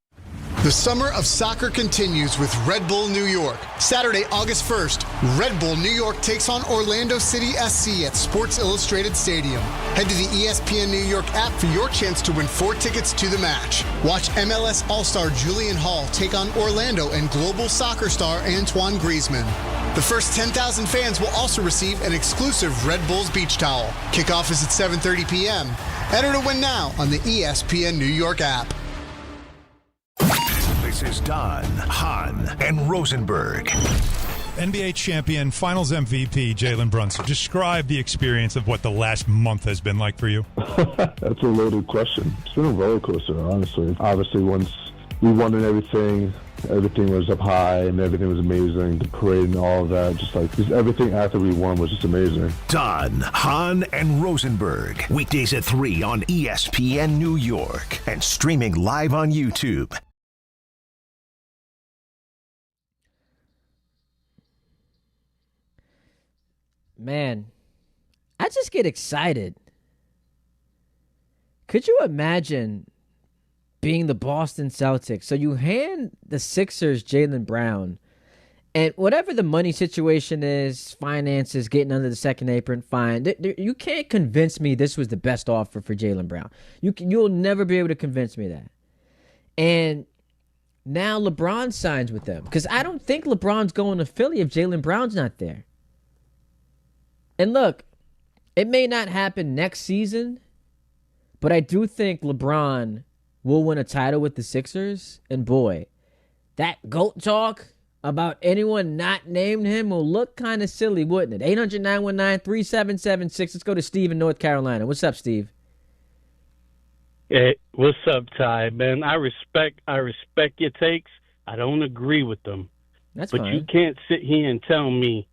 Speaker 9: The summer of soccer continues with Red Bull New York. Saturday, August 1st, Red Bull New York takes on Orlando City SC at Sports Illustrated Stadium. Head to the ESPN New York app for your chance to win 4 tickets to the match. Watch MLS All-Star Julian Hall take on Orlando and global soccer star Antoine Griezmann. The first 10,000 fans will also receive an exclusive Red Bulls beach towel. Kickoff is at 7:30 p.m. Enter to win now on the ESPN New York app.
Speaker 15: This is Don, Hahn, and Rosenberg.
Speaker 26: NBA champion, finals MVP, Jalen Brunson. Describe the experience of what the last month has been like for you.
Speaker 29: That's a loaded question. It's been a roller coaster, honestly. Obviously, once we won and everything was up high and everything was amazing. The parade and all of that, just everything after we won was just amazing.
Speaker 15: Don, Hahn, and Rosenberg. Weekdays at 3 on ESPN New York and streaming live on YouTube.
Speaker 10: Man, I just get excited. Could you imagine being the Boston Celtics? So you hand the Sixers Jaylen Brown, and whatever the money situation is, finances, getting under the second apron, fine. You can't convince me this was the best offer for Jaylen Brown. You'll never be able to convince me that. And now LeBron signs with them, because I don't think LeBron's going to Philly if Jaylen Brown's not there. And look, it may not happen next season, but I do think LeBron will win a title with the Sixers. And boy, that GOAT talk about anyone not named him will look kind of silly, wouldn't it? 800-919-3776. Let's go to Steve in North Carolina. What's up, Steve?
Speaker 30: Hey, what's up, Ty? Man, I respect your takes. I don't agree with them.
Speaker 10: That's
Speaker 30: but
Speaker 10: fine.
Speaker 30: You can't sit here and tell me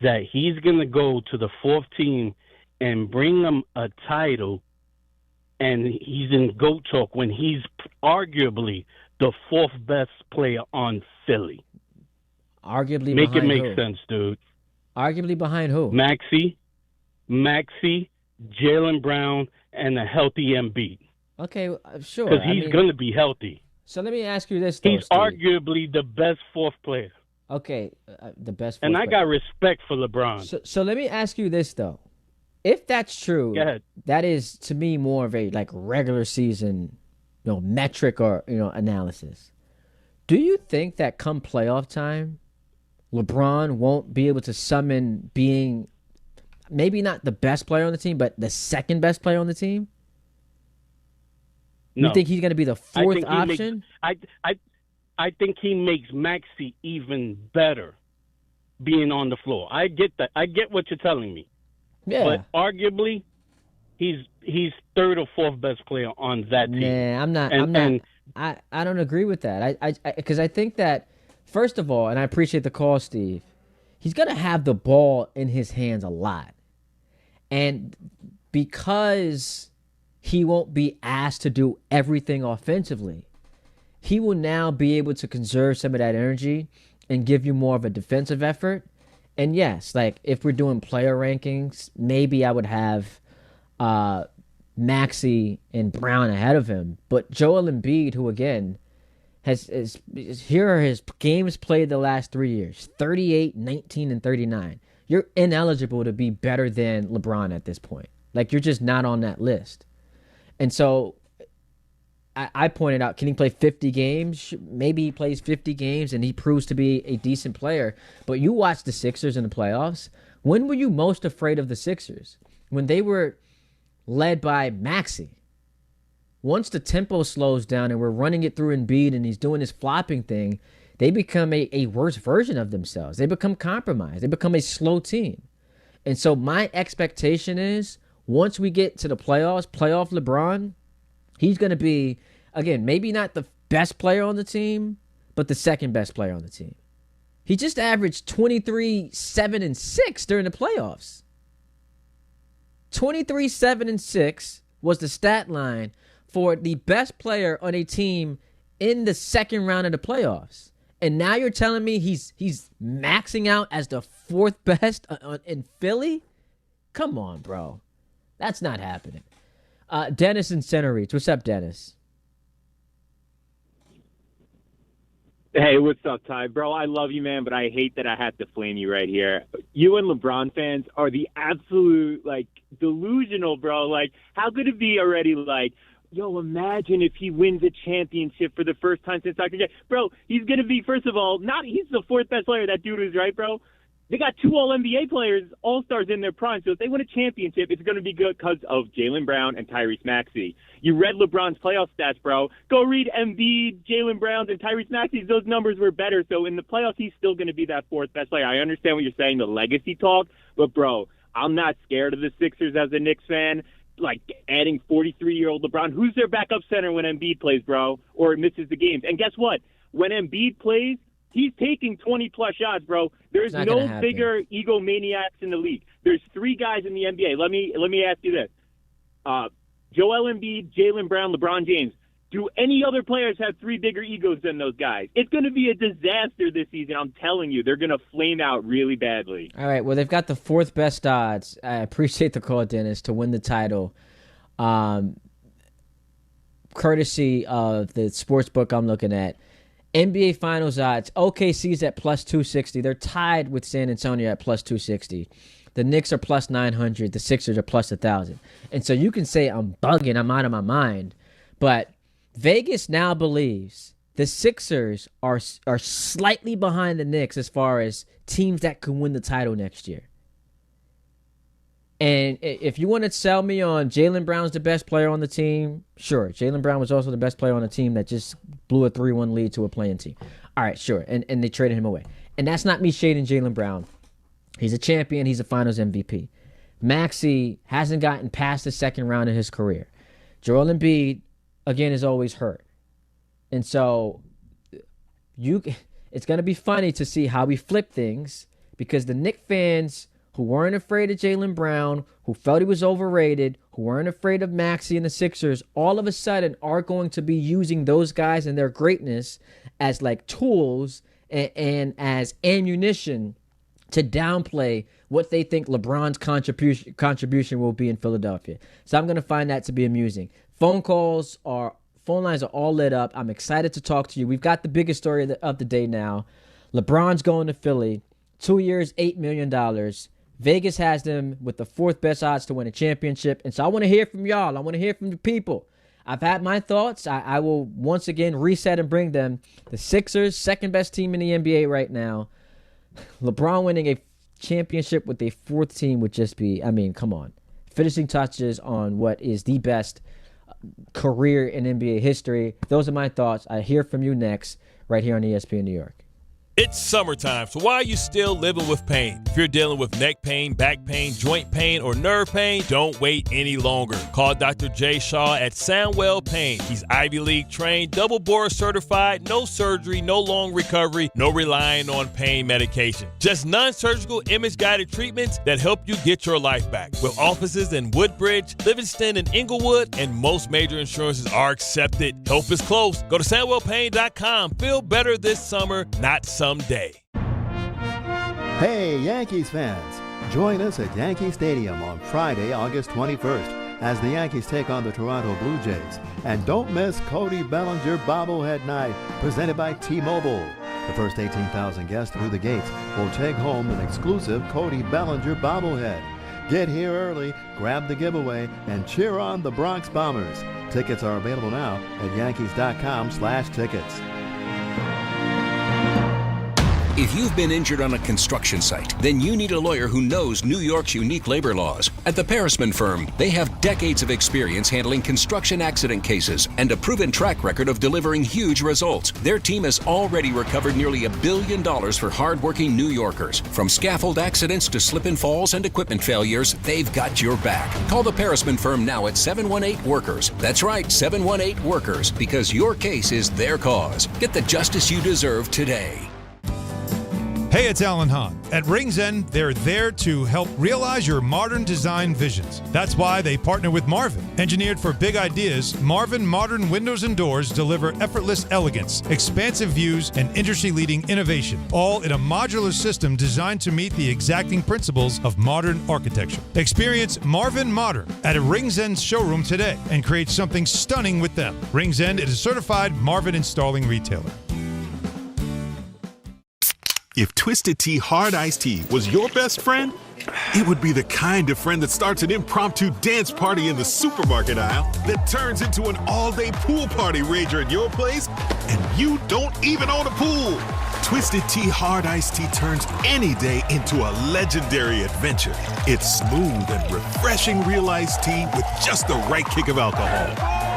Speaker 30: that he's going to go to the fourth team and bring them a title, and he's in GOAT talk when he's arguably the fourth best player on Philly.
Speaker 10: Arguably
Speaker 30: Make
Speaker 10: behind
Speaker 30: it make
Speaker 10: who?
Speaker 30: sense, dude.
Speaker 10: Arguably behind who?
Speaker 30: Maxey, Jaylen Brown, and a healthy Embiid.
Speaker 10: Okay, sure.
Speaker 30: Because he's going to be healthy.
Speaker 10: So let me ask you this, though,
Speaker 30: He's
Speaker 10: Steve.
Speaker 30: arguably the best fourth player.
Speaker 10: Okay, the best.
Speaker 30: And I
Speaker 10: player.
Speaker 30: got respect for LeBron.
Speaker 10: So let me ask you this, though. If that's true,
Speaker 30: Go ahead.
Speaker 10: that is to me more of a like regular season, metric or analysis. Do you think that come playoff time, LeBron won't be able to summon being maybe not the best player on the team, but the second best player on the team?
Speaker 30: No.
Speaker 10: You think he's going to be the fourth option?
Speaker 30: I think he makes Maxey even better being on the floor. I get that. I get what you're telling me.
Speaker 10: Yeah.
Speaker 30: But arguably, he's third or fourth best player on that team.
Speaker 10: Nah, I'm not. I don't agree with that. Because I think that first of all, and I appreciate the call, Steve. He's gonna have the ball in his hands a lot, and because he won't be asked to do everything offensively, he will now be able to conserve some of that energy and give you more of a defensive effort. And yes, like if we're doing player rankings, maybe I would have Maxey and Brown ahead of him. But Joel Embiid, who again here are his games played the last 3 years: 38, 19, and 39. You're ineligible to be better than LeBron at this point. Like you're just not on that list. And so I pointed out, can he play 50 games? Maybe he plays 50 games and he proves to be a decent player. But you watch the Sixers in the playoffs. When were you most afraid of the Sixers? When they were led by Maxey. Once the tempo slows down and we're running it through Embiid and he's doing his flopping thing, they become a worse version of themselves. They become compromised. They become a slow team. And so my expectation is once we get to the playoffs, playoff LeBron, he's going to be, again, maybe not the best player on the team, but the second best player on the team. He just averaged 23, 7, and 6 during the playoffs. 23, 7, and 6 was the stat line for the best player on a team in the second round of the playoffs. And now you're telling me he's maxing out as the fourth best in Philly? Come on, bro. That's not happening. Dennis in Center Reach. What's up, Dennis?
Speaker 5: Hey, what's up, Ty? Bro, I love you, man, but I hate that I have to flame you right here. You and LeBron fans are the absolute, delusional, bro. How could it be already, yo, imagine if he wins a championship for the first time since Dr. J. Bro, he's going to be, first of all, he's the fourth best player. That dude is right, bro. They got 2 All-NBA players, All-Stars in their prime. So if they win a championship, it's going to be good because of Jaylen Brown and Tyrese Maxey. You read LeBron's playoff stats, bro. Go read Embiid, Jaylen Brown, and Tyrese Maxey. Those numbers were better. So in the playoffs, he's still going to be that fourth best player. I understand what you're saying, the legacy talk. But, bro, I'm not scared of the Sixers as a Knicks fan. Adding 43-year-old LeBron. Who's their backup center when Embiid plays, bro, or misses the games? And guess what? When Embiid plays, he's taking 20-plus shots, bro. There's no bigger egomaniacs in the league. There's 3 guys in the NBA. Let me ask you this. Joel Embiid, Jaylen Brown, LeBron James. Do any other players have 3 bigger egos than those guys? It's going to be a disaster this season. I'm telling you. They're going to flame out really badly.
Speaker 10: All right, well, they've got the 4th best odds. I appreciate the call, Dennis, to win the title. Courtesy of the sports book I'm looking at. NBA Finals odds, OKC's at plus 260. They're tied with San Antonio at plus 260. The Knicks are plus 900. The Sixers are plus 1,000. And so you can say I'm bugging, I'm out of my mind. But Vegas now believes the Sixers are slightly behind the Knicks as far as teams that could win the title next year. And if you want to sell me on Jaylen Brown's the best player on the team, sure. Jaylen Brown was also the best player on the team that just blew a 3-1 lead to a playing team. All right, sure. And they traded him away. And that's not me shading Jaylen Brown. He's a champion. He's a finals MVP. Maxey hasn't gotten past the second round of his career. Joel Embiid, again, is always hurt. And so it's going to be funny to see how we flip things because the Knicks fans who weren't afraid of Jaylen Brown, who felt he was overrated, who weren't afraid of Maxey and the Sixers, all of a sudden are going to be using those guys and their greatness as tools and as ammunition to downplay what they think LeBron's contribution will be in Philadelphia. So I'm going to find that to be amusing. Phone calls are Phone lines are all lit up. I'm excited to talk to you. We've got the biggest story of the day now. LeBron's going to Philly. 2 years, $8 million. Vegas has them with the 4th best odds to win a championship. And so I want to hear from y'all. I want to hear from the people. I've had my thoughts. I will once again reset and bring them. The Sixers, 2nd best team in the NBA right now. LeBron winning a championship with a 4th team would just be, I mean, come on. Finishing touches on what is the best career in NBA history. Those are my thoughts. I hear from you next right here on ESPN New York.
Speaker 6: It's summertime, so why are you still living with pain? If you're dealing with neck pain, back pain, joint pain, or nerve pain, don't wait any longer. Call Dr. Jay Shaw at Soundwell Pain. He's Ivy League trained, double board certified, no surgery, no long recovery, no relying on pain medication. Just non-surgical image-guided treatments that help you get your life back. With offices in Woodbridge, Livingston, and Inglewood, and most major insurances are accepted. Help is close. Go to SoundwellPain.com. Feel better this summer, not someday.
Speaker 7: Hey, Yankees fans! Join us at Yankee Stadium on Friday, August 21st, as the Yankees take on the Toronto Blue Jays. And don't miss Cody Bellinger Bobblehead Night, presented by T-Mobile. The first 18,000 guests through the gates will take home an exclusive Cody Bellinger bobblehead. Get here early, grab the giveaway, and cheer on the Bronx Bombers. Tickets are available now at Yankees.com/tickets.
Speaker 12: If you've been injured on a construction site, then you need a lawyer who knows New York's unique labor laws. At the Parisman Firm, they have decades of experience handling construction accident cases and a proven track record of delivering huge results. Their team has already recovered nearly $1 billion for hardworking New Yorkers. From scaffold accidents to slip and falls and equipment failures, they've got your back. Call the Parisman Firm now at 718-WORKERS. That's right, 718-WORKERS, because your case is their cause. Get the justice you deserve today.
Speaker 26: Hey, it's Alan Hahn. At Rings End, they're there to help realize your modern design visions. That's why they partner with Marvin. Engineered for big ideas, Marvin modern windows and doors deliver effortless elegance, expansive views, and industry-leading innovation, all in a modular system designed to meet the exacting principles of modern architecture. Experience Marvin Modern at a Rings End showroom today and create something stunning with them. Rings End is a certified Marvin installing retailer.
Speaker 13: If Twisted Tea Hard Iced Tea was your best friend, it would be the kind of friend that starts an impromptu dance party in the supermarket aisle that turns into an all-day pool party rager at your place, and you don't even own a pool. Twisted Tea Hard Iced Tea turns any day into a legendary adventure. It's smooth and refreshing real iced tea with just the right kick of alcohol.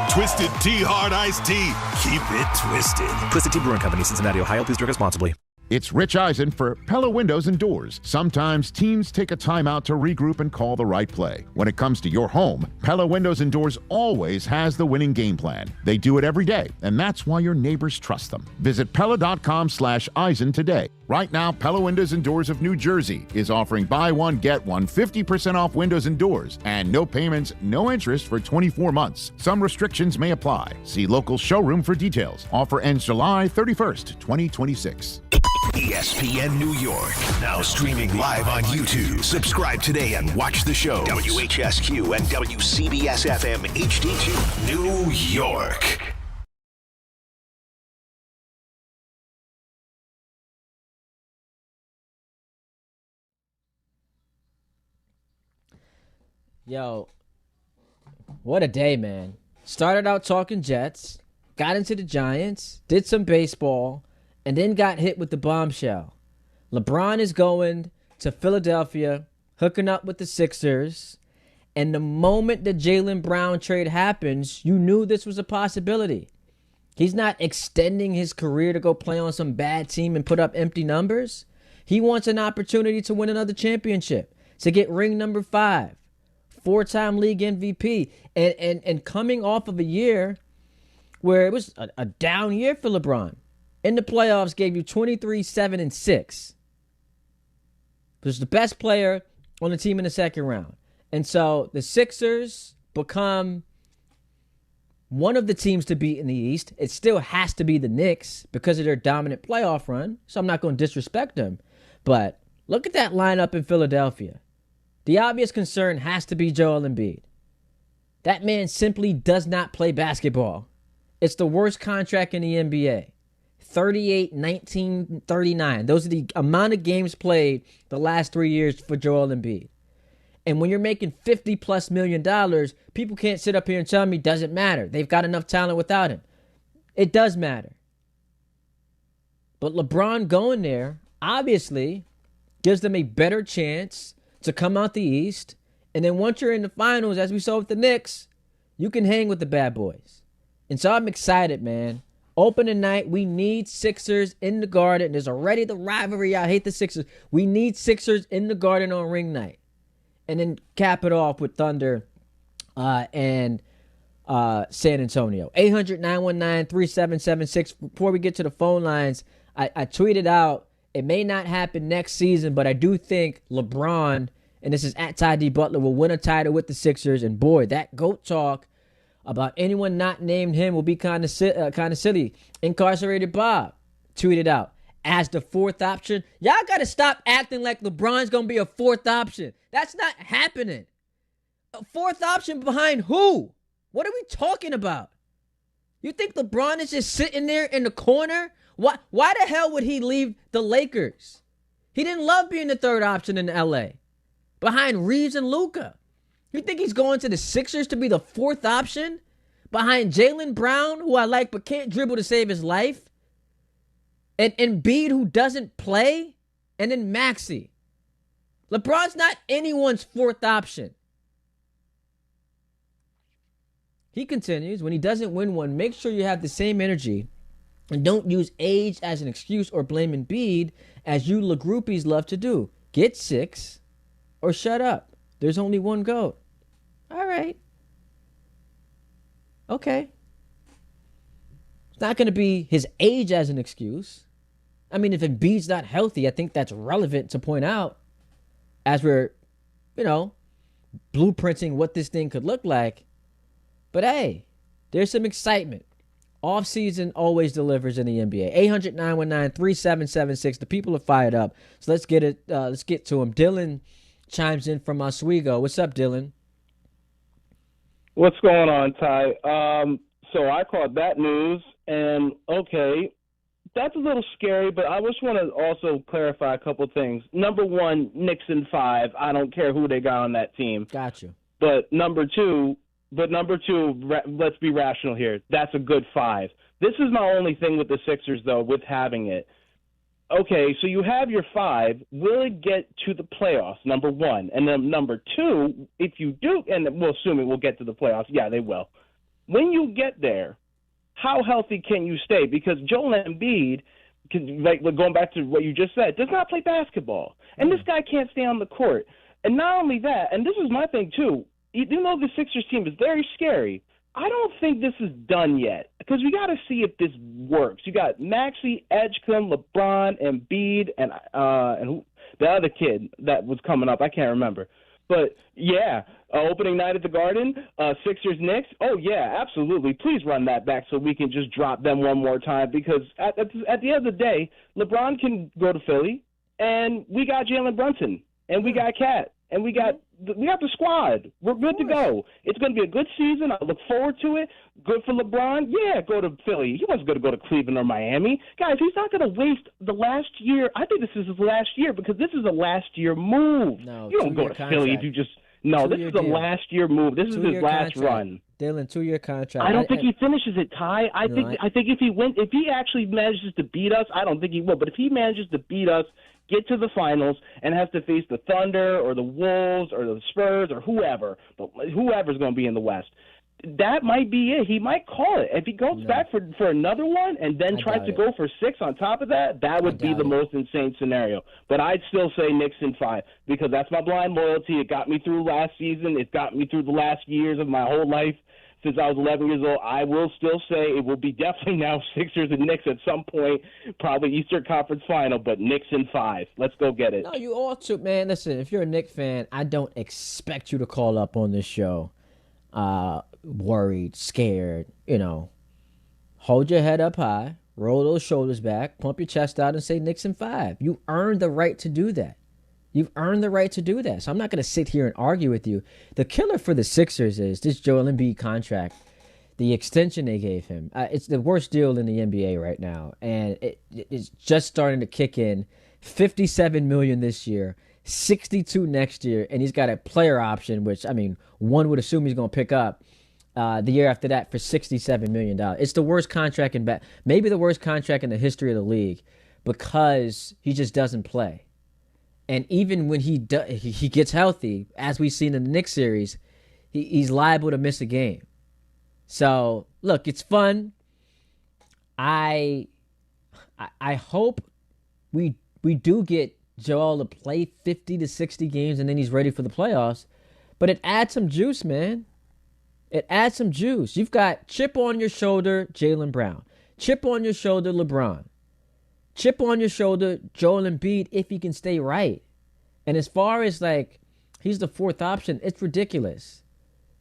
Speaker 13: Twisted Tea Hard Iced Tea. Keep it twisted.
Speaker 14: Twisted Tea Brewing Company, Cincinnati, Ohio. Please drink responsibly.
Speaker 16: It's Rich Eisen for Pella Windows and Doors. Sometimes teams take a timeout to regroup and call the right play. When it comes to your home, Pella Windows and Doors always has the winning game plan. They do it every day, and that's why your neighbors trust them. Visit Pella.com/Eisen today. Right now, Pella Windows and Doors of New Jersey is offering buy one, get one, 50% off windows and doors, and no payments, no interest for 24 months. Some restrictions may apply. See local showroom for details. Offer ends July 31st, 2026.
Speaker 15: ESPN New York, now streaming live on YouTube. Subscribe today and watch the show. WHSQ and WCBS FM HD2, New York.
Speaker 10: Yo, what a day, man. Started out talking Jets, got into the Giants, did some baseball, and then got hit with the bombshell. LeBron is going to Philadelphia, hooking up with the Sixers, and the moment the Jaylen Brown trade happens, you knew this was a possibility. He's not extending his career to go play on some bad team and put up empty numbers. He wants an opportunity to win another championship, to get ring number 5, 4-time league MVP, and coming off of a year where it was a down year for LeBron. In the playoffs, gave you 23, 7, and 6. Was the best player on the team in the second round. And so the Sixers become one of the teams to beat in the East. It still has to be the Knicks because of their dominant playoff run. So I'm not going to disrespect them. But look at that lineup in Philadelphia. The obvious concern has to be Joel Embiid. That man simply does not play basketball. It's the worst contract in the NBA. 38, 19, 39. Those are the amount of games played the last 3 years for Joel Embiid. And when you're making $50+ million, people can't sit up here and tell me it doesn't matter. They've got enough talent without him. It does matter. But LeBron going there obviously gives them a better chance to come out the East. And then once you're in the finals, as we saw with the Knicks, you can hang with the bad boys. And so I'm excited, man. Opening night, we need Sixers in the Garden. There's already the rivalry. I hate the Sixers. We need Sixers in the Garden on ring night. And then cap it off with Thunder and San Antonio. 800-919-3776. Before we get to the phone lines, I tweeted out, it may not happen next season, but I do think LeBron, and this is at Ty D. Butler, will win a title with the Sixers. And boy, that GOAT talk about anyone not named him will be kind of silly. Incarcerated Bob tweeted out, as the fourth option. Y'all got to stop acting like LeBron's going to be a fourth option. That's not happening. A fourth option behind who? What are we talking about? You think LeBron is just sitting there in the corner? Why the hell would he leave the Lakers? He didn't love being the third option in LA behind Reeves and Luka. You think he's going to the Sixers to be the fourth option behind Jaylen Brown, who I like but can't dribble to save his life? And Embiid, who doesn't play? And then Maxey. LeBron's not anyone's fourth option. He continues, when he doesn't win one, make sure you have the same energy and don't use age as an excuse or blame Embiid as you LaGroupies love to do. Get 6 or shut up. There's only one GOAT. All right. Okay. It's not going to be his age as an excuse. I mean, if Embiid's not healthy, I think that's relevant to point out as we're, blueprinting what this thing could look like. But hey, there's some excitement. Off-season always delivers in the NBA. 800-919-3776. The people are fired up. So let's get it. Let's get to them. Dylan chimes in from Oswego. What's up, Dylan?
Speaker 2: What's going on, Ty? So I caught that news, and okay, that's a little scary, but I just want to also clarify a couple things. Number one, Knicks in 5. I don't care who they got on that team.
Speaker 10: Gotcha.
Speaker 2: But number two, let's be rational here. That's a good 5. This is my only thing with the Sixers, though, with having it. Okay, so you have your 5. Will it get to the playoffs, number one? And then number two, if you do, and we'll assume it will get to the playoffs. Yeah, they will. When you get there, how healthy can you stay? Because Joel Embiid, going back to what you just said, does not play basketball. And this guy can't stay on the court. And not only that, and this is my thing too, even though the Sixers team is very scary, I don't think this is done yet because we got to see if this works. You got Maxey, Edgecombe, LeBron, Embiid, and who, the other kid that was coming up. I can't remember. But, yeah, opening night at the Garden, Sixers-Knicks. Oh, yeah, absolutely. Please run that back so we can just drop them one more time because at the end of the day, LeBron can go to Philly, and we got Jalen Brunson, and we got Cat, and we got the squad. We're good to go. It's going to be a good season. I look forward to it. Good for LeBron. Yeah, go to Philly. He wasn't going to go to Cleveland or Miami. Guys, he's not going to waste the last year. I think this is his last year because this is a last-year move.
Speaker 10: No,
Speaker 2: you don't go to Philly if you just – no, this is a last-year move. This is his last run.
Speaker 10: Dylan, 2-year contract.
Speaker 2: I don't think he finishes it, Ty. I think if he actually manages to beat us, I don't think he will. But if he manages to beat us, get to the finals, and has to face the Thunder or the Wolves or the Spurs or whoever, but whoever's going to be in the West, that might be it. He might call it. If he goes back for another one and then tries to go for 6 on top of that, that would be the most insane scenario. But I'd still say Knicks in 5 because that's my blind loyalty. It got me through last season. It got me through the last years of my whole life. Since I was 11 years old, I will still say it will be definitely now Sixers and Knicks at some point, probably Eastern Conference Final, but Knicks in 5. Let's go get it.
Speaker 10: No, you all too, man. Listen, if you're a Knicks fan, I don't expect you to call up on this show worried, scared, Hold your head up high, roll those shoulders back, pump your chest out, and say Knicks in 5. You earned the right to do that. You've earned the right to do that. So I'm not going to sit here and argue with you. The killer for the Sixers is this Joel Embiid contract. the extension they gave him. It's the worst deal in the NBA right now, and it's just starting to kick in. $57 million this year, $62 next year, and he's got a player option, which one would assume he's going to pick up the year after that for $67 million. It's the worst contract maybe the worst contract in the history of the league, because he just doesn't play. And even when he gets healthy, as we've seen in the Knicks series, he's liable to miss a game. So, look, it's fun. I hope we do get Joel to play 50 to 60 games and then he's ready for the playoffs. But it adds some juice, man. It adds some juice. You've got chip on your shoulder, Jaylen Brown. Chip on your shoulder, LeBron. Chip on your shoulder, Joel Embiid, if he can stay right. And as far as, he's the fourth option, it's ridiculous.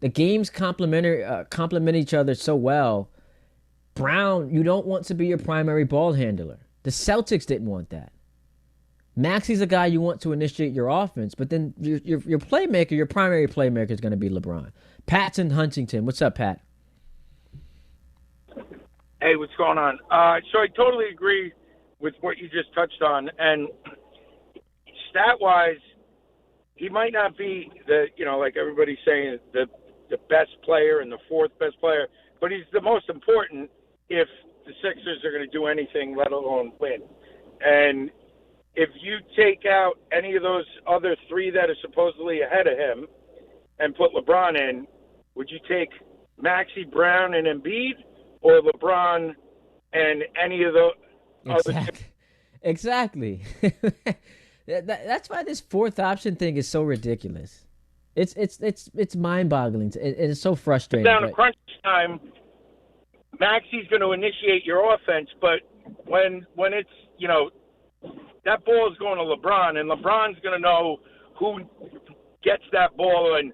Speaker 10: The games complement each other so well. Brown, you don't want to be your primary ball handler. The Celtics didn't want that. Maxi's a guy you want to initiate your offense, but then your playmaker, your primary playmaker is going to be LeBron. Pat's in Huntington. What's up, Pat?
Speaker 1: Hey, what's going on? So I totally agree with what you just touched on. And stat-wise, he might not be like everybody's saying, the best player and the fourth best player, but he's the most important if the Sixers are going to do anything, let alone win. And if you take out any of those other three that are supposedly ahead of him and put LeBron in, would you take Maxey, Brown, and Embiid, or LeBron and any of the other?
Speaker 10: Exactly. That's why this fourth option thing is so ridiculous. It's mind-boggling. It's so frustrating.
Speaker 1: Down to crunch time, Maxey's going to initiate your offense, but when it's that ball is going to LeBron, and LeBron's going to know who gets that ball and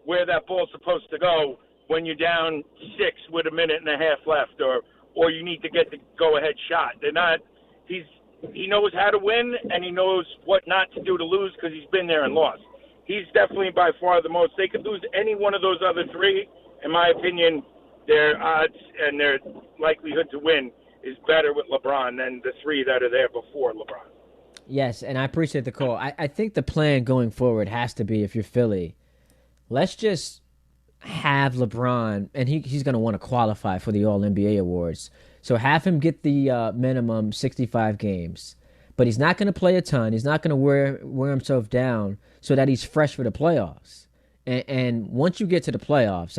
Speaker 1: where that ball's supposed to go when you're down 6 with a minute and a half left, or you need to get the go-ahead shot. He knows how to win, and he knows what not to do to lose because he's been there and lost. He's definitely by far the most. They could lose any one of those other three. In my opinion, their odds and their likelihood to win is better with LeBron than the three that are there before LeBron.
Speaker 10: Yes, and I appreciate the call. I think the plan going forward has to be, if you're Philly, let's just have LeBron, and he's going to want to qualify for the All-NBA awards. So have him get the minimum 65 games. But he's not going to play a ton. He's not going to wear himself down so that he's fresh for the playoffs. And once you get to the playoffs,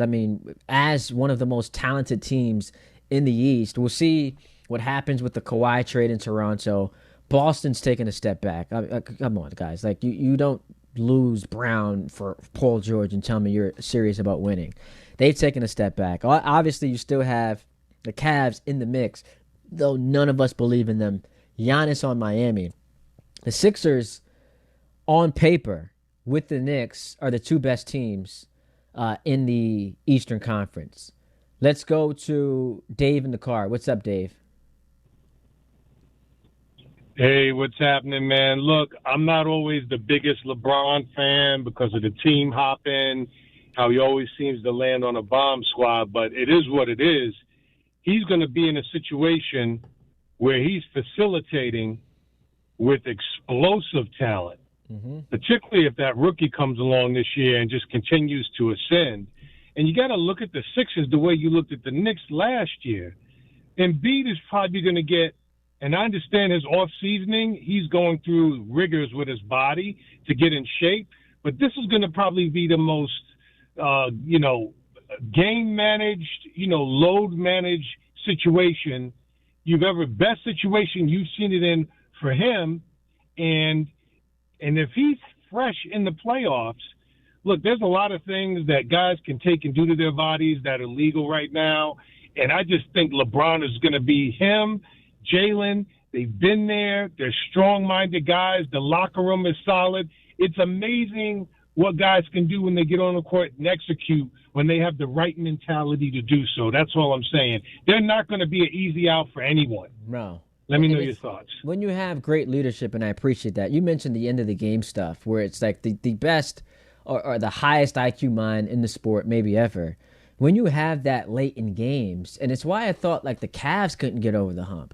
Speaker 10: as one of the most talented teams in the East, we'll see what happens with the Kawhi trade in Toronto. Boston's taking a step back. Come on, guys. You don't lose Brown for Paul George and tell me you're serious about winning. They've taken a step back. Obviously, you still have the Cavs in the mix, though none of us believe in them. Giannis on Miami. The Sixers, on paper, with the Knicks, are the two best teams in the Eastern Conference. Let's go to Dave in the car. What's up, Dave?
Speaker 3: Hey, what's happening, man? Look, I'm not always the biggest LeBron fan because of the team hopping, how he always seems to land on a bomb squad, but it is what it is. He's going to be in a situation where he's facilitating with explosive talent, particularly if that rookie comes along this year and just continues to ascend. And you got to look at the Sixers the way you looked at the Knicks last year. Embiid is probably going to get, and I understand his off-seasoning, he's going through rigors with his body to get in shape, but this is going to probably be the most, game-managed, load-managed situation best situation you've seen it in for him. And if he's fresh in the playoffs, look, there's a lot of things that guys can take and do to their bodies that are legal right now. And I just think LeBron is going to be him, Jaylen. They've been there. They're strong-minded guys. The locker room is solid. It's amazing what guys can do when they get on the court and execute when they have the right mentality to do so. That's all I'm saying. They're not going to be an easy out for anyone.
Speaker 10: No.
Speaker 3: Let me know your thoughts.
Speaker 10: When you have great leadership, and I appreciate that, you mentioned the end of the game stuff where it's like the best or the highest IQ mind in the sport maybe ever. when you have that late in games, and it's why I thought like the Cavs couldn't get over the hump.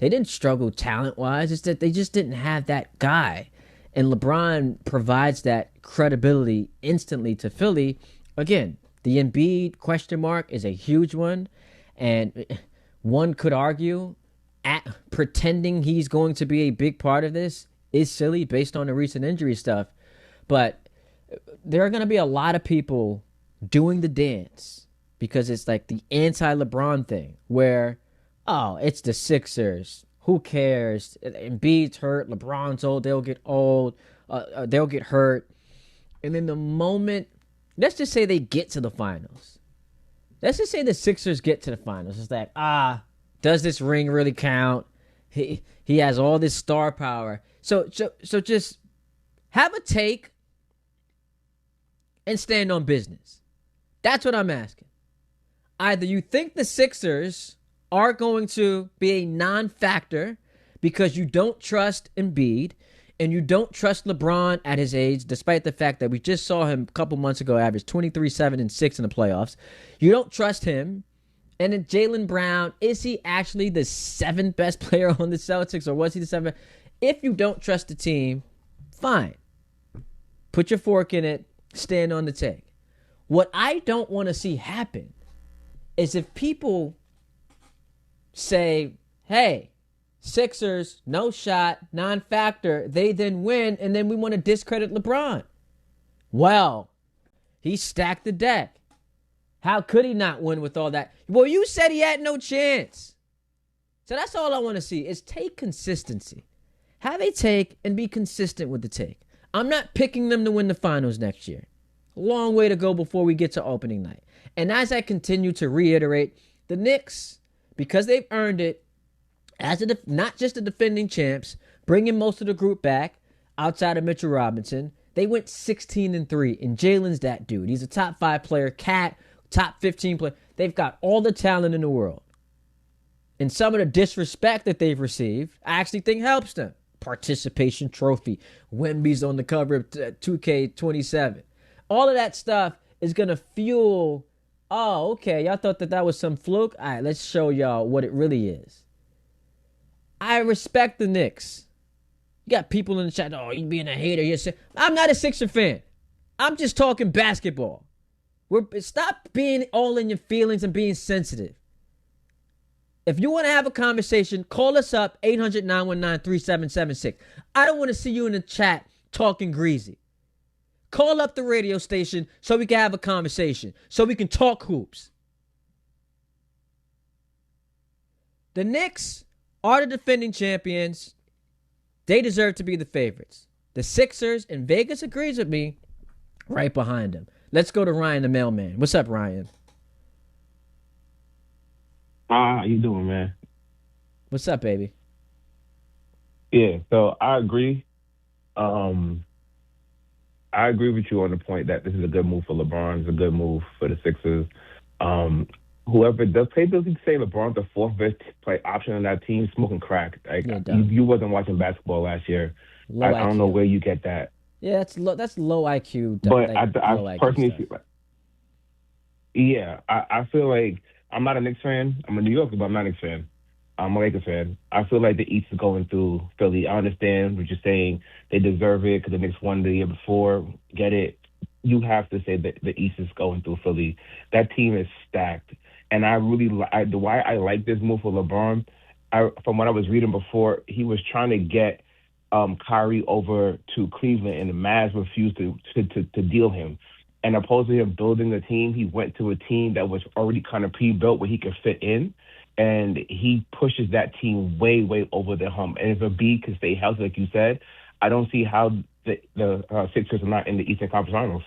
Speaker 10: They didn't struggle talent-wise. It's that they just didn't have that guy. And LeBron provides that credibility instantly to Philly. Again, the Embiid question mark is a huge one. And one could argue pretending he's going to be a big part of this is silly based on the recent injury stuff. But there are going to be a lot of people doing the dance because it's like the anti-LeBron thing where, oh, it's the Sixers. Who cares? Embiid's hurt. LeBron's old. They'll get old. They'll get hurt. And then the moment, let's just say they get to the finals. Let's just say the Sixers get to the finals. It's like, does this ring really count? He has all this star power. So just have a take and stand on business. That's what I'm asking. Either you think the Sixers are going to be a non-factor because you don't trust Embiid and you don't trust LeBron at his age, despite the fact that we just saw him a couple months ago average 23, 7, and 6 in the playoffs. You don't trust him. And then Jaylen Brown, is he actually the 7th best player on the Celtics, or was he the 7th? If you don't trust the team, fine. Put your fork in it, stand on the take. What I don't want to see happen is if people say, hey, Sixers, no shot, non-factor, they then win, and then we want to discredit LeBron. Well, he stacked the deck. How could he not win with all that? Well, you said he had no chance. So that's all I want to see is take consistency. Have a take and be consistent with the take. I'm not picking them to win the finals next year. A long way to go before we get to opening night. And as I continue to reiterate, the Knicks, because they've earned it, as not just the defending champs, bringing most of the group back outside of Mitchell Robinson, they went 16-3, and Jalen's that dude. He's a top 5 player, Cat, top 15 player. They've got all the talent in the world. And some of the disrespect that they've received, I actually think helps them. Participation trophy. Wemby's on the cover of 2K27. All of that stuff is going to fuel, oh, okay, y'all thought that was some fluke? All right, let's show y'all what it really is. I respect the Knicks. You got people in the chat, oh, you being a hater. I'm not a Sixer fan. I'm just talking basketball. Stop being all in your feelings and being sensitive. If you want to have a conversation, call us up, 800-919-3776. I don't want to see you in the chat talking greasy. Call up the radio station so we can have a conversation, so we can talk hoops. The Knicks are the defending champions. They deserve to be the favorites. The Sixers, and Vegas agrees with me, right behind them. Let's go to Ryan, the mailman. What's up, Ryan?
Speaker 4: How you doing, man?
Speaker 10: What's up, baby?
Speaker 4: Yeah, so I agree. I agree with you on the point that this is a good move for LeBron. It's a good move for the Sixers. Whoever does play Bills, you say LeBron's the 4th best play option on that team, smoking crack. Like you wasn't watching basketball last year. I don't know where you get that.
Speaker 10: Yeah, that's low IQ.
Speaker 4: But I personally feel like, I feel like I'm not a Knicks fan. I'm a New Yorker, but I'm not a Knicks fan. I'm a Lakers fan. I feel like the East is going through Philly. I understand what you're saying. They deserve it because the Knicks won the year before. Get it? You have to say that the East is going through Philly. That team is stacked. And I really why I like this move for LeBron, from what I was reading before, he was trying to get Kyrie over to Cleveland, and the Mavs refused to deal him. And opposed to him building a team, he went to a team that was already kind of pre-built where he could fit in, and he pushes that team way, way over the hump. And if Embiid can stay healthy, like you said, I don't see how the Sixers are not in the Eastern Conference Finals.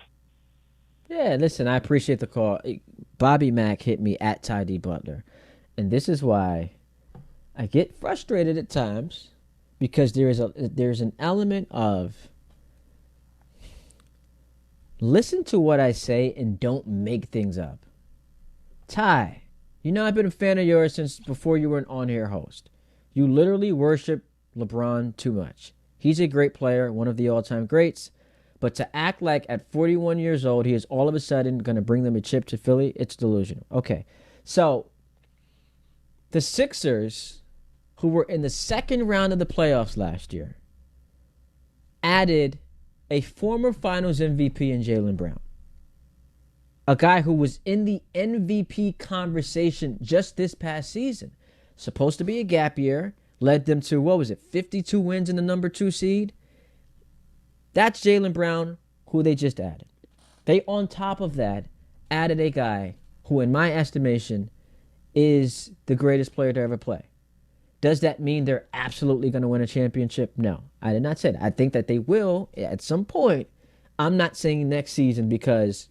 Speaker 10: Yeah, listen, I appreciate the call. Bobby Mack hit me at Ty D. Butler, and this is why I get frustrated at times, because there's an element of listen to what I say and don't make things up. Ty, you know I've been a fan of yours since before you were an on-air host. You literally worship LeBron too much. He's a great player, one of the all-time greats, But to act like at 41 years old, he is all of a sudden going to bring them a chip to Philly, it's delusional. Okay, so the Sixers, who were in the second round of the playoffs last year, added a former Finals MVP in Jaylen Brown. A guy who was in the MVP conversation just this past season. Supposed to be a gap year. Led them to, 52 wins in the number 2 seed? That's Jaylen Brown, who they just added. They, on top of that, added a guy who, in my estimation, is the greatest player to ever play. Does that mean they're absolutely going to win a championship? No, I did not say that. I think that they will at some point. I'm not saying next season because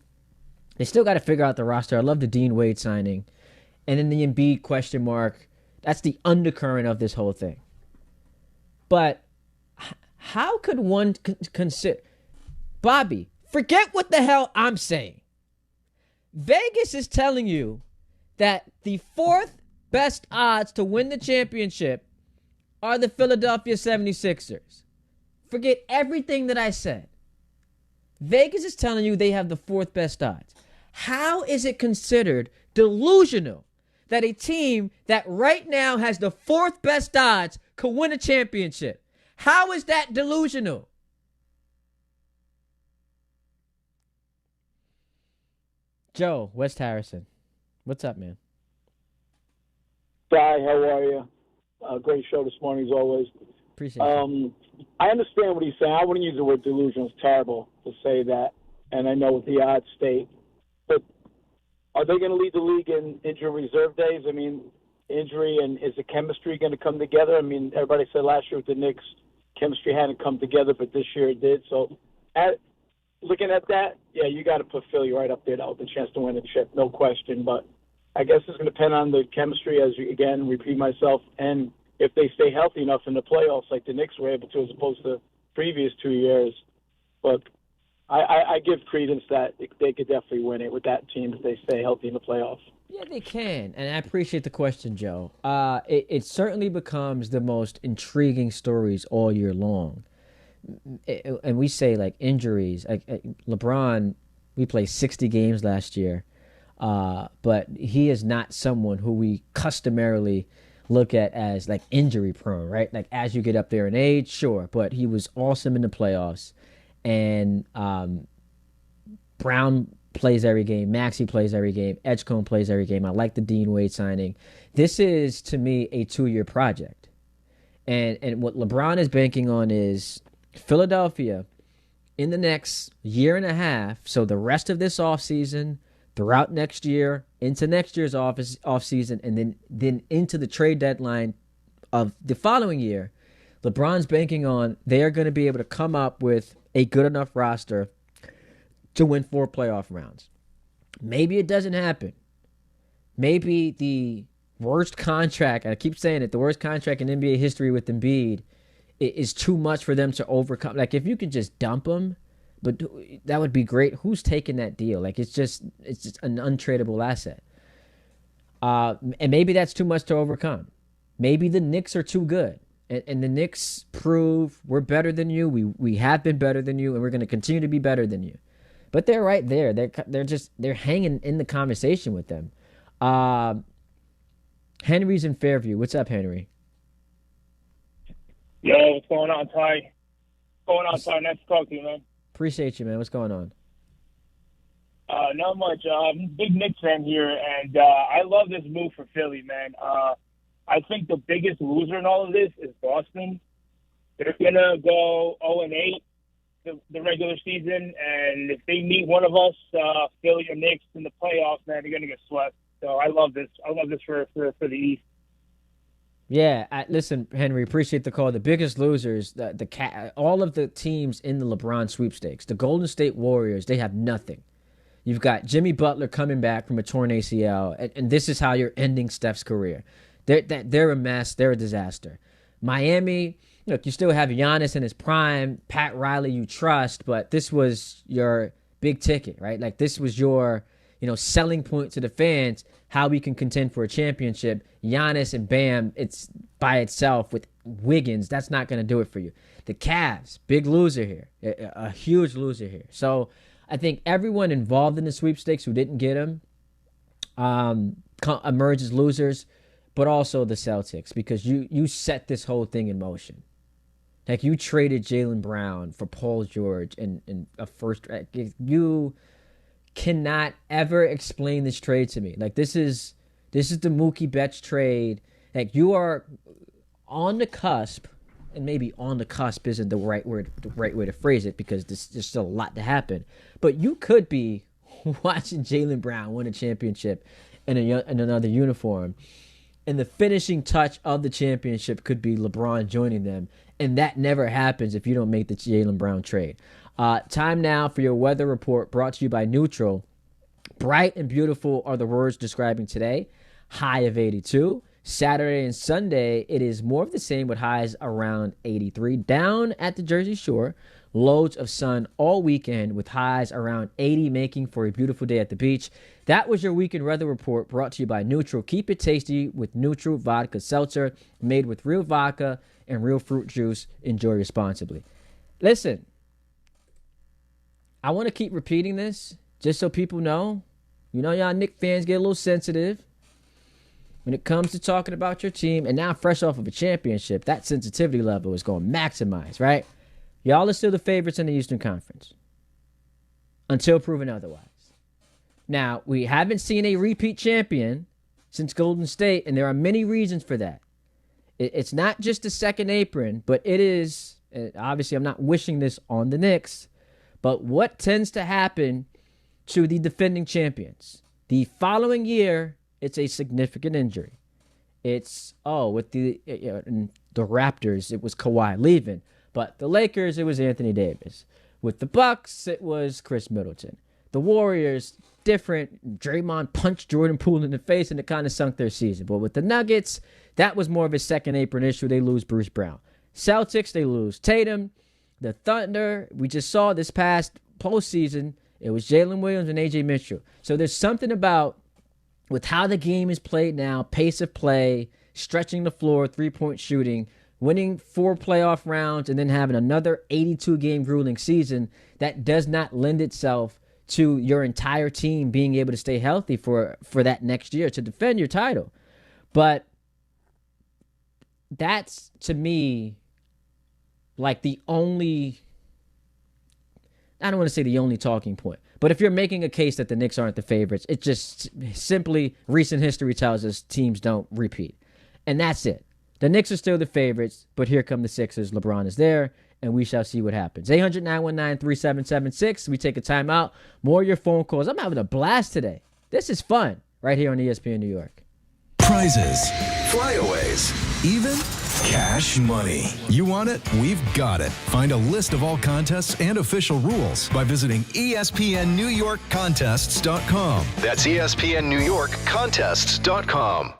Speaker 10: they still got to figure out the roster. I love the Dean Wade signing. And then the Embiid question mark. That's the undercurrent of this whole thing. But how could one consider... Bobby, forget what the hell I'm saying. Vegas is telling you that the 4th best odds to win the championship are the Philadelphia 76ers. Forget everything that I said. Vegas is telling you they have the 4th best odds. How is it considered delusional that a team that right now has the 4th best odds could win a championship? How is that delusional? Joe, West Harrison. What's up, man?
Speaker 8: Guy, how are you? Great show this morning, as always.
Speaker 10: Appreciate it.
Speaker 8: I understand what he's saying. I wouldn't use the word delusional. It's terrible to say that, and I know what the odds state. But are they going to lead the league in injury reserve days? I mean, injury and is the chemistry going to come together? I mean, everybody said last year with the Knicks, chemistry hadn't come together, but this year it did. So looking at that, yeah, you got to put Philly right up there with the chance to win a chip, no question. But I guess it's going to depend on the chemistry, as you, again, repeat myself, and if they stay healthy enough in the playoffs like the Knicks were able to as opposed to previous 2 years. But I give credence that they could definitely win it with that team if they stay healthy in the playoffs.
Speaker 10: Yeah, they can. And I appreciate the question, Joe. It certainly becomes the most intriguing stories all year long. And we say, like, injuries. Like LeBron, we played 60 games last year. But he is not someone who we customarily look at as, like, injury prone, right? Like, as you get up there in age, sure. But he was awesome in the playoffs. And Brown plays every game. Maxey plays every game. Edgecombe plays every game. I like the Dean Wade signing. This is, to me, a 2-year project. And what LeBron is banking on is Philadelphia in the next year and a half, so the rest of this offseason, throughout next year, into next year's offseason, and then into the trade deadline of the following year, LeBron's banking on they are going to be able to come up with a good enough roster to win 4 playoff rounds. Maybe it doesn't happen. Maybe the worst contract, and I keep saying it, the worst contract in NBA history with Embiid is too much for them to overcome. Like, if you could just dump him, but that would be great. Who's taking that deal? Like, it's just an untradeable asset. And maybe that's too much to overcome. Maybe the Knicks are too good. And the Knicks prove we're better than you. We have been better than you, and we're going to continue to be better than you. But they're right there. They're hanging in the conversation with them. Henry's in Fairview. What's up, Henry?
Speaker 11: Yo, what's going on, Ty? What's going on, Ty? Nice to talk to you, man.
Speaker 10: Appreciate you, man. What's going on?
Speaker 11: Not much. I'm a big Knicks fan here, and I love this move for Philly, man. I think the biggest loser in all of this is Boston. They're going to go 0-8 the regular season, and if they meet one of us, Philly or Knicks, in the playoffs, man, they're going to get swept. So I love this. I love this for the East.
Speaker 10: Yeah, listen, Henry, appreciate the call. The biggest losers, all of the teams in the LeBron sweepstakes, the Golden State Warriors, they have nothing. You've got Jimmy Butler coming back from a torn ACL, and this is how you're ending Steph's career. They're a mess. They're a disaster. Miami, look, you still have Giannis in his prime, Pat Riley you trust, but this was your big ticket, right? Like, this was your, selling point to the fans, how we can contend for a championship. Giannis and Bam, it's by itself with Wiggins, that's not going to do it for you. The Cavs, big loser here, a huge loser here. So I think everyone involved in the sweepstakes who didn't get them emerge as losers, but also the Celtics, because you set this whole thing in motion. Like, you traded Jaylen Brown for Paul George and a first. You cannot ever explain this trade to me. Like, this is the Mookie Betts trade. Like, you are on the cusp, and maybe on the cusp isn't the right way to phrase it, because there's still a lot to happen. But you could be watching Jaylen Brown win a championship in another uniform, and the finishing touch of the championship could be LeBron joining them, and that never happens if you don't make the Jaylen Brown trade. Time now for your weather report, brought to you by Neutral. Bright and beautiful are the words describing today. High of 82. Saturday and Sunday, it is more of the same with highs around 83. Down at the Jersey Shore, loads of sun all weekend with highs around 80, making for a beautiful day at the beach. That was your weekend weather report, brought to you by Neutral. Keep it tasty with Neutral Vodka Seltzer, made with real vodka and real fruit juice. Enjoy responsibly. Listen, I want to keep repeating this just so people know. You know, y'all Knicks fans get a little sensitive when it comes to talking about your team, and now fresh off of a championship, that sensitivity level is going to maximize, right? Y'all are still the favorites in the Eastern Conference until proven otherwise. Now, we haven't seen a repeat champion since Golden State, and there are many reasons for that. It's not just the second apron, but it is, obviously I'm not wishing this on the Knicks, but what tends to happen to the defending champions? The following year, it's a significant injury. It's, with the Raptors, it was Kawhi leaving. But the Lakers, it was Anthony Davis. With the Bucks, it was Chris Middleton. The Warriors, different. Draymond punched Jordan Poole in the face, and it kind of sunk their season. But with the Nuggets, that was more of a second apron issue. They lose Bruce Brown. Celtics, they lose Tatum. The Thunder, we just saw this past postseason, it was Jalen Williams and A.J. Mitchell. So there's something about, with how the game is played now, pace of play, stretching the floor, three-point shooting, winning 4 playoff rounds, and then having another 82-game grueling season, that does not lend itself to your entire team being able to stay healthy for that next year to defend your title. But that's, to me, like the only, I don't want to say the only talking point, but if you're making a case that the Knicks aren't the favorites, it just simply, recent history tells us teams don't repeat. And that's it. The Knicks are still the favorites, but here come the Sixers. LeBron is there, and we shall see what happens. 800-919-3776. We take a timeout. More of your phone calls. I'm having a blast today. This is fun right here on ESPN New York.
Speaker 15: Prizes, flyaways, even cash money. You want it? We've got it. Find a list of all contests and official rules by visiting ESPNNewYorkContests.com. That's ESPNNewYorkContests.com.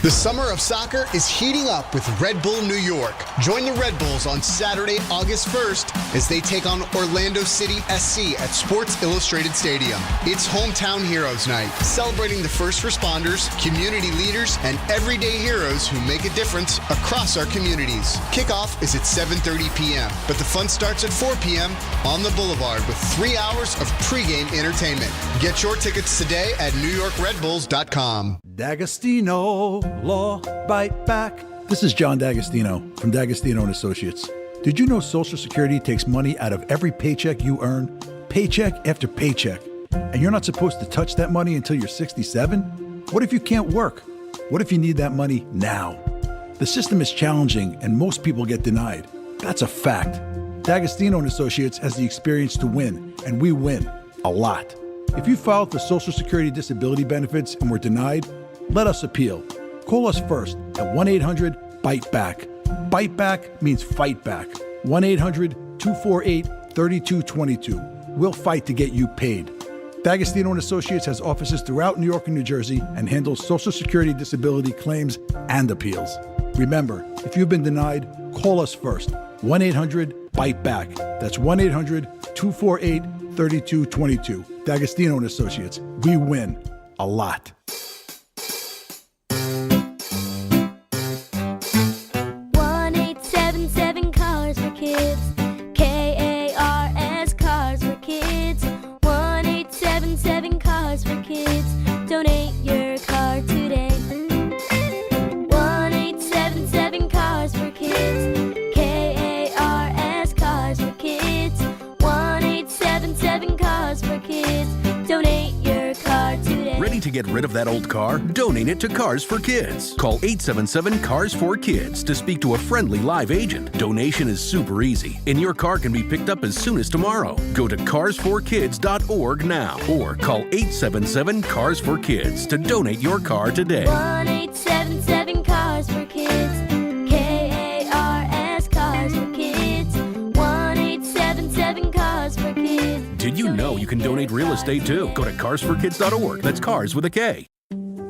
Speaker 9: The summer of soccer is heating up with Red Bull New York. Join the Red Bulls on Saturday, August 1st as they take on Orlando City SC at Sports Illustrated Stadium. It's Hometown Heroes Night, celebrating the first responders, community leaders, and everyday heroes who make a difference across our communities. Kickoff is at 7:30 p.m., but the fun starts at 4 p.m. on the Boulevard with 3 hours of pregame entertainment. Get your tickets today at NewYorkRedBulls.com.
Speaker 17: D'Agostino Law Bite Back. This is John D'Agostino from D'Agostino & Associates. Did you know Social Security takes money out of every paycheck you earn, paycheck after paycheck, and you're not supposed to touch that money until you're 67? What if you can't work? What if you need that money now? The system is challenging and most people get denied. That's a fact. D'Agostino & Associates has the experience to win, and we win a lot. If you filed for Social Security disability benefits and were denied, let us appeal. Call us first at 1-800-BITE-BACK. Bite back means fight back. 1-800-248-3222. We'll fight to get you paid. D'Agostino & Associates has offices throughout New York and New Jersey and handles Social Security disability claims and appeals. Remember, if you've been denied, call us first. 1-800-BITE-BACK. That's 1-800-248-3222. D'Agostino & Associates. We win a lot.
Speaker 18: 1-877-CARS. get rid of that old car? Donate it to Cars for Kids. Call 877-CARS4KIDS to speak to a friendly live agent. Donation is super easy, and your car can be picked up as soon as tomorrow. Go to carsforkids.org now or call 877-CARS4KIDS to donate your car today.
Speaker 19: 1-877-CARS-FOR-KIDS. KARS Cars for Kids. 1-877-CARS-FOR-KIDS.
Speaker 18: Did you know you can donate real estate too? Go to carsforkids.org. That's cars with a K.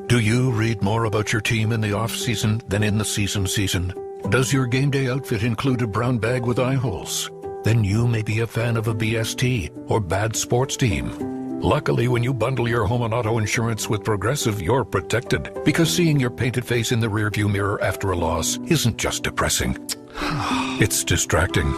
Speaker 20: Do you read more about your team in the off-season than in the season? Does your game day outfit include a brown bag with eye holes? Then you may be a fan of a BST or bad sports team. Luckily, when you bundle your home and auto insurance with Progressive, you're protected. Because seeing your painted face in the rearview mirror after a loss isn't just depressing. It's distracting.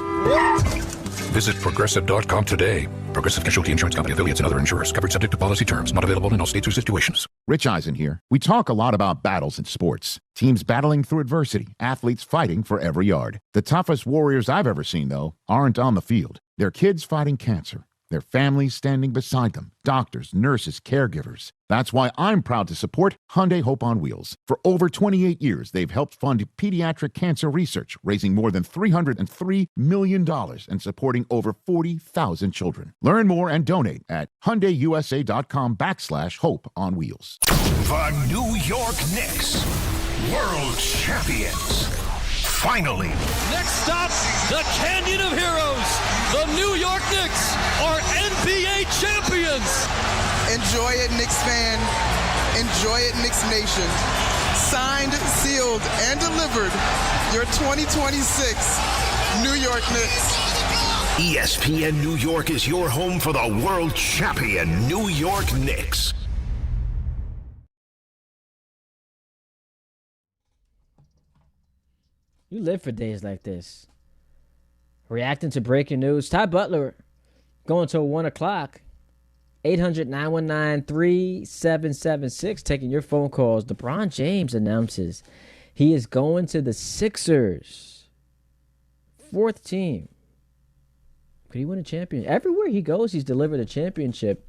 Speaker 20: Visit Progressive.com today. Progressive Casualty Insurance Company, affiliates, and other insurers. Covered subject to policy terms. Not available in all states or situations.
Speaker 16: Rich Eisen here. We talk a lot about battles in sports. Teams battling through adversity. Athletes fighting for every yard. The toughest warriors I've ever seen, though, aren't on the field. They're kids fighting cancer. Their families standing beside them. Doctors, nurses, caregivers. That's why I'm proud to support Hyundai Hope on Wheels. For over 28 years, they've helped fund pediatric cancer research, raising more than $303 million and supporting over 40,000 children. Learn more and donate at HyundaiUSA.com/Hope on Wheels.
Speaker 15: The New York Knicks, world champions. Finally.
Speaker 21: Next stop, the Canyon of Heroes. The New York Knicks are NBA champions.
Speaker 22: Enjoy it, Knicks fan. Enjoy it, Knicks Nation. Signed, sealed, and delivered, your 2026 New York Knicks.
Speaker 15: ESPN New York is your home for the world champion New York Knicks.
Speaker 10: You live for days like this. Reacting to breaking news. Ty Butler going till 1 o'clock. 800-919-3776. Taking your phone calls. LeBron James announces he is going to the Sixers. 4th team. Could he win a championship? Everywhere he goes, he's delivered a championship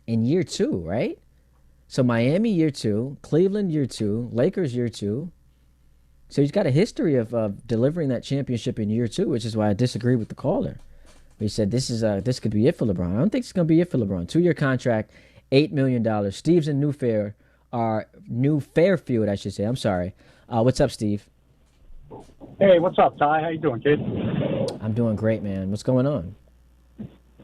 Speaker 10: in year 2, right? So Miami year 2, Cleveland year 2, Lakers year 2. So he's got a history of delivering that championship in year 2, which is why I disagree with the caller. He said this could be it for LeBron. I don't think it's going to be it for LeBron. 2-year contract, $8 million. Steve's in New Fairfield, I should say. I'm sorry. What's up, Steve?
Speaker 23: Hey, what's up, Ty? How you doing, kid?
Speaker 10: I'm doing great, man. What's going on?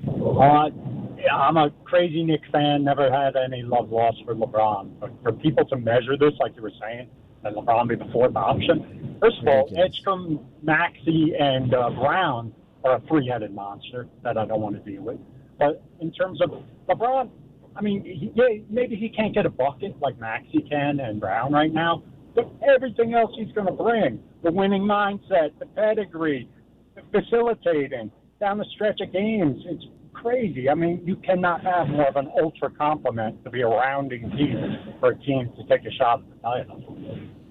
Speaker 23: Yeah, I'm a crazy Knicks fan. Never had any love lost for LeBron. But for people to measure this, like you were saying, and LeBron be the 4th option. First of all, Edgecombe, Maxey, and Brown are a three-headed monster that I don't want to deal with. But in terms of LeBron, I mean, maybe he can't get a bucket like Maxey can and Brown right now, but everything else he's going to bring, the winning mindset, the pedigree, the facilitating, down the stretch of games, it's crazy. I mean, you cannot have more of an ultra compliment to be a rounding piece for a team to take a shot at the title.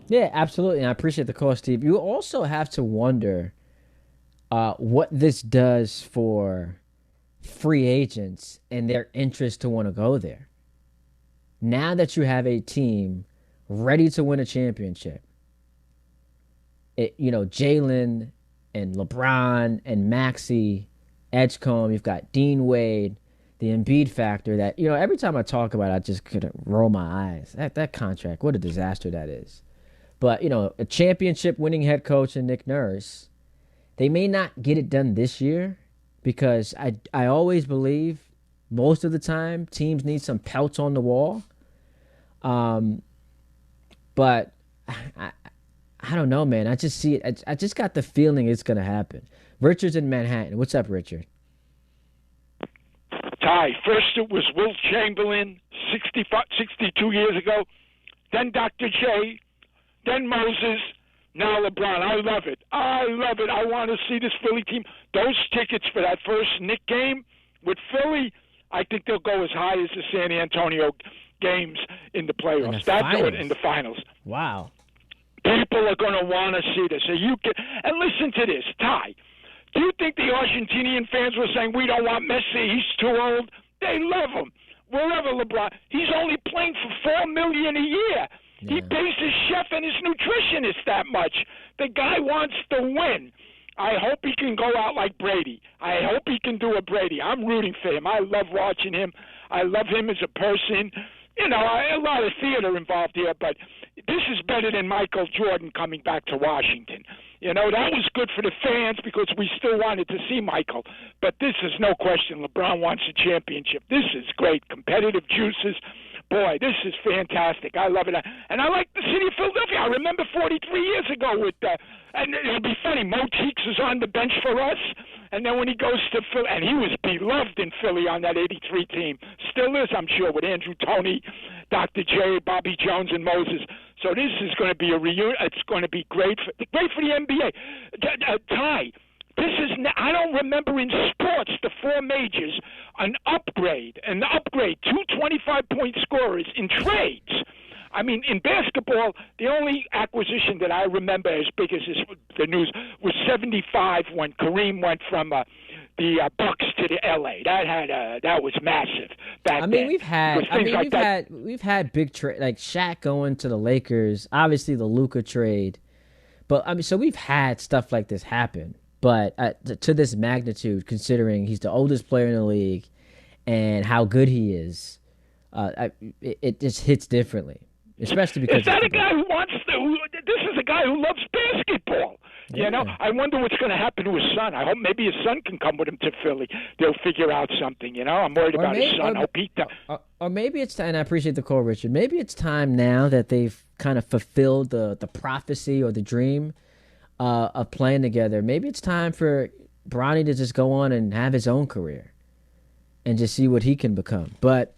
Speaker 10: Yeah, absolutely. And I appreciate the call, Steve. You also have to wonder what this does for free agents and their interest to want to go there. Now that you have a team ready to win a championship, Jalen and LeBron and Maxey, Edgecombe, you've got Dean Wade, the Embiid factor that, every time I talk about it, I just could roll my eyes. That contract, what a disaster that is. But, a championship winning head coach and Nick Nurse, they may not get it done this year because I always believe most of the time teams need some pelts on the wall. But I don't know, man. I just see it. I just got the feeling it's going to happen. Richard's in Manhattan. What's up, Richard?
Speaker 24: Ty, first it was Wilt Chamberlain 62 years ago, then Dr. J, then Moses, now LeBron. I love it. I want to see this Philly team. Those tickets for that first Knick game with Philly, I think they'll go as high as the San Antonio games in the playoffs. In the finals.
Speaker 10: Wow.
Speaker 24: People are going to want to see this. And listen to this, Ty. Do you think the Argentinian fans were saying, we don't want Messi, he's too old? They love him. wherever LeBron. He's only playing for $4 million a year. He pays his chef and his nutritionist that much. The guy wants to win. I hope he can go out like Brady. I hope he can do a Brady. I'm rooting for him. I love watching him. I love him as a person. You know, a lot of theater involved here, but this is better than Michael Jordan coming back to Washington. You know, that was good for the fans because we still wanted to see Michael. But this is no question. LeBron wants a championship. This is great. Competitive juices. Boy, this is fantastic. I love it. And I like the city of Philadelphia. I remember 43 years ago with, and it'll be funny, Mo Cheeks is on the bench for us. And then when he goes to Philly, and he was beloved in Philly on that 83 team. Still is, I'm sure, with Andrew Toney, Dr. J, Bobby Jones, and Moses. So this is going to be a reunion. It's going to be great for the NBA. Ty, this is, I don't remember in sports, the four majors, an upgrade, 2 25-point scorers in trades. I mean, in basketball, the only acquisition that I remember as big as the news was 75 when Kareem went from the Bucks to the LA. That was massive back then.
Speaker 10: I mean, we've had big trade like Shaq going to the Lakers, obviously the Luka trade. But I mean, so we've had stuff like this happen, but to this magnitude, considering he's the oldest player in the league and how good he is, it just hits differently. Especially because
Speaker 24: is that a guy who wants to? This is a guy who loves basketball. You know, I wonder what's going to happen to his son. I hope maybe his son can come with him to Philly. They'll figure out something. You know, I'm worried about his son.
Speaker 10: Or maybe it's time. And I appreciate the call, Richard. Maybe it's time now that they've kind of fulfilled the prophecy or the dream of playing together. Maybe it's time for Bronny to just go on and have his own career and just see what he can become. But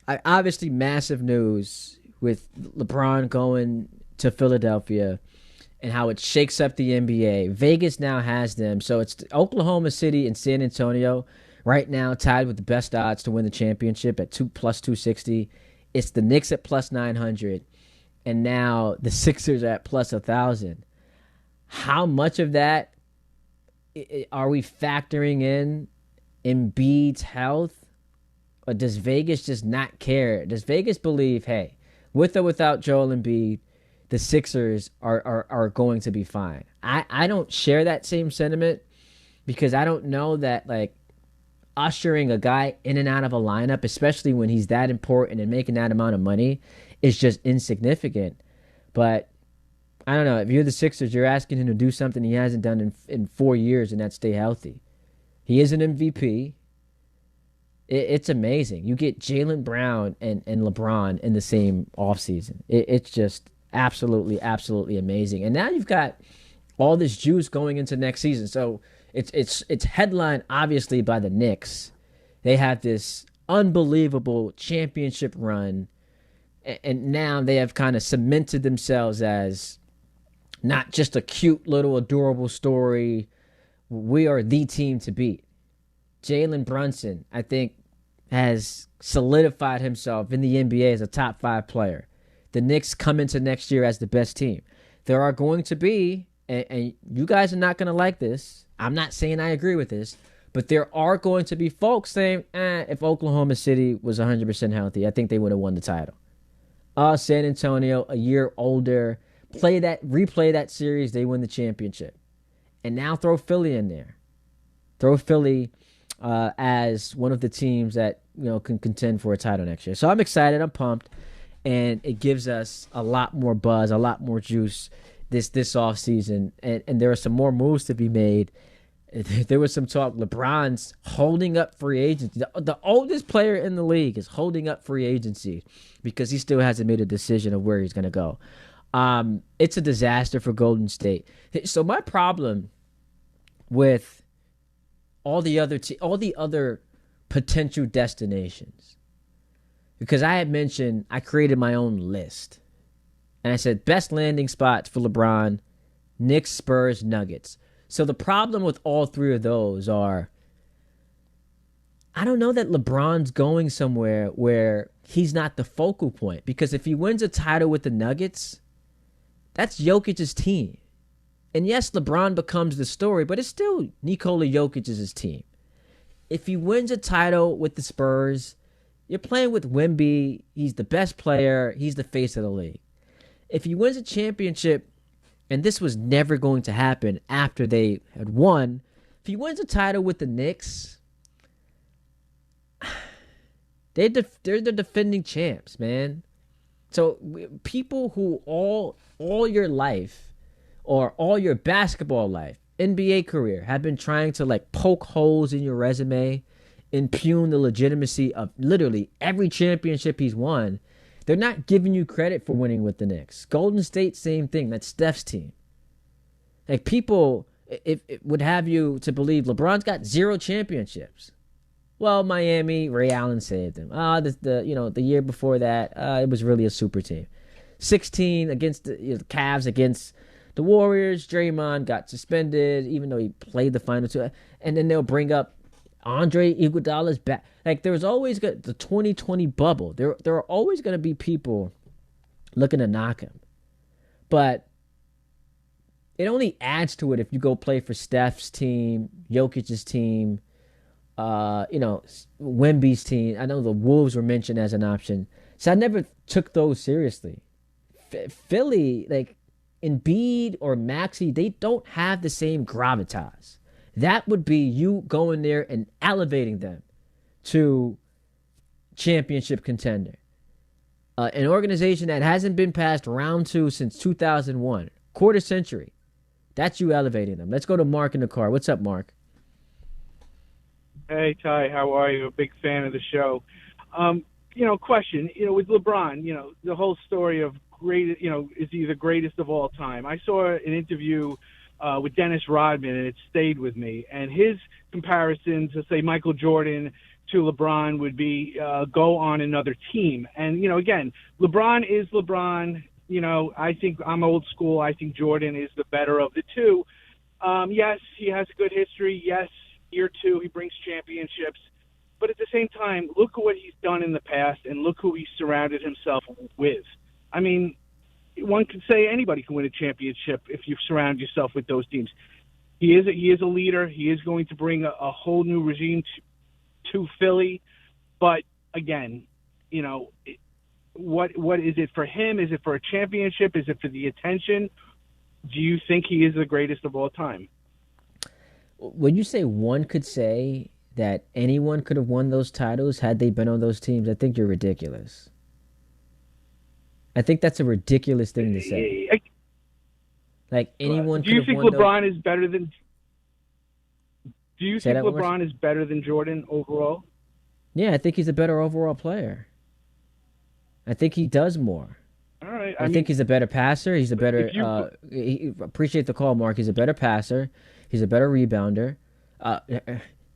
Speaker 10: obviously, massive news with LeBron going to Philadelphia and how it shakes up the NBA. Vegas now has them. So it's Oklahoma City and San Antonio right now tied with the best odds to win the championship at plus 260. It's the Knicks at plus 900. And now the Sixers at plus 1,000. How much of that are we factoring in Embiid's health? Or does Vegas just not care? Does Vegas believe, hey, with or without Joel Embiid, the Sixers are going to be fine? I don't share that same sentiment because I don't know that, like, ushering a guy in and out of a lineup, especially when he's that important and making that amount of money, is just insignificant. But I don't know. If you're the Sixers, you're asking him to do something he hasn't done in 4 years, and that's stay healthy. He is an MVP. It's amazing. You get Jaylen Brown and LeBron in the same offseason. It's just absolutely, absolutely amazing. And now you've got all this juice going into next season. So it's headlined, obviously, by the Knicks. They have this unbelievable championship run, and now they have kind of cemented themselves as not just a cute little adorable story. We are the team to beat. Jalen Brunson, I think, has solidified himself in the NBA as a top 5 player. The Knicks come into next year as the best team. There are going to be, and you guys are not going to like this, I'm not saying I agree with this, but there are going to be folks saying, if Oklahoma City was 100% healthy, I think they would have won the title. San Antonio, a year older, replay that series, they win the championship. And now throw Philly in there. Throw Philly as one of the teams that can contend for a title next year. So I'm excited. I'm pumped, and it gives us a lot more buzz, a lot more juice this offseason. And there are some more moves to be made. There was some talk. LeBron's holding up free agency. The oldest player in the league is holding up free agency because he still hasn't made a decision of where he's going to go. It's a disaster for Golden State. So my problem with all the other potential destinations, because I had mentioned I created my own list, and I said best landing spots for LeBron: Knicks, Spurs, Nuggets. So the problem with all three of those are, I don't know that LeBron's going somewhere where he's not the focal point, because if he wins a title with the Nuggets, that's Jokic's team. And yes, LeBron becomes the story, but it's still Nikola Jokic's team. if he wins a title with the Spurs, you're playing with Wemby. He's the best player. He's the face of the league. If he wins a championship, and this was never going to happen after they had won, if he wins a title with the Knicks, they're the defending champs, man. So people who all your life or all your basketball life, NBA career, have been trying to like poke holes in your resume, impugn the legitimacy of literally every championship he's won, they're not giving you credit for winning with the Knicks. Golden State, same thing. That's Steph's team. Like, people it would have you to believe LeBron's got 0 championships. Well, Miami, Ray Allen saved them. The year before that, it was really a super team. 16 against the Cavs against the Warriors. Draymond got suspended, even though he played the final 2. And then they'll bring up Andre Iguodala's back. Like, there was always the 2020 bubble. There are always going to be people looking to knock him. But it only adds to it if you go play for Steph's team, Jokic's team, Wemby's team. I know the Wolves were mentioned as an option. So I never took those seriously. Philly, like Embiid or Maxey, they don't have the same gravitas. That would be you going there and elevating them to championship contender. An organization that hasn't been past round 2 since 2001. Quarter century. That's you elevating them. Let's go to Mark in the car. What's up, Mark?
Speaker 5: Hey, Ty. How are you? A big fan of the show. Question. With LeBron, the whole story of great, is he the greatest of all time? I saw an interview with Dennis Rodman, and it stayed with me. And his comparison to, say, Michael Jordan to LeBron would be go on another team. And, again, LeBron is LeBron. I think I'm old school. I think Jordan is the better of the two. Yes, he has a good history. Yes, year 2, he brings championships. But at the same time, look at what he's done in the past, and look who he's surrounded himself with. I mean, one could say anybody can win a championship if you surround yourself with those teams. He is a leader. He is going to bring a whole new regime to Philly. But again, what is it for him? Is it for a championship? Is it for the attention? Do you think he is the greatest of all time?
Speaker 10: When you say one could say that anyone could have won those titles had they been on those teams, I think you're ridiculous. I think that's a ridiculous thing to say. Like, anyone could have won.
Speaker 5: Do you think LeBron is better than? Do you think LeBron is better than Jordan overall?
Speaker 10: Yeah, I think he's a better overall player. I think he does more.
Speaker 5: All right.
Speaker 10: I think he's a better passer. He's a better. Appreciate the call, Mark. He's a better passer. He's a better rebounder.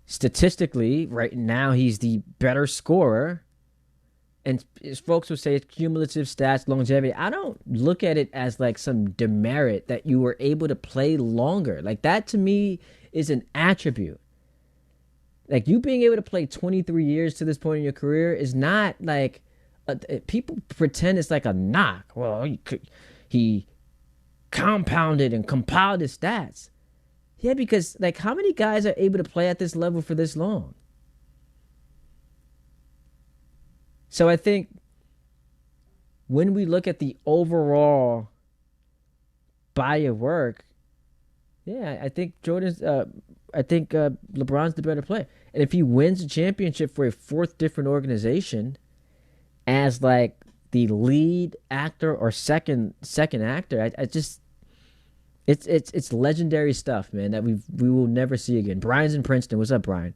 Speaker 10: Statistically, right now, he's the better scorer. And folks will say it's cumulative stats, longevity. I don't look at it as like some demerit that you were able to play longer. Like, that to me is an attribute. Like, you being able to play 23 years to this point in your career is not like people pretend it's like a knock. Well, he compounded and compiled his stats. Yeah, because like, how many guys are able to play at this level for this long? So I think when we look at the overall body of work, yeah, I think LeBron's the better player. And if he wins a championship for a 4th different organization as like the lead actor or second actor, I just it's legendary stuff, man, that we will never see again. Brian's in Princeton. What's up, Brian?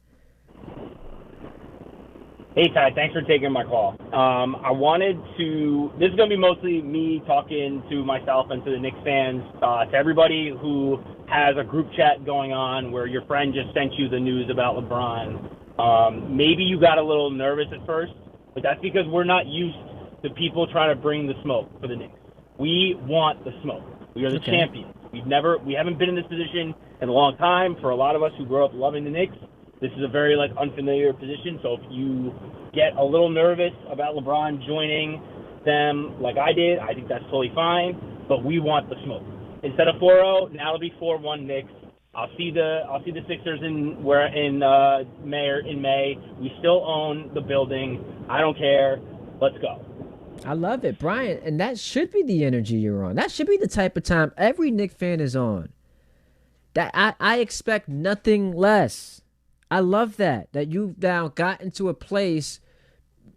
Speaker 6: Hey, Ty, thanks for taking my call. I wanted to, this is going to be mostly me talking to myself and to the Knicks fans, to everybody who has a group chat going on where your friend just sent you the news about LeBron. Maybe you got a little nervous at first, but that's because we're not used to people trying to bring the smoke for the Knicks. We want the smoke. We are the champions. We haven't been in this position in a long time. For a lot of us who grew up loving the Knicks, this is a very unfamiliar position. So if you get a little nervous about LeBron joining them like I did, I think that's totally fine. But we want the smoke. Instead of 4-0, now it'll be 4-1 Knicks. I'll see the Sixers in May. We still own the building. I don't care. Let's go.
Speaker 10: I love it, Brian, and that should be the energy you're on. That should be the type of time every Knicks fan is on. That I expect nothing less. I love that you've now got into a place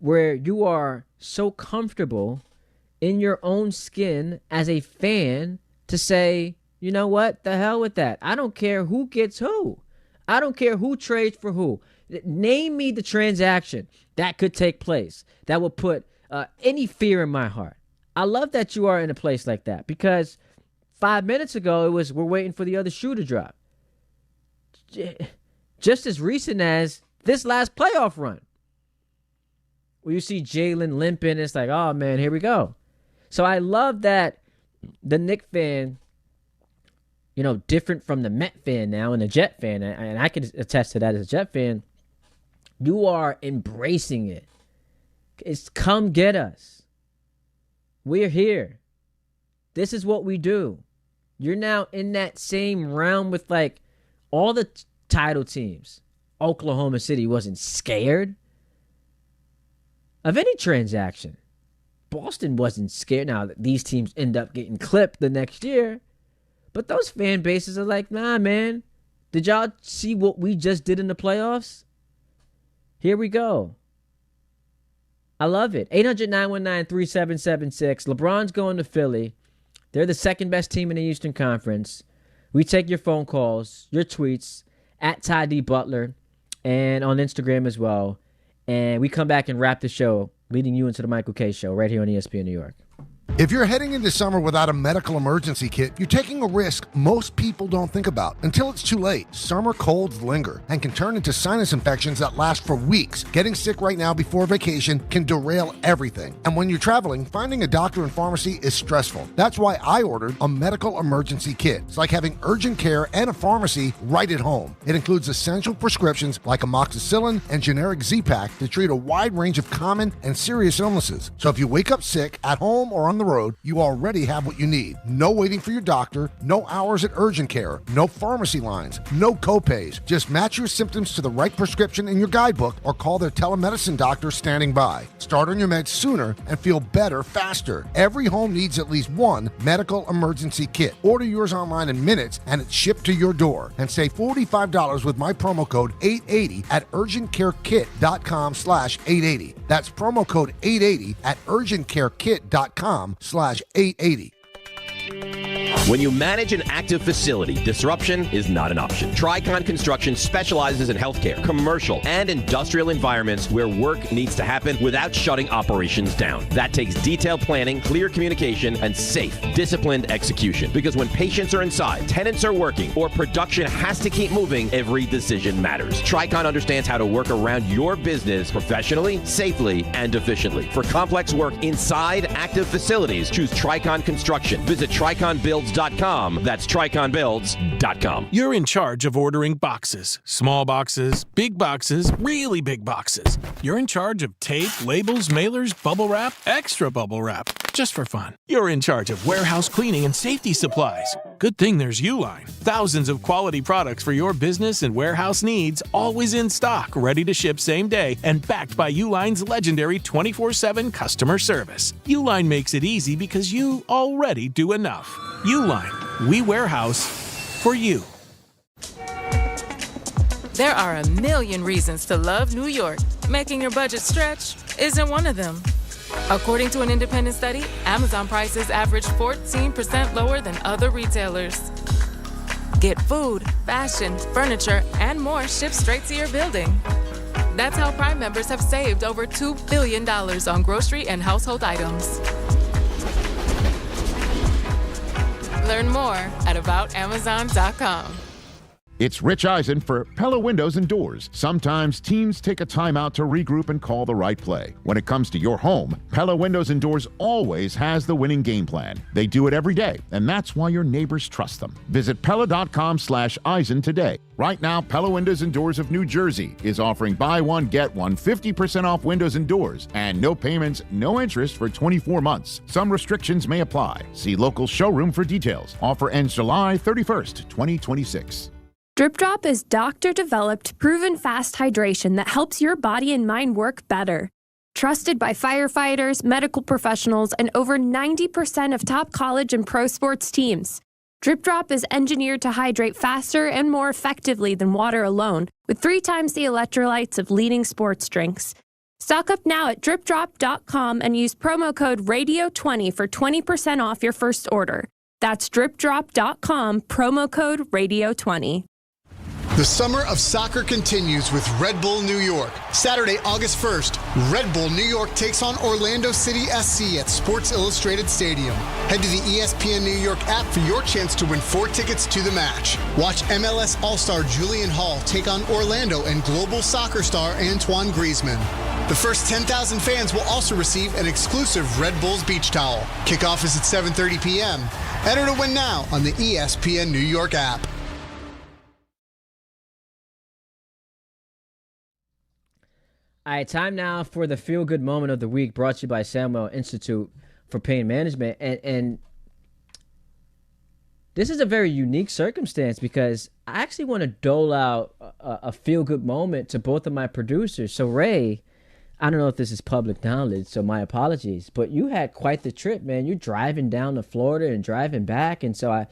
Speaker 10: where you are so comfortable in your own skin as a fan to say, you know what, the hell with that. I don't care who gets who. I don't care who trades for who. Name me the transaction that could take place that will put any fear in my heart. I love that you are in a place like that, because 5 minutes ago it was, we're waiting for the other shoe to drop. Just as recent as this last playoff run, where you see Jalen limping, it's like, oh man, here we go. So I love that the Knicks fan, different from the Met fan now and the Jet fan, and I can attest to that as a Jet fan, you are embracing it. It's come get us. We're here. This is what we do. You're now in that same realm with like all the title teams. Oklahoma City wasn't scared of any transaction. Boston wasn't scared. Now, these teams end up getting clipped the next year. But those fan bases are like, nah, man. Did y'all see what we just did in the playoffs? Here we go. I love it. 800-919-3776. LeBron's going to Philly. They're the second best team in the Eastern Conference. We take your phone calls, your tweets, at Ty D. Butler, and on Instagram as well. And we come back and wrap the show, leading you into the Michael K. Show right here on ESPN New York.
Speaker 7: If you're heading into summer without a medical emergency kit, you're taking a risk most people don't think about until it's too late. Summer colds linger and can turn into sinus infections that last for weeks. Getting sick right now before vacation can derail everything. And when you're traveling, finding a doctor and pharmacy is stressful. That's why I ordered a medical emergency kit. It's like having urgent care and a pharmacy right at home. It includes essential prescriptions like amoxicillin and generic Z-Pak to treat a wide range of common and serious illnesses. So if you wake up sick at home or on the road, you already have what you need. No waiting for your doctor, no hours at urgent care, no pharmacy lines, no copays. Just match your symptoms to the right prescription in your guidebook or call their telemedicine doctor standing by. Start on your meds sooner and feel better faster. Every home needs at least one medical emergency kit. Order yours online in minutes and it's shipped to your door. And save $45 with my promo code 880 at urgentcarekit.com/880. That's promo code 880 at urgentcarekit.com/880.
Speaker 12: When you manage an active facility, disruption is not an option. Tricon Construction specializes in healthcare, commercial, and industrial environments where work needs to happen without shutting operations down. That takes detailed planning, clear communication, and safe, disciplined execution. Because when patients are inside, tenants are working, or production has to keep moving, every decision matters. Tricon understands how to work around your business professionally, safely, and efficiently. For complex work inside active facilities, choose Tricon Construction. Visit TriconBuilds.com. That's TriconBuilds.com.
Speaker 13: You're in charge of ordering boxes. Small boxes, really big boxes. You're in charge of tape, labels, mailers, bubble wrap, extra bubble wrap, just for fun. You're in charge of warehouse cleaning and safety supplies. Good thing there's Uline. Thousands of quality products for your business and warehouse needs, always in stock, ready to ship same day, and backed by Uline's legendary 24/7 customer service. Uline makes it easy because you already do enough. Uline, we warehouse for you.
Speaker 14: There are a million reasons to love New York. Making your budget stretch isn't one of them. According to an independent study, Amazon prices average 14% lower than other retailers. Get food, fashion, furniture, and more shipped straight to your building. That's how Prime members have saved over $2 billion on grocery and household items. Learn more at aboutamazon.com.
Speaker 16: It's Rich Eisen for Pella Windows and Doors. Sometimes teams take a time out to regroup and call the right play. When it comes to your home, Pella Windows and Doors always has the winning game plan. They do it every day, and that's why your neighbors trust them. Visit Pella.com/Eisen today. Right now, Pella Windows and Doors of New Jersey is offering buy one, get one 50% off windows and doors, and no payments, no interest for 24 months. Some restrictions may apply. See local showroom for details. Offer ends July 31st, 2026.
Speaker 1: Drip Drop is doctor-developed, proven fast hydration that helps your body and mind work better. Trusted by firefighters, medical professionals, and over 90% of top college and pro sports teams. Drip Drop is engineered to hydrate faster and more effectively than water alone, with 3 times the electrolytes of leading sports drinks. Stock up now at dripdrop.com and use promo code RADIO20 for 20% off your first order. That's dripdrop.com, promo code RADIO20.
Speaker 9: The summer of soccer continues with Red Bull New York. Saturday, August 1st, Red Bull New York takes on Orlando City SC at Sports Illustrated Stadium. Head to the ESPN New York app for your chance to win 4 tickets to the match. Watch MLS All-Star Julian Hall take on Orlando and global soccer star Antoine Griezmann. The first 10,000 fans will also receive an exclusive Red Bulls beach towel. Kickoff is at 7:30 p.m. Enter to win now on the ESPN New York app.
Speaker 10: All right, time now for the feel-good moment of the week, brought to you by Samuel Institute for Pain Management. And this is a very unique circumstance because I actually want to dole out a feel-good moment to both of my producers. So, Ray, I don't know if this is public knowledge, so my apologies, but you had quite the trip, man. You're driving down to Florida and driving back, and so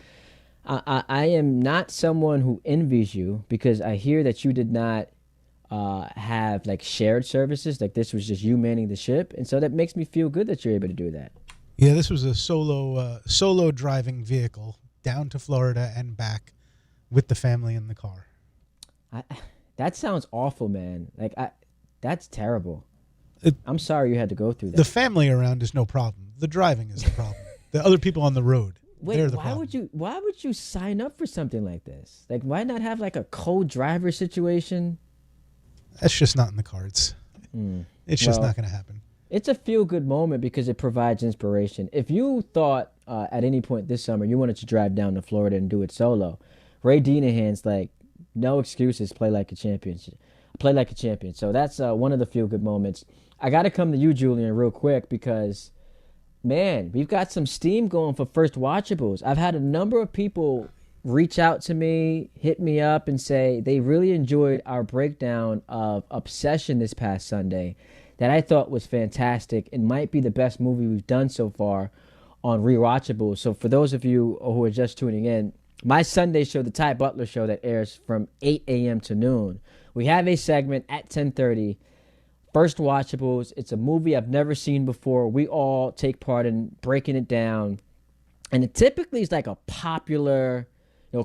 Speaker 10: I am not someone who envies you because I hear that you did not have like shared services, like this was just you manning the ship, and so that makes me feel good that you're able to do that.
Speaker 2: Yeah, this was a solo driving vehicle down to Florida and back with the family in the car.
Speaker 10: That sounds awful, man. That's terrible. I'm sorry you had to go through that.
Speaker 2: The family around is no problem. The driving is the problem. The other people on the road.
Speaker 10: Wait,
Speaker 2: they're the
Speaker 10: why
Speaker 2: problem.
Speaker 10: why would you sign up for something like this? Like, why not have like a co-driver situation?
Speaker 2: That's just not in the cards. It's just not going to happen.
Speaker 10: It's a feel-good moment because it provides inspiration. If you thought at any point this summer you wanted to drive down to Florida and do it solo, Ray Dinahan's like, no excuses, play like a champion. Play like a champion. So that's one of the feel-good moments. I got to come to you, Julian, real quick because, man, we've got some steam going for First Watchables. I've had a number of people reach out to me, hit me up, and say they really enjoyed our breakdown of Obsession this past Sunday that I thought was fantastic and might be the best movie we've done so far on Rewatchables. So for those of you who are just tuning in, my Sunday show, the Ty Butler Show, that airs from 8 a.m. to noon, we have a segment at 10:30, First Watchables. It's a movie I've never seen before. We all take part in breaking it down. And it typically is like a popular,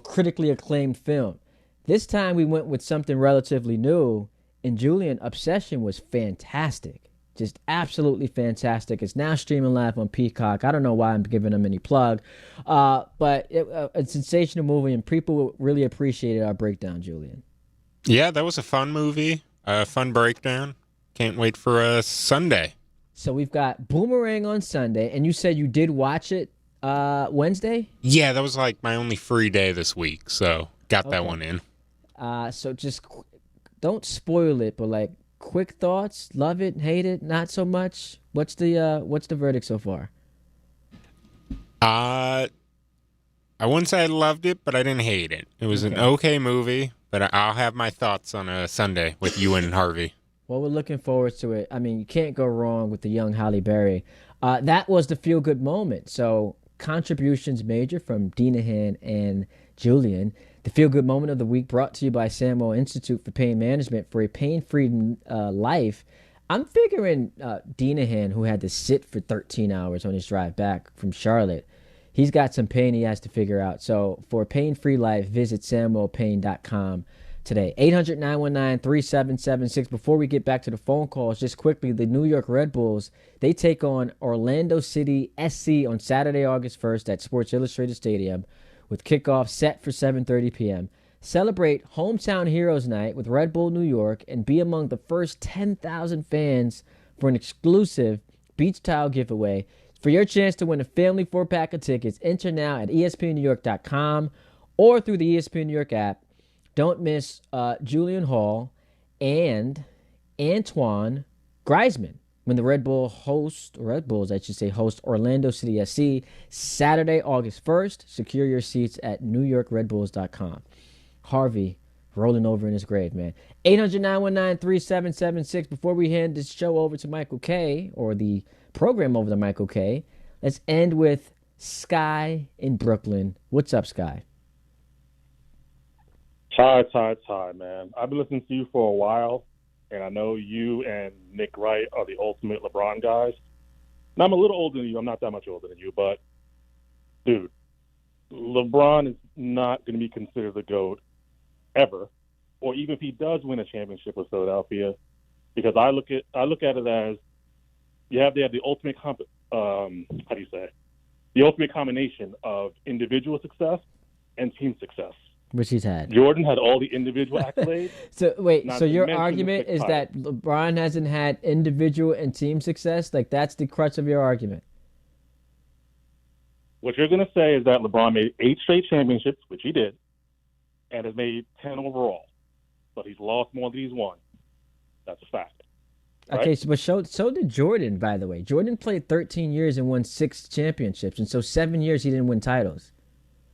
Speaker 10: critically acclaimed film. This time we went with something relatively new, and Julian, Obsession was fantastic. Just absolutely fantastic. It's now streaming live on Peacock. I don't know why I'm giving them any plug, but a sensational movie, and people really appreciated our breakdown, Julian.
Speaker 3: Yeah, that was a fun movie, a fun breakdown. Can't wait for Sunday.
Speaker 10: So we've got Boomerang on Sunday, and you said you did watch it Wednesday?
Speaker 3: Yeah, that was like my only free day this week, so got that one in.
Speaker 10: So just don't spoil it, but like quick thoughts, love it, hate it, not so much. What's the verdict so far?
Speaker 3: I wouldn't say I loved it, but I didn't hate it. It was an okay movie, but I'll have my thoughts on a Sunday with you and Harvey.
Speaker 10: Well, we're looking forward to it. I mean, you can't go wrong with the young Halle Berry. That was the feel-good moment. So contributions major from Dinahan and Julian. The feel-good moment of the week brought to you by Samuel Institute for Pain Management for a pain-free life. I'm figuring Dinahan, who had to sit for 13 hours on his drive back from Charlotte, he's got some pain he has to figure out. So for a pain-free life, visit samuelpain.com today. 800-919-3776. Before we get back to the phone calls, just quickly, the New York Red Bulls, they take on Orlando City SC on Saturday, August 1st at Sports Illustrated Stadium with kickoff set for 7:30 p.m. Celebrate Hometown Heroes Night with Red Bull New York and be among the first 10,000 fans for an exclusive beach towel giveaway. For your chance to win a family 4-pack of tickets, enter now at espnnewyork.com or through the ESPN New York app. Don't miss Julian Hall and Antoine Griezmann when the Red Bulls host Orlando City SC Saturday, August 1st. Secure your seats at NewYorkRedBulls.com. Harvey rolling over in his grave, man. 800-919-3776. Before we hand this show over to Michael K, or the program over to Michael K, let's end with Sky in Brooklyn. What's up, Sky?
Speaker 4: Ty, man. I've been listening to you for a while, and I know you and Nick Wright are the ultimate LeBron guys. Now, I'm a little older than you. I'm not that much older than you, but, dude, LeBron is not going to be considered the GOAT ever, or even if he does win a championship with Philadelphia, because I look at it as they have the ultimate the ultimate combination of individual success and team success.
Speaker 10: Which he's had.
Speaker 4: Jordan had all the individual accolades.
Speaker 10: So your argument is that LeBron hasn't had individual and team success? Like, that's the crux of your argument?
Speaker 4: What you're going to say is that LeBron made 8 straight championships, which he did, and has made 10 overall. But he's lost more than he's won. That's a fact. Right?
Speaker 10: Okay, but so did Jordan, by the way. Jordan played 13 years and won 6 championships, and so 7 years he didn't win titles.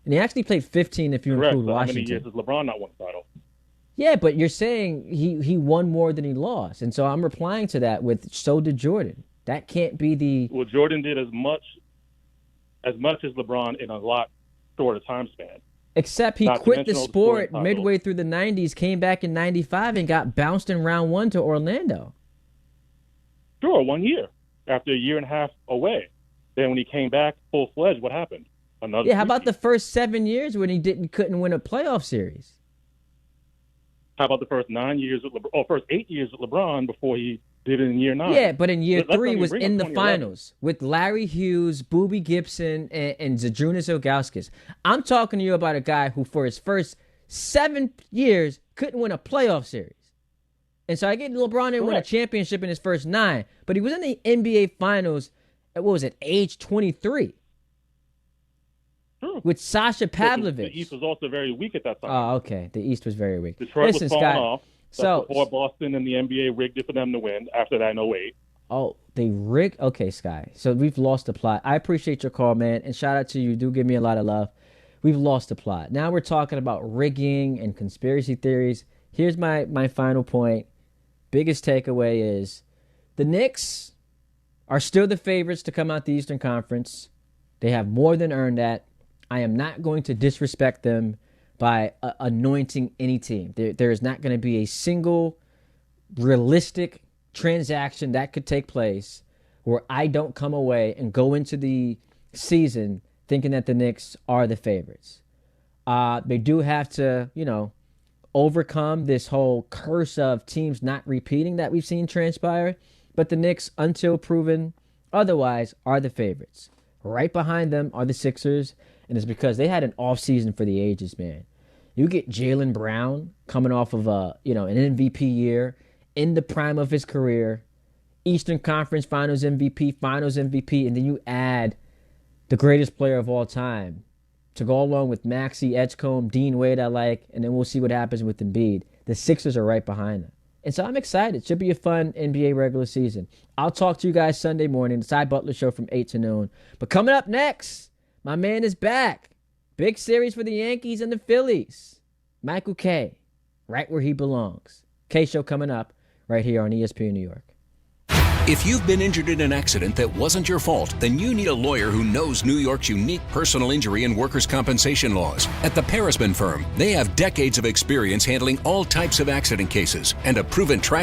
Speaker 10: And he actually played 15 if you include
Speaker 4: so
Speaker 10: Washington.
Speaker 4: How many years has LeBron not won a title?
Speaker 10: Yeah, but you're saying he won more than he lost. And so I'm replying to that with so did Jordan. That can't be the...
Speaker 4: Well, Jordan did as much as LeBron in a lot shorter time span.
Speaker 10: Except he quit the sport midway through the 90s, came back in 95, and got bounced in round 1 to Orlando.
Speaker 4: Sure, 1 year. After a year and a half away. Then when he came back full-fledged, what happened? Another
Speaker 10: how about the first 7 years when he couldn't win a playoff series?
Speaker 4: How about the first 9 years with first 8 years with LeBron before he did it in year 9?
Speaker 10: Yeah, but in year 3 was in the finals with Larry Hughes, Boobie Gibson, and Zydrunas Ilgauskas. I'm talking to you about a guy who, for his first 7 years, couldn't win a playoff series. And so I get LeBron didn't win a championship in his first 9, but he was in the NBA Finals at, age 23.
Speaker 4: True.
Speaker 10: With Sasha Pavlovich.
Speaker 4: The East was also very weak at that time.
Speaker 10: Oh, okay. The East was very weak.
Speaker 4: Detroit was falling off. That's before Boston and the NBA rigged it for them to win after that in 08.
Speaker 10: Oh, they rigged? Okay, Sky. So we've lost the plot. I appreciate your call, man, and shout out to you. Do give me a lot of love. We've lost the plot. Now we're talking about rigging and conspiracy theories. Here's my final point. Biggest takeaway is the Knicks are still the favorites to come out the Eastern Conference. They have more than earned that. I am not going to disrespect them by anointing any team. There is not going to be a single realistic transaction that could take place where I don't come away and go into the season thinking that the Knicks are the favorites. They do have to, overcome this whole curse of teams not repeating that we've seen transpire. But the Knicks, until proven otherwise, are the favorites. Right behind them are the Sixers. And it's because they had an offseason for the ages, man. You get Jaylen Brown coming off of an MVP year, in the prime of his career, Eastern Conference Finals MVP, and then you add the greatest player of all time to go along with Maxey, Edgecombe, Dean Wade I like, and then we'll see what happens with Embiid. The Sixers are right behind them. And so I'm excited. Should be a fun NBA regular season. I'll talk to you guys Sunday morning, the Cy Butler Show from 8 to noon. But coming up next, my man is back. Big series for the Yankees and the Phillies. Michael K, right where he belongs. K-Show coming up right here on ESPN New York.
Speaker 18: If you've been injured in an accident that wasn't your fault, then you need a lawyer who knows New York's unique personal injury and workers' compensation laws. At the Parisman Firm, they have decades of experience handling all types of accident cases and a proven track